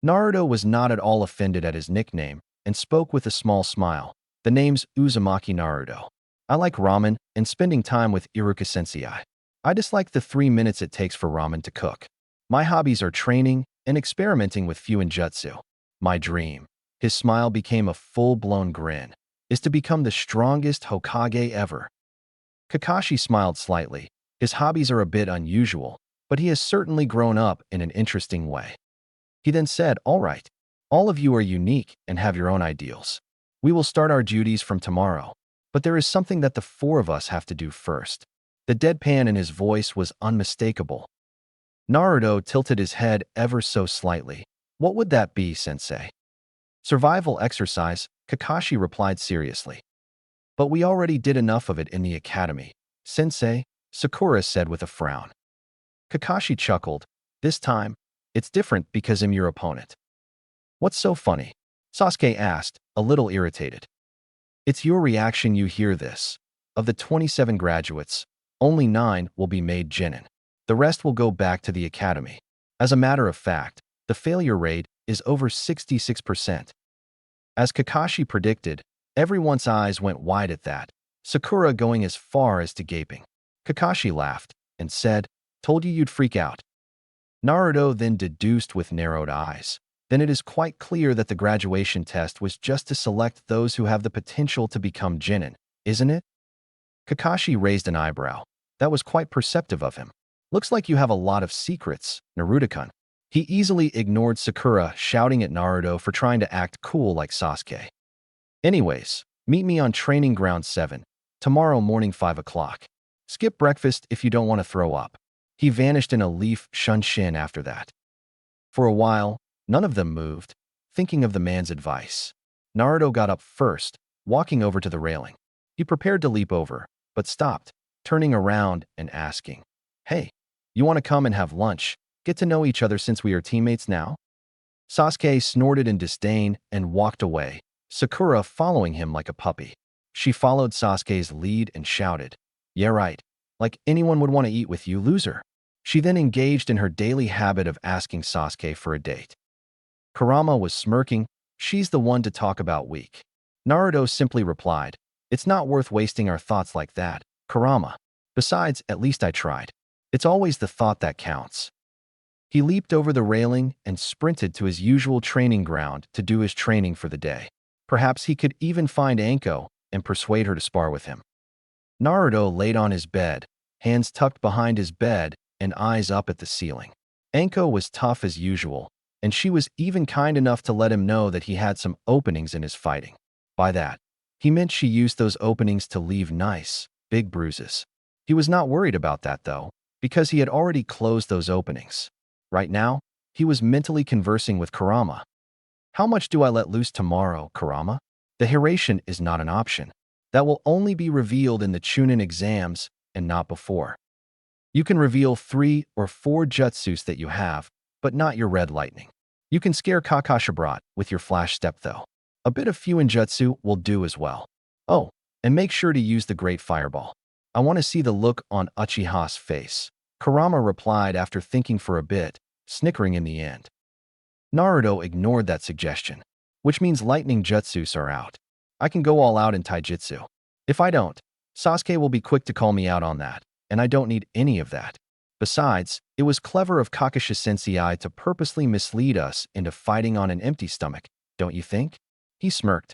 Naruto was not at all offended at his nickname and spoke with a small smile. "The name's Uzumaki Naruto. I like ramen and spending time with Iruka Sensei. I dislike the 3 minutes it takes for ramen to cook. My hobbies are training and experimenting with Fuinjutsu. My dream," his smile became a full-blown grin, "is to become the strongest Hokage ever." Kakashi smiled slightly. His hobbies are a bit unusual, but he has certainly grown up in an interesting way. He then said, "All right, all of you are unique and have your own ideals. We will start our duties from tomorrow, but there is something that the 4 of us have to do first." The deadpan in his voice was unmistakable. Naruto tilted his head ever so slightly. "What would that be, sensei?" "Survival exercise," Kakashi replied seriously. "But we already did enough of it in the academy, sensei," Sakura said with a frown. Kakashi chuckled. "This time, it's different because I'm your opponent." "What's so funny?" Sasuke asked, a little irritated. "It's your reaction you hear this. Of the 27 graduates, only 9 will be made Genin. The rest will go back to the academy. As a matter of fact, the failure rate is over 66%. As Kakashi predicted, everyone's eyes went wide at that, Sakura going as far as to gaping. Kakashi laughed and said, "Told you you'd freak out." Naruto then deduced with narrowed eyes. "Then it is quite clear that the graduation test was just to select those who have the potential to become Genin, isn't it?" Kakashi raised an eyebrow. That was quite perceptive of him. "Looks like you have a lot of secrets, Naruto-kun." He easily ignored Sakura shouting at Naruto for trying to act cool like Sasuke. "Anyways, meet me on Training Ground 7, tomorrow morning 5 o'clock. Skip breakfast if you don't want to throw up." He vanished in a leaf shunshin after that. For a while, none of them moved, thinking of the man's advice. Naruto got up first, walking over to the railing. He prepared to leap over, but stopped, turning around and asking, "Hey, you want to come and have lunch? Get to know each other since we are teammates now?" Sasuke snorted in disdain and walked away, Sakura following him like a puppy. She followed Sasuke's lead and shouted, "Yeah right, like anyone would want to eat with you, loser." She then engaged in her daily habit of asking Sasuke for a date. Kurama was smirking. "She's the one to talk about weak." Naruto simply replied, "It's not worth wasting our thoughts like that, Kurama. Besides, at least I tried. It's always the thought that counts." He leaped over the railing and sprinted to his usual training ground to do his training for the day. Perhaps he could even find Anko and persuade her to spar with him. Naruto laid on his bed, hands tucked behind his bed and eyes up at the ceiling. Anko was tough as usual, and she was even kind enough to let him know that he had some openings in his fighting. By that, he meant she used those openings to leave nice, big bruises. He was not worried about that, though, because he had already closed those openings. Right now, he was mentally conversing with Kurama. How much do I let loose tomorrow, Kurama? The Hiration is not an option. That will only be revealed in the Chunin exams and not before. You can reveal 3 or 4 jutsus that you have, but not your red lightning. You can scare Kakashibrot with your flash step though. A bit of Fuinjutsu will do as well. Oh, and make sure to use the Great Fireball. I want to see the look on Uchiha's face. Kurama replied after thinking for a bit, snickering in the end. Naruto ignored that suggestion, which means lightning jutsus are out. I can go all out in taijutsu. If I don't, Sasuke will be quick to call me out on that, and I don't need any of that. Besides, it was clever of Kakashi Sensei to purposely mislead us into fighting on an empty stomach, don't you think? He smirked.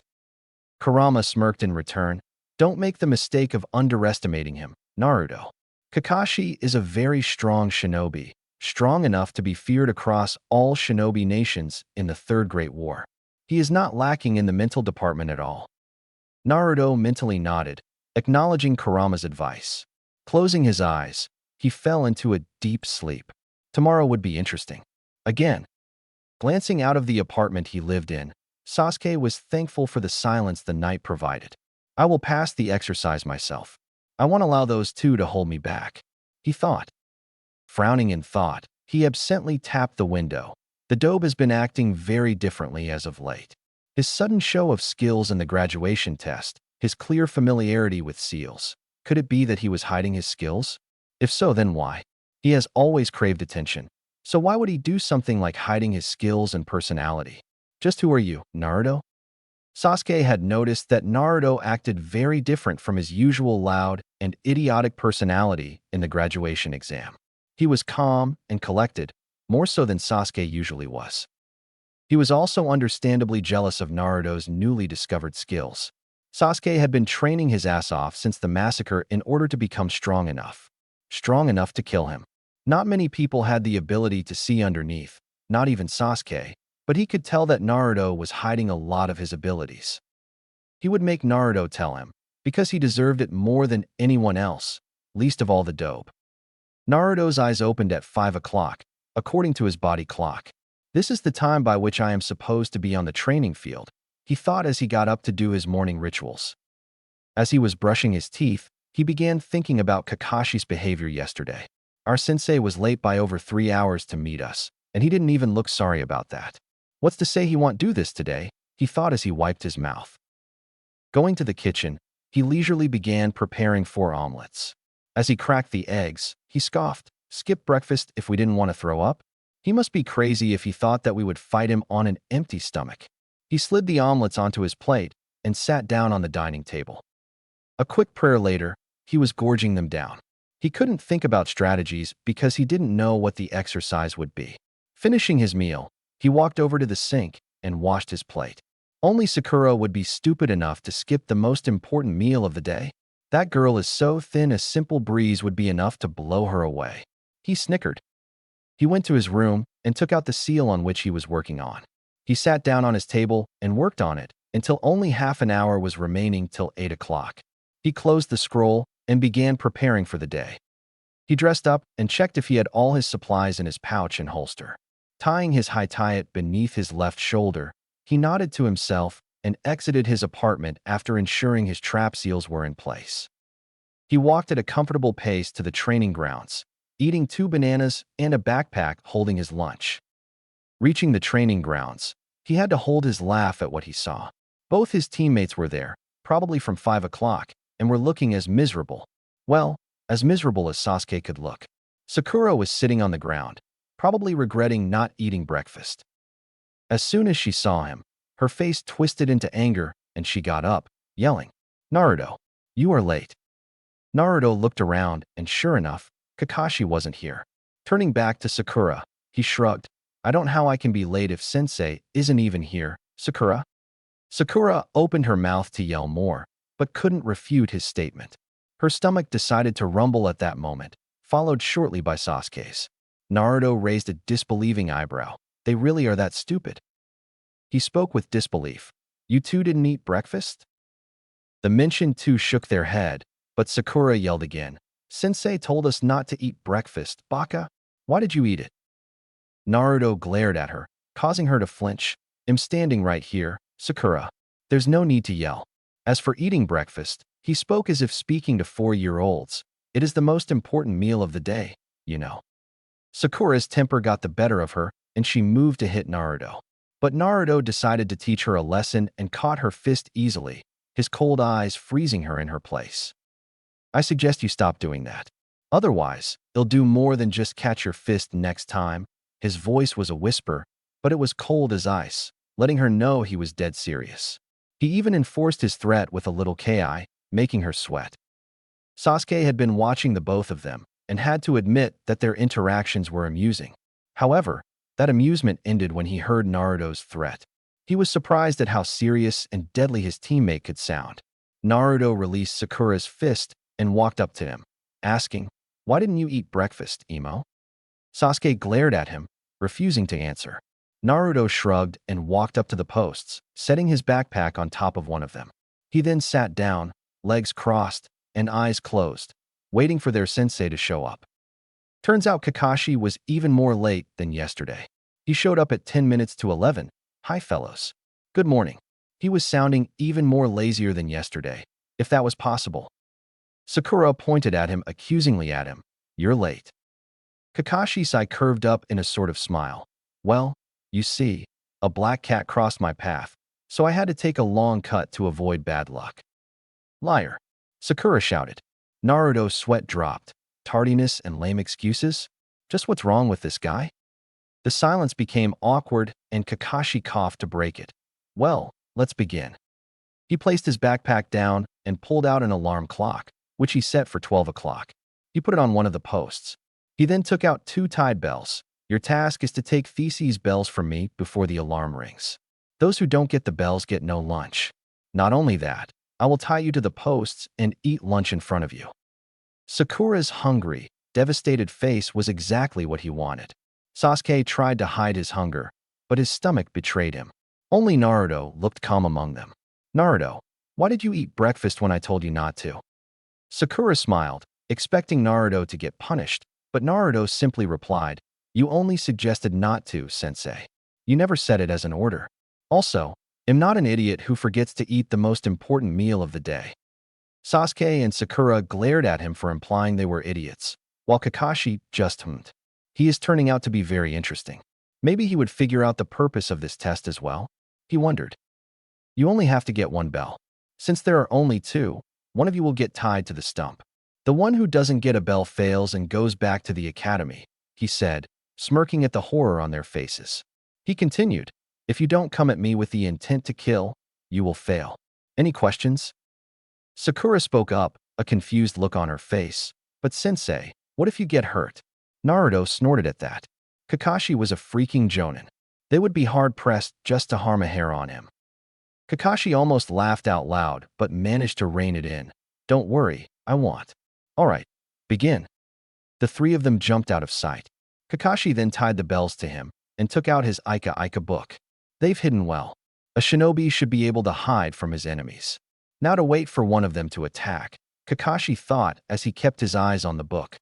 Kurama smirked in return. Don't make the mistake of underestimating him, Naruto. Kakashi is a very strong shinobi, strong enough to be feared across all shinobi nations in the Third Great War. He is not lacking in the mental department at all. Naruto mentally nodded, acknowledging Kurama's advice. Closing his eyes, he fell into a deep sleep. Tomorrow would be interesting. Again, glancing out of the apartment he lived in, Sasuke was thankful for the silence the night provided. I will pass the exercise myself. I won't allow those two to hold me back, he thought. Frowning in thought, he absently tapped the window. The dobe has been acting very differently as of late. His sudden show of skills in the graduation test, his clear familiarity with seals. Could it be that he was hiding his skills? If so, then why? He has always craved attention. So why would he do something like hiding his skills and personality? Just who are you, Naruto? Sasuke had noticed that Naruto acted very different from his usual loud and idiotic personality in the graduation exam. He was calm and collected, more so than Sasuke usually was. He was also understandably jealous of Naruto's newly discovered skills. Sasuke had been training his ass off since the massacre in order to become strong enough to kill him. Not many people had the ability to see underneath, not even Sasuke, but he could tell that Naruto was hiding a lot of his abilities. He would make Naruto tell him, because he deserved it more than anyone else, least of all the dope. Naruto's eyes opened at 5 o'clock, according to his body clock. This is the time by which I am supposed to be on the training field, he thought as he got up to do his morning rituals. As he was brushing his teeth, he began thinking about Kakashi's behavior yesterday. Our sensei was late by over 3 hours to meet us, and he didn't even look sorry about that. What's to say he won't do this today, he thought as he wiped his mouth. Going to the kitchen, he leisurely began preparing 4 omelets. As he cracked the eggs, he scoffed, "Skip breakfast if we didn't want to throw up? He must be crazy if he thought that we would fight him on an empty stomach." He slid the omelets onto his plate and sat down on the dining table. A quick prayer later, he was gorging them down. He couldn't think about strategies because he didn't know what the exercise would be. Finishing his meal, he walked over to the sink and washed his plate. Only Sakura would be stupid enough to skip the most important meal of the day. That girl is so thin a simple breeze would be enough to blow her away. He snickered. He went to his room and took out the seal on which he was working on. He sat down on his table and worked on it until only half an hour was remaining till 8 o'clock. He closed the scroll and began preparing for the day. He dressed up and checked if he had all his supplies in his pouch and holster. Tying his high-tie beneath his left shoulder, he nodded to himself and exited his apartment after ensuring his trap seals were in place. He walked at a comfortable pace to the training grounds, eating 2 bananas and a backpack holding his lunch. Reaching the training grounds, he had to hold his laugh at what he saw. Both his teammates were there, probably from 5 o'clock, and were looking as miserable. Well, as miserable as Sasuke could look. Sakura was sitting on the ground, probably regretting not eating breakfast. As soon as she saw him, her face twisted into anger and she got up, yelling, "Naruto, you are late." Naruto looked around and sure enough, Kakashi wasn't here. Turning back to Sakura, he shrugged. "I don't know how I can be late if Sensei isn't even here, Sakura." Sakura opened her mouth to yell more, but couldn't refute his statement. Her stomach decided to rumble at that moment, followed shortly by Sasuke's. Naruto raised a disbelieving eyebrow. They really are that stupid? He spoke with disbelief. "You two didn't eat breakfast?" The mentioned two shook their head, but Sakura yelled again. "Sensei told us not to eat breakfast, Baka. Why did you eat it?" Naruto glared at her, causing her to flinch. I'm standing right here, Sakura. There's no need to yell. As for eating breakfast, he spoke as if speaking to 4-year-olds. It is the most important meal of the day, you know. Sakura's temper got the better of her, and she moved to hit Naruto. But Naruto decided to teach her a lesson and caught her fist easily, his cold eyes freezing her in her place. I suggest you stop doing that. Otherwise, it'll do more than just catch your fist next time. His voice was a whisper, but it was cold as ice, letting her know he was dead serious. He even enforced his threat with a little ki, making her sweat. Sasuke had been watching the both of them and had to admit that their interactions were amusing. However, that amusement ended when he heard Naruto's threat. He was surprised at how serious and deadly his teammate could sound. Naruto released Sakura's fist and walked up to him, asking, "Why didn't you eat breakfast, Emo?" Sasuke glared at him, refusing to answer. Naruto shrugged and walked up to the posts, setting his backpack on top of one of them. He then sat down, legs crossed and eyes closed, waiting for their sensei to show up. Turns out Kakashi was even more late than yesterday. He showed up at 10 minutes to 11. "Hi, fellows. Good morning." He was sounding even more lazier than yesterday, if that was possible. Sakura pointed at him accusingly at him. "You're late." Kakashi's eye curved up in a sort of smile. "Well, you see, a black cat crossed my path, so I had to take a long cut to avoid bad luck." "Liar," Sakura shouted. Naruto's sweat dropped. Tardiness and lame excuses? Just what's wrong with this guy? The silence became awkward, and Kakashi coughed to break it. "Well, let's begin." He placed his backpack down and pulled out an alarm clock, which he set for 12 o'clock. He put it on one of the posts. He then took out 2 tied bells. "Your task is to take these bells from me before the alarm rings. Those who don't get the bells get no lunch. Not only that, I will tie you to the posts and eat lunch in front of you." Sakura's hungry, devastated face was exactly what he wanted. Sasuke tried to hide his hunger, but his stomach betrayed him. Only Naruto looked calm among them. "Naruto, why did you eat breakfast when I told you not to?" Sakura smiled, expecting Naruto to get punished, but Naruto simply replied, "You only suggested not to, sensei. You never said it as an order. Also, I'm not an idiot who forgets to eat the most important meal of the day." Sasuke and Sakura glared at him for implying they were idiots, while Kakashi just hummed. He is turning out to be very interesting. Maybe he would figure out the purpose of this test as well, he wondered. "You only have to get 1 bell. Since there are only 2, one of you will get tied to the stump. The one who doesn't get a bell fails and goes back to the academy," he said, smirking at the horror on their faces. He continued, "If you don't come at me with the intent to kill, you will fail. Any questions?" Sakura spoke up, a confused look on her face. "But sensei, what if you get hurt?" Naruto snorted at that. Kakashi was a freaking jonin. They would be hard-pressed just to harm a hair on him. Kakashi almost laughed out loud, but managed to rein it in. "Don't worry, I won't." "All right, begin." The 3 of them jumped out of sight. Kakashi then tied the bells to him and took out his Ika book. They've hidden well. A shinobi should be able to hide from his enemies. Now to wait for one of them to attack, Kakashi thought as he kept his eyes on the book.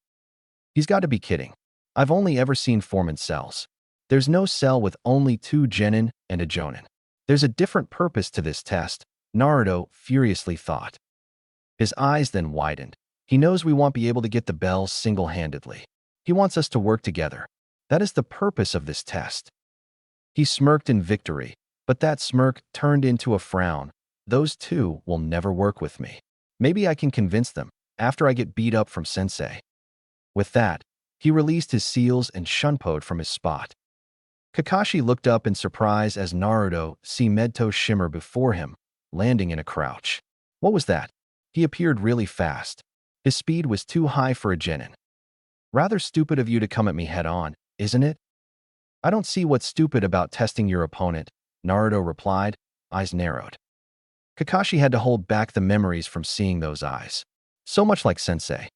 He's got to be kidding. I've only ever seen foreman cells. There's no cell with only 2 genin and a jonin. There's a different purpose to this test, Naruto furiously thought. His eyes then widened. He knows we won't be able to get the bells single-handedly. He wants us to work together. That is the purpose of this test. He smirked in victory, but that smirk turned into a frown. "Those 2 will never work with me. Maybe I can convince them after I get beat up from sensei." With that, he released his seals and shunpoed from his spot. Kakashi looked up in surprise as Naruto see Medto shimmer before him, landing in a crouch. What was that? He appeared really fast. His speed was too high for a genin. "Rather stupid of you to come at me head-on, isn't it?" "I don't see what's stupid about testing your opponent," Naruto replied, eyes narrowed. Kakashi had to hold back the memories from seeing those eyes. So much like sensei.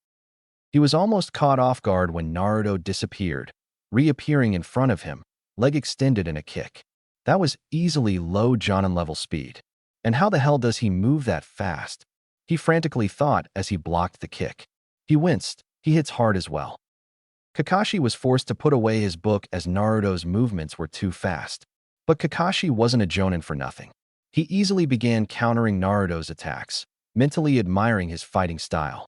He was almost caught off guard when Naruto disappeared, reappearing in front of him, leg extended in a kick. That was easily low Jonin level speed. And how the hell does he move that fast? He frantically thought as he blocked the kick. He winced. He hits hard as well. Kakashi was forced to put away his book as Naruto's movements were too fast. But Kakashi wasn't a jonin for nothing. He easily began countering Naruto's attacks, mentally admiring his fighting style.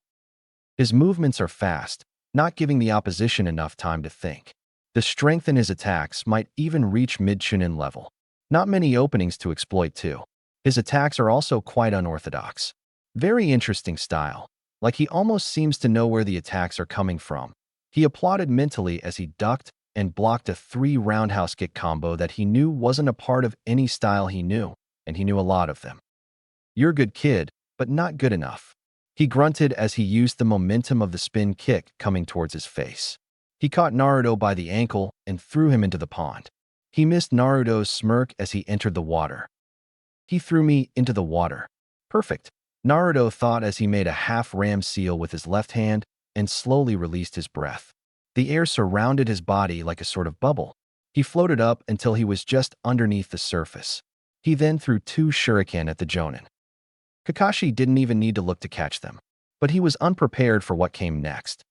His movements are fast, not giving the opposition enough time to think. The strength in his attacks might even reach mid-chunin level. Not many openings to exploit too. His attacks are also quite unorthodox. Very interesting style, like he almost seems to know where the attacks are coming from. He applauded mentally as he ducked and blocked a 3 roundhouse kick combo that he knew wasn't a part of any style he knew, and he knew a lot of them. "You're a good kid, but not good enough," he grunted as he used the momentum of the spin kick coming towards his face. He caught Naruto by the ankle and threw him into the pond. He missed Naruto's smirk as he entered the water. "He threw me into the water. Perfect," Naruto thought as he made a half-ram seal with his left hand and slowly released his breath. The air surrounded his body like a sort of bubble. He floated up until he was just underneath the surface. He then threw 2 shuriken at the jonin. Kakashi didn't even need to look to catch them, but he was unprepared for what came next.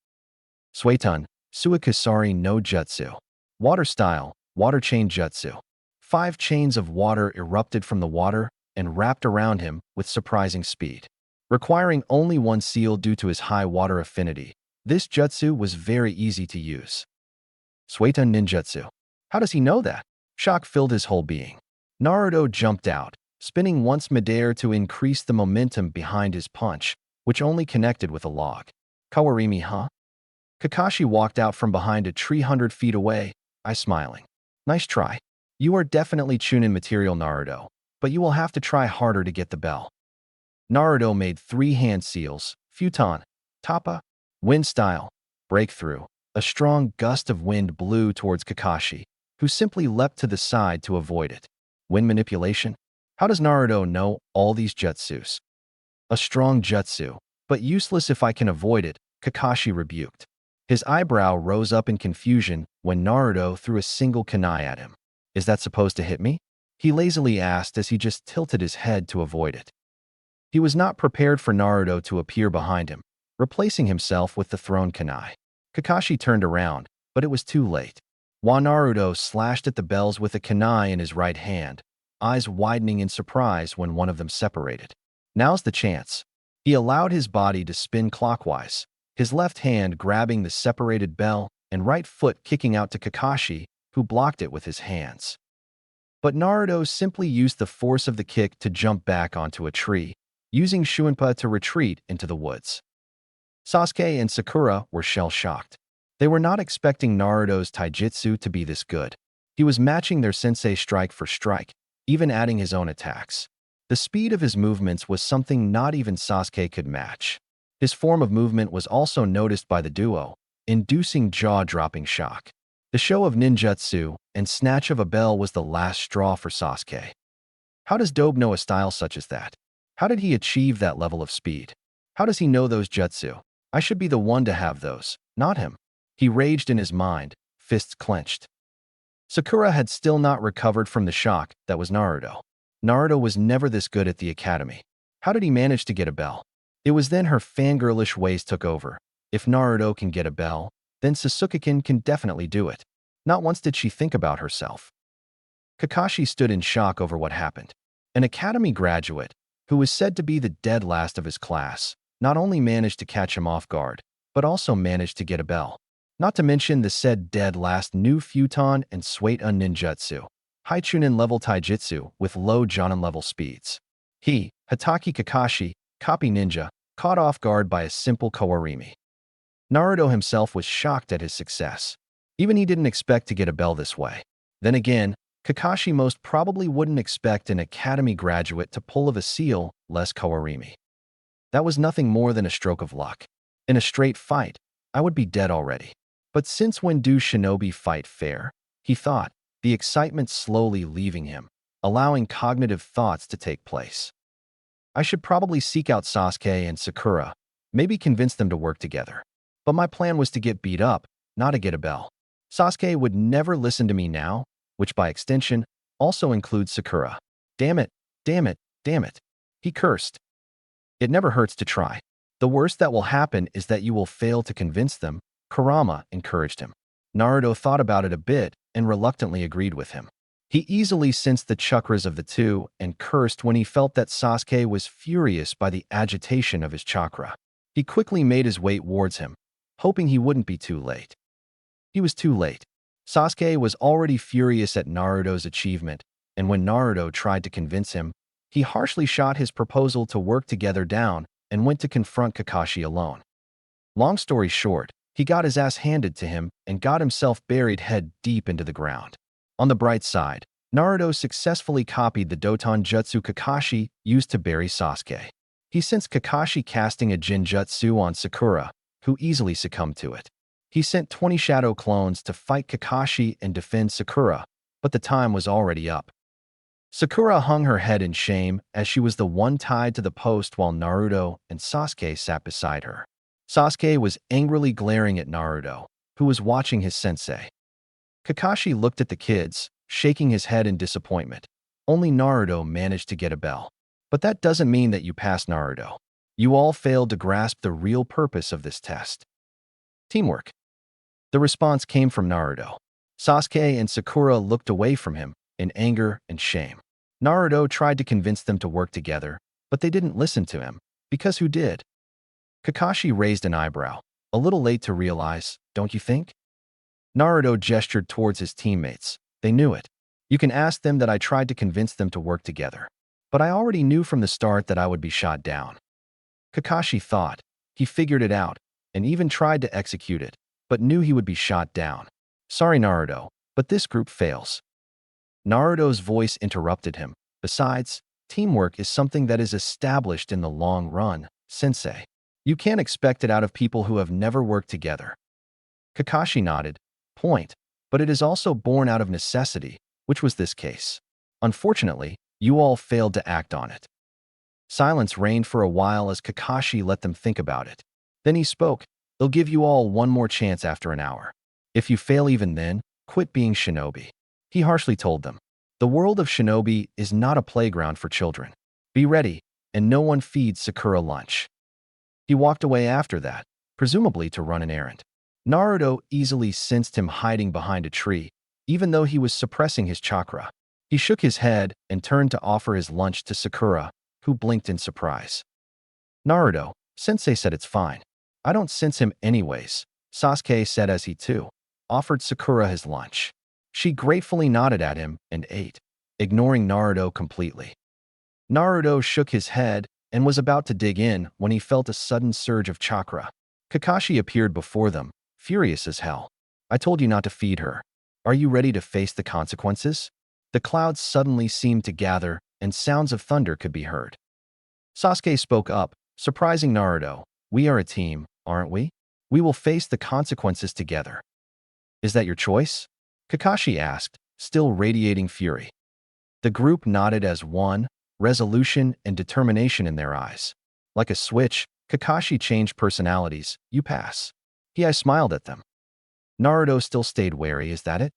Suetun, Suikasari no Jutsu. Water style, water chain jutsu. 5 chains of water erupted from the water and wrapped around him with surprising speed. Requiring only 1 seal due to his high water affinity, this jutsu was very easy to use. Suetun ninjutsu. How does he know that? Shock filled his whole being. Naruto jumped out, spinning once midair to increase the momentum behind his punch, which only connected with a log. "Kawarimi, huh?" Kakashi walked out from behind a tree 100 feet away, smiling. "Nice try. You are definitely Chunin material, Naruto, but you will have to try harder to get the bell." Naruto made 3 hand seals, futon, tappa, wind style, breakthrough. A strong gust of wind blew towards Kakashi, who simply leapt to the side to avoid it. Wind manipulation? How does Naruto know all these jutsus? "A strong jutsu, but useless if I can avoid it," Kakashi rebuked. His eyebrow rose up in confusion when Naruto threw a single kunai at him. "Is that supposed to hit me?" he lazily asked as he just tilted his head to avoid it. He was not prepared for Naruto to appear behind him, replacing himself with the thrown kunai. Kakashi turned around, but it was too late. While Naruto slashed at the bells with a kunai in his right hand, eyes widening in surprise when one of them separated. Now's the chance. He allowed his body to spin clockwise, his left hand grabbing the separated bell and right foot kicking out to Kakashi, who blocked it with his hands. But Naruto simply used the force of the kick to jump back onto a tree, using Shuinpa to retreat into the woods. Sasuke and Sakura were shell-shocked. They were not expecting Naruto's taijutsu to be this good. He was matching their sensei strike for strike, even adding his own attacks. The speed of his movements was something not even Sasuke could match. His form of movement was also noticed by the duo, inducing jaw-dropping shock. The show of ninjutsu and snatch of a bell was the last straw for Sasuke. How does Dobe know a style such as that? How did he achieve that level of speed? How does he know those jutsu? I should be the one to have those, not him. He raged in his mind, fists clenched. Sakura had still not recovered from the shock that was Naruto. Naruto was never this good at the academy. How did he manage to get a bell? It was then her fangirlish ways took over. If Naruto can get a bell, then Sasuke-kun can definitely do it. Not once did she think about herself. Kakashi stood in shock over what happened. An academy graduate, who was said to be the dead last of his class, not only managed to catch him off guard, but also managed to get a bell. Not to mention the said dead last new futon and Suetun ninjutsu, high chunin level taijutsu with low jonin level speeds. He, Hatake Kakashi, copy ninja, caught off guard by a simple kawarimi. Naruto himself was shocked at his success. Even he didn't expect to get a bell this way. Then again, Kakashi most probably wouldn't expect an academy graduate to pull of a seal less kawarimi. That was nothing more than a stroke of luck. In a straight fight, I would be dead already. But since when do shinobi fight fair? He thought, the excitement slowly leaving him, allowing cognitive thoughts to take place. I should probably seek out Sasuke and Sakura, maybe convince them to work together. But my plan was to get beat up, not to get a bell. Sasuke would never listen to me now, which by extension also includes Sakura. Damn it, damn it, damn it. He cursed. It never hurts to try. The worst that will happen is that you will fail to convince them, Kurama encouraged him. Naruto thought about it a bit and reluctantly agreed with him. He easily sensed the chakras of the two and cursed when he felt that Sasuke was furious by the agitation of his chakra. He quickly made his way towards him, hoping he wouldn't be too late. He was too late. Sasuke was already furious at Naruto's achievement, and when Naruto tried to convince him, he harshly shot his proposal to work together down and went to confront Kakashi alone. Long story short, he got his ass handed to him and got himself buried head deep into the ground. On the bright side, Naruto successfully copied the Doton Jutsu Kakashi used to bury Sasuke. He sensed Kakashi casting a Jinjutsu on Sakura, who easily succumbed to it. He sent 20 shadow clones to fight Kakashi and defend Sakura, but the time was already up. Sakura hung her head in shame as she was the one tied to the post while Naruto and Sasuke sat beside her. Sasuke was angrily glaring at Naruto, who was watching his sensei. Kakashi looked at the kids, shaking his head in disappointment. Only Naruto managed to get a bell. But that doesn't mean that you passed Naruto. You all failed to grasp the real purpose of this test. Teamwork. The response came from Naruto. Sasuke and Sakura looked away from him in anger and shame. Naruto tried to convince them to work together, but they didn't listen to him, because who did? Kakashi raised an eyebrow, a little late to realize, don't you think? Naruto gestured towards his teammates. They knew it. You can ask them that I tried to convince them to work together. But I already knew from the start that I would be shot down. Kakashi thought. He figured it out, and even tried to execute it, but knew he would be shot down. Sorry, Naruto, but this group fails. Naruto's voice interrupted him. Besides, teamwork is something that is established in the long run, sensei. You can't expect it out of people who have never worked together. Kakashi nodded. Point. But it is also born out of necessity, which was this case. Unfortunately, you all failed to act on it. Silence reigned for a while as Kakashi let them think about it. Then he spoke. They'll give you all one more chance after an hour. If you fail even then, quit being shinobi. He harshly told them. The world of shinobi is not a playground for children. Be ready, and no one feeds Sakura lunch. He walked away after that, presumably to run an errand. Naruto easily sensed him hiding behind a tree, even though he was suppressing his chakra. He shook his head and turned to offer his lunch to Sakura, who blinked in surprise. Naruto, sensei said it's fine. I don't sense him anyways, Sasuke said as he too offered Sakura his lunch. She gratefully nodded at him and ate, ignoring Naruto completely. Naruto shook his head and was about to dig in when he felt a sudden surge of chakra. Kakashi appeared before them, furious as hell. I told you not to feed her. Are you ready to face the consequences? The clouds suddenly seemed to gather, and sounds of thunder could be heard. Sasuke spoke up, surprising Naruto. We are a team, aren't we? We will face the consequences together. Is that your choice? Kakashi asked, still radiating fury. The group nodded as one, resolution and determination in their eyes. Like a switch, Kakashi changed personalities. You pass. I smiled at them. Naruto still stayed wary, is that it?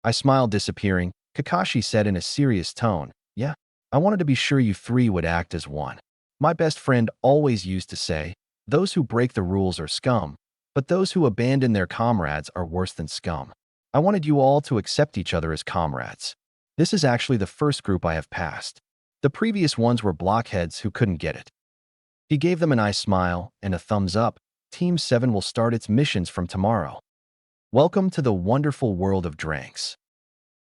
I smiled, disappearing. Kakashi said in a serious tone, yeah, I wanted to be sure you three would act as one. My best friend always used to say, those who break the rules are scum, but those who abandon their comrades are worse than scum. I wanted you all to accept each other as comrades. This is actually the first group I have passed. The previous ones were blockheads who couldn't get it. He gave them a nice smile and a thumbs up. Team 7 will start its missions from tomorrow. Welcome to the wonderful world of dranks.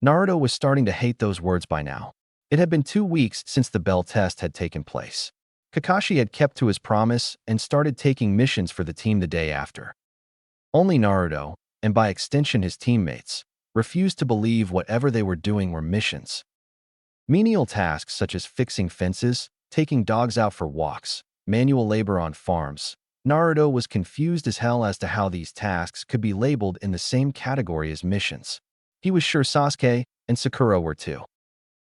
Naruto was starting to hate those words by now. It had been 2 weeks since the bell test had taken place. Kakashi had kept to his promise and started taking missions for the team the day after. Only Naruto, and by extension his teammates, refused to believe whatever they were doing were missions. Menial tasks such as fixing fences, taking dogs out for walks, manual labor on farms. Naruto was confused as hell as to how these tasks could be labeled in the same category as missions. He was sure Sasuke and Sakura were too.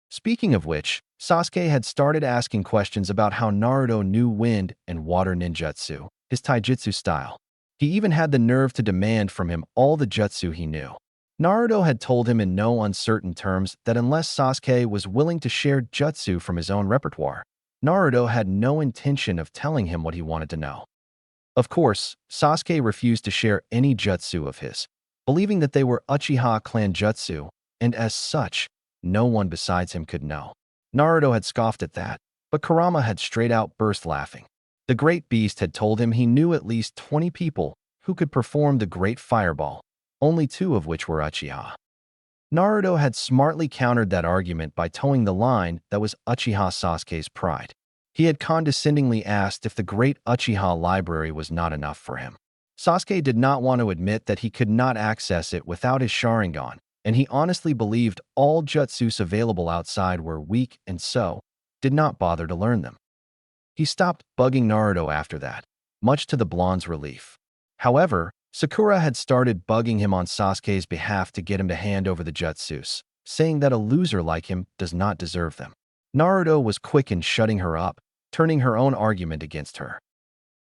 Speaking of which, Sasuke had started asking questions about how Naruto knew wind and water ninjutsu, his taijutsu style. He even had the nerve to demand from him all the jutsu he knew. Naruto had told him in no uncertain terms that unless Sasuke was willing to share jutsu from his own repertoire, Naruto had no intention of telling him what he wanted to know. Of course, Sasuke refused to share any jutsu of his, believing that they were Uchiha clan jutsu, and as such, no one besides him could know. Naruto had scoffed at that, but Kurama had straight out burst laughing. The great beast had told him he knew at least 20 people who could perform the great fireball, only 2 of which were Uchiha. Naruto had smartly countered that argument by towing the line that was Uchiha Sasuke's pride. He had condescendingly asked if the great Uchiha library was not enough for him. Sasuke did not want to admit that he could not access it without his Sharingan, and he honestly believed all jutsus available outside were weak and so did not bother to learn them. He stopped bugging Naruto after that, much to the blonde's relief. However, Sakura had started bugging him on Sasuke's behalf to get him to hand over the jutsus, saying that a loser like him does not deserve them. Naruto was quick in shutting her up, turning her own argument against her.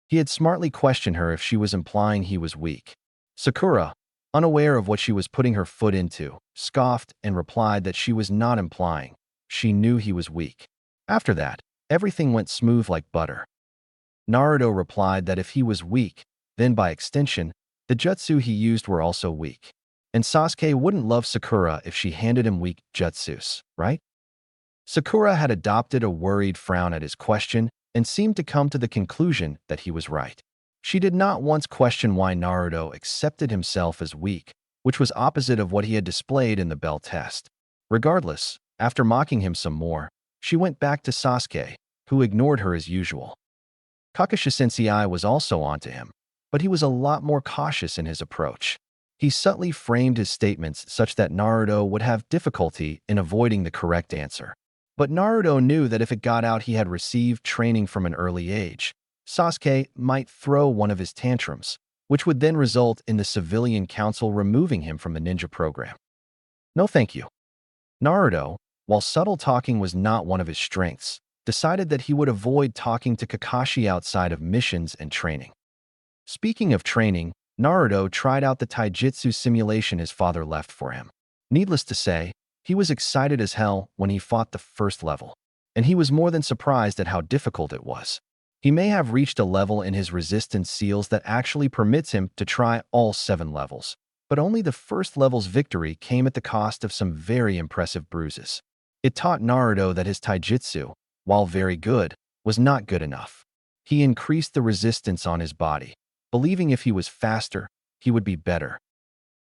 He had smartly questioned her if she was implying he was weak. Sakura, unaware of what she was putting her foot into, scoffed and replied that she was not implying. She knew he was weak. After that, everything went smooth like butter. Naruto replied that if he was weak, then by extension, the jutsu he used were also weak. And Sasuke wouldn't love Sakura if she handed him weak jutsus, right? Sakura had adopted a worried frown at his question and seemed to come to the conclusion that he was right. She did not once question why Naruto accepted himself as weak, which was opposite of what he had displayed in the bell test. Regardless, after mocking him some more, she went back to Sasuke, who ignored her as usual. Kakashi-sensei was also onto him, but he was a lot more cautious in his approach. He subtly framed his statements such that Naruto would have difficulty in avoiding the correct answer. But Naruto knew that if it got out he had received training from an early age, Sasuke might throw one of his tantrums, which would then result in the civilian council removing him from the ninja program. No thank you. Naruto, while subtle talking was not one of his strengths, decided that he would avoid talking to Kakashi outside of missions and training. Speaking of training, Naruto tried out the taijutsu simulation his father left for him. Needless to say, he was excited as hell when he fought the first level, and he was more than surprised at how difficult it was. He may have reached a level in his resistance seals that actually permits him to try all 7 levels, but only the first level's victory came at the cost of some very impressive bruises. It taught Naruto that his taijutsu, while very good, was not good enough. He increased the resistance on his body, believing if he was faster, he would be better.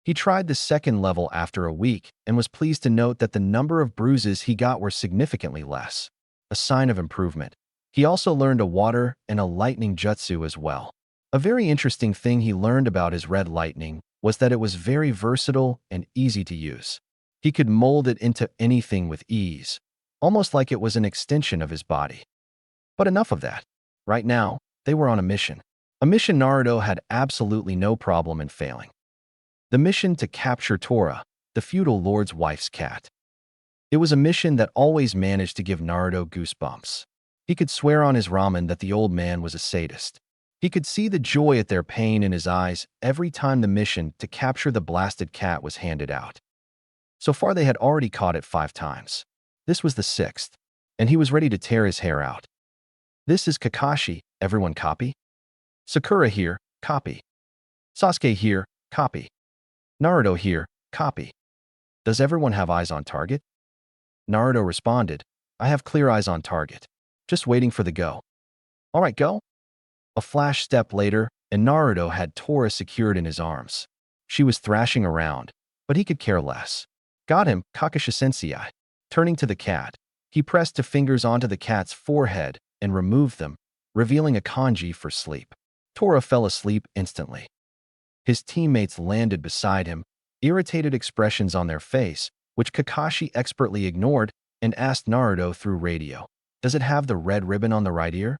He tried the second level after a week and was pleased to note that the number of bruises he got were significantly less, a sign of improvement. He also learned a water and a lightning jutsu as well. A very interesting thing he learned about his red lightning was that it was very versatile and easy to use. He could mold it into anything with ease, almost like it was an extension of his body. But enough of that. Right now, they were on a mission. A mission Naruto had absolutely no problem in failing. The mission to capture Tora, the feudal lord's wife's cat. It was a mission that always managed to give Naruto goosebumps. He could swear on his ramen that the old man was a sadist. He could see the joy at their pain in his eyes every time the mission to capture the blasted cat was handed out. So far they had already caught it 5 times. This was the 6th, and he was ready to tear his hair out. This is Kakashi, everyone copy? Sakura here, copy. Sasuke here, copy. Naruto here, copy. Does everyone have eyes on target? Naruto responded, I have clear eyes on target. Just waiting for the go. All right, go. A flash step later, and Naruto had Tora secured in his arms. She was thrashing around, but he could care less. Got him, Kakashi-sensei. Turning to the cat, he pressed 2 fingers onto the cat's forehead and removed them, revealing a kanji for sleep. Tora fell asleep instantly. His teammates landed beside him, irritated expressions on their face, which Kakashi expertly ignored and asked Naruto through radio, does it have the red ribbon on the right ear?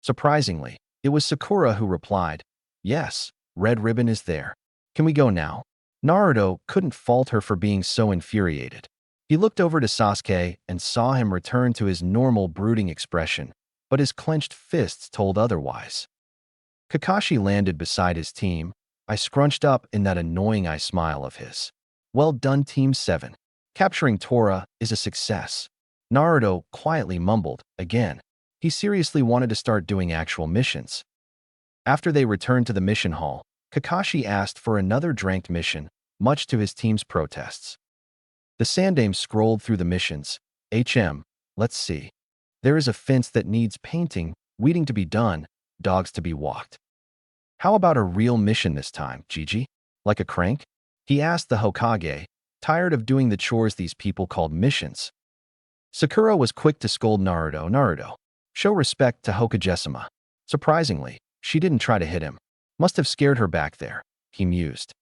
Surprisingly, it was Sakura who replied, yes, red ribbon is there. Can we go now? Naruto couldn't fault her for being so infuriated. He looked over to Sasuke and saw him return to his normal brooding expression, but his clenched fists told otherwise. Kakashi landed beside his team. I scrunched up in that annoying eye smile of his. Well done, Team 7. Capturing Tora is a success. Naruto quietly mumbled, again. He seriously wanted to start doing actual missions. After they returned to the mission hall, Kakashi asked for another dranked mission, much to his team's protests. The Sandame scrolled through the missions. Let's see. There is a fence that needs painting, weeding to be done, dogs to be walked. How about a real mission this time, Gigi? Like a crank? He asked the Hokage, tired of doing the chores these people called missions. Sakura was quick to scold Naruto. Naruto, show respect to Hokage-sama. Surprisingly, she didn't try to hit him. Must have scared her back there, he mused.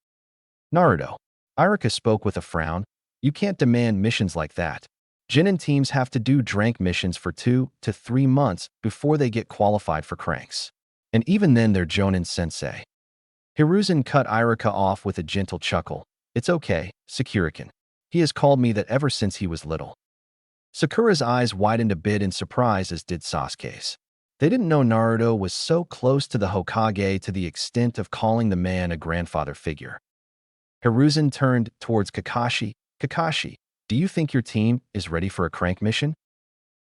Naruto. Iruka spoke with a frown. You can't demand missions like that. Jinin teams have to do drank missions for 2 to 3 months before they get qualified for cranks. And even then they're Jonin sensei. Hiruzen cut Iruka off with a gentle chuckle. It's okay, Sakura-kun. He has called me that ever since he was little. Sakura's eyes widened a bit in surprise, as did Sasuke's. They didn't know Naruto was so close to the Hokage to the extent of calling the man a grandfather figure. Hiruzen turned towards Kakashi. Kakashi, do you think your team is ready for a crank mission?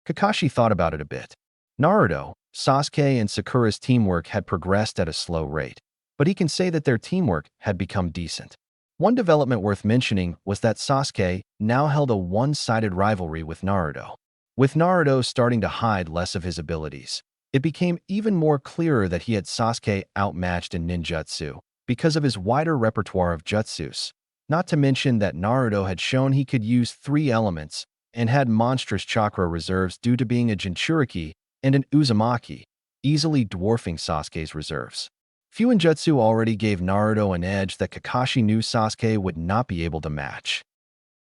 Kakashi thought about it a bit. Naruto, Sasuke, and Sakura's teamwork had progressed at a slow rate, but he can say that their teamwork had become decent. One development worth mentioning was that Sasuke now held a one-sided rivalry with Naruto. With Naruto starting to hide less of his abilities, it became even more clearer that he had Sasuke outmatched in ninjutsu because of his wider repertoire of jutsus, not to mention that Naruto had shown he could use 3 elements and had monstrous chakra reserves due to being a Jinchuriki and an Uzumaki, easily dwarfing Sasuke's reserves. Fuinjutsu already gave Naruto an edge that Kakashi knew Sasuke would not be able to match.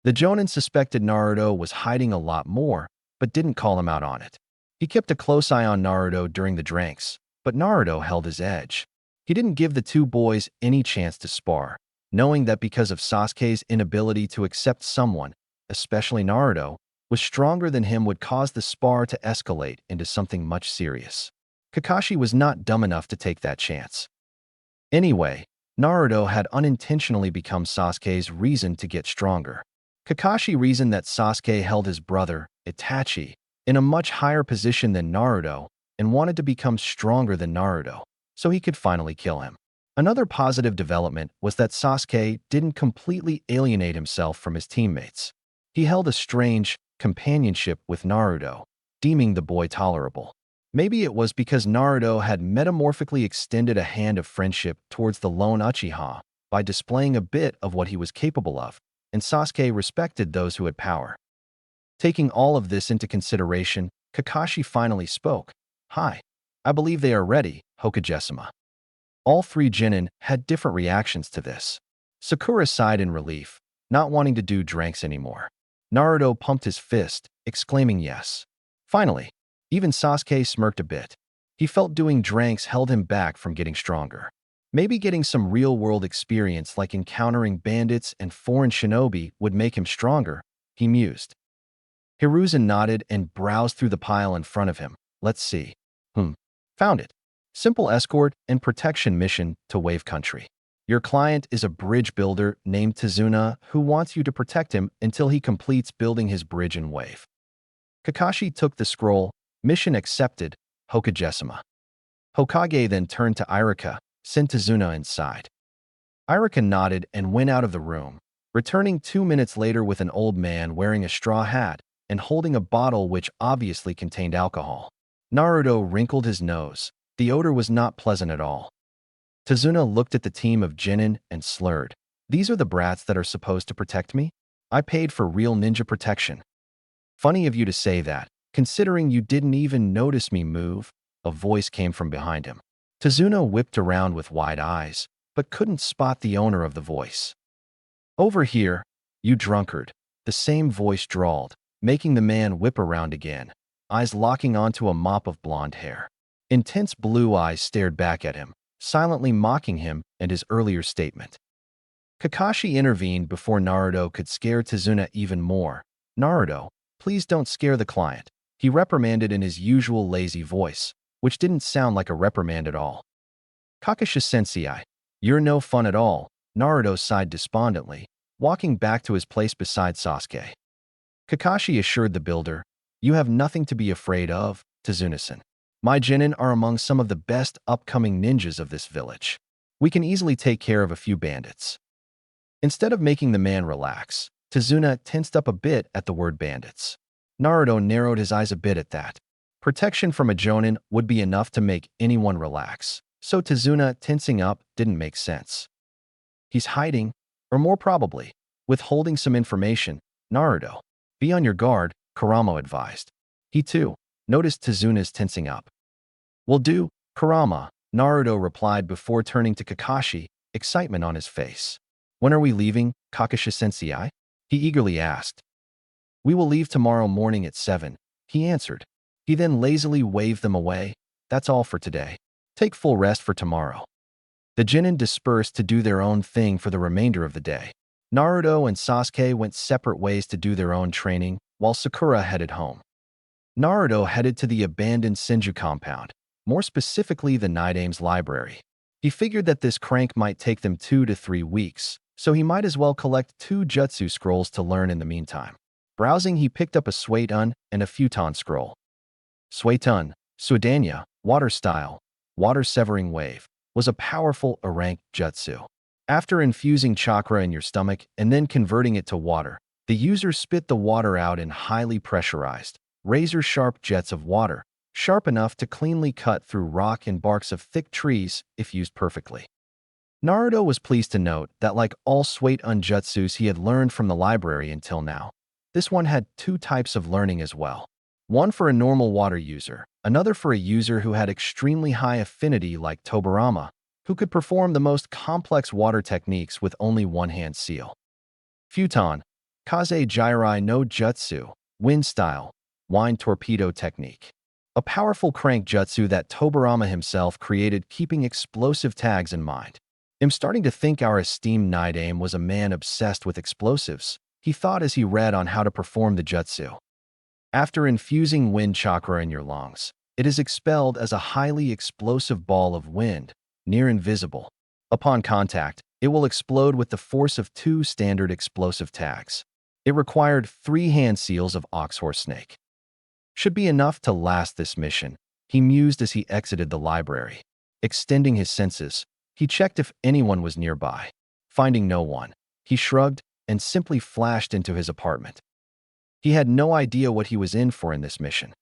The Jonin suspected Naruto was hiding a lot more, but didn't call him out on it. He kept a close eye on Naruto during the drinks, but Naruto held his edge. He didn't give the 2 boys any chance to spar, knowing that because of Sasuke's inability to accept someone, especially Naruto, was stronger than him would cause the spar to escalate into something much serious. Kakashi was not dumb enough to take that chance. Anyway, Naruto had unintentionally become Sasuke's reason to get stronger. Kakashi reasoned that Sasuke held his brother, Itachi, in a much higher position than Naruto and wanted to become stronger than Naruto, so he could finally kill him. Another positive development was that Sasuke didn't completely alienate himself from his teammates. He held a strange companionship with Naruto, deeming the boy tolerable. Maybe it was because Naruto had metamorphically extended a hand of friendship towards the lone Uchiha by displaying a bit of what he was capable of, and Sasuke respected those who had power. Taking all of this into consideration, Kakashi finally spoke. Hi. I believe they are ready, Hokage-sama. All 3 Genin had different reactions to this. Sakura sighed in relief, not wanting to do dranks anymore. Naruto pumped his fist, exclaiming yes. Finally, even Sasuke smirked a bit. He felt doing dranks held him back from getting stronger. Maybe getting some real-world experience like encountering bandits and foreign shinobi would make him stronger, he mused. Hiruzen nodded and browsed through the pile in front of him. Let's see. Found it. Simple escort and protection mission to Wave Country. Your client is a bridge builder named Tazuna who wants you to protect him until he completes building his bridge in Wave. Kakashi took the scroll. Mission accepted, Hokage-sama. Hokage then turned to Iruka, sent Tazuna inside. Iruka nodded and went out of the room, returning 2 minutes later with an old man wearing a straw hat and holding a bottle which obviously contained alcohol. Naruto wrinkled his nose. The odor was not pleasant at all. Tazuna looked at the team of Genin and slurred. These are the brats that are supposed to protect me? I paid for real ninja protection. Funny of you to say that, considering you didn't even notice me move, a voice came from behind him. Tazuna whipped around with wide eyes, but couldn't spot the owner of the voice. Over here, you drunkard, the same voice drawled, making the man whip around again, eyes locking onto a mop of blonde hair. Intense blue eyes stared back at him, silently mocking him and his earlier statement. Kakashi intervened before Naruto could scare Tazuna even more. Naruto, please don't scare the client, he reprimanded in his usual lazy voice, which didn't sound like a reprimand at all. Kakashi-sensei, you're no fun at all, Naruto sighed despondently, walking back to his place beside Sasuke. Kakashi assured the builder, you have nothing to be afraid of, Tazuna-san. My genin are among some of the best upcoming ninjas of this village. We can easily take care of a few bandits." Instead of making the man relax, Tazuna tensed up a bit at the word bandits. Naruto narrowed his eyes a bit at that. Protection from a jonin would be enough to make anyone relax, so Tazuna tensing up didn't make sense. He's hiding, or more probably, withholding some information. Naruto, be on your guard, Kurama advised. He too noticed Tazuna's tensing up. Will do, Kurama, Naruto replied before turning to Kakashi, excitement on his face. When are we leaving, Kakashi-sensei? He eagerly asked. We will leave tomorrow morning at 7, he answered. He then lazily waved them away. That's all for today. Take full rest for tomorrow. The genin dispersed to do their own thing for the remainder of the day. Naruto and Sasuke went separate ways to do their own training, while Sakura headed home. Naruto headed to the abandoned Senju compound, more specifically the Nidame's library. He figured that this crank might take them 2 to 3 weeks, so he might as well collect 2 jutsu scrolls to learn in the meantime. Browsing, he picked up a Suiton and a Futon scroll. Suiton, Suidanya, Water Style, Water Severing Wave, was a powerful ranked jutsu. After infusing chakra in your stomach and then converting it to water, the user spit the water out in highly pressurized, razor-sharp jets of water, sharp enough to cleanly cut through rock and barks of thick trees if used perfectly. Naruto was pleased to note that like all Suiton jutsus he had learned from the library until now, this one had 2 types of learning as well. One for a normal water user, another for a user who had extremely high affinity like Tobirama, who could perform the most complex water techniques with only one-hand seal. Futon, Kaze Jirai no Jutsu, Wind Style, Wind Torpedo Technique. A powerful crank jutsu that Tobirama himself created keeping explosive tags in mind. I'm starting to think our esteemed Nidame was a man obsessed with explosives, he thought as he read on how to perform the jutsu. After infusing wind chakra in your lungs, it is expelled as a highly explosive ball of wind, near invisible. Upon contact, it will explode with the force of 2 standard explosive tags. It required 3 hand seals of oxhorse snake. Should be enough to last this mission, he mused as he exited the library. Extending his senses, he checked if anyone was nearby. Finding no one, he shrugged and simply flashed into his apartment. He had no idea what he was in for in this mission.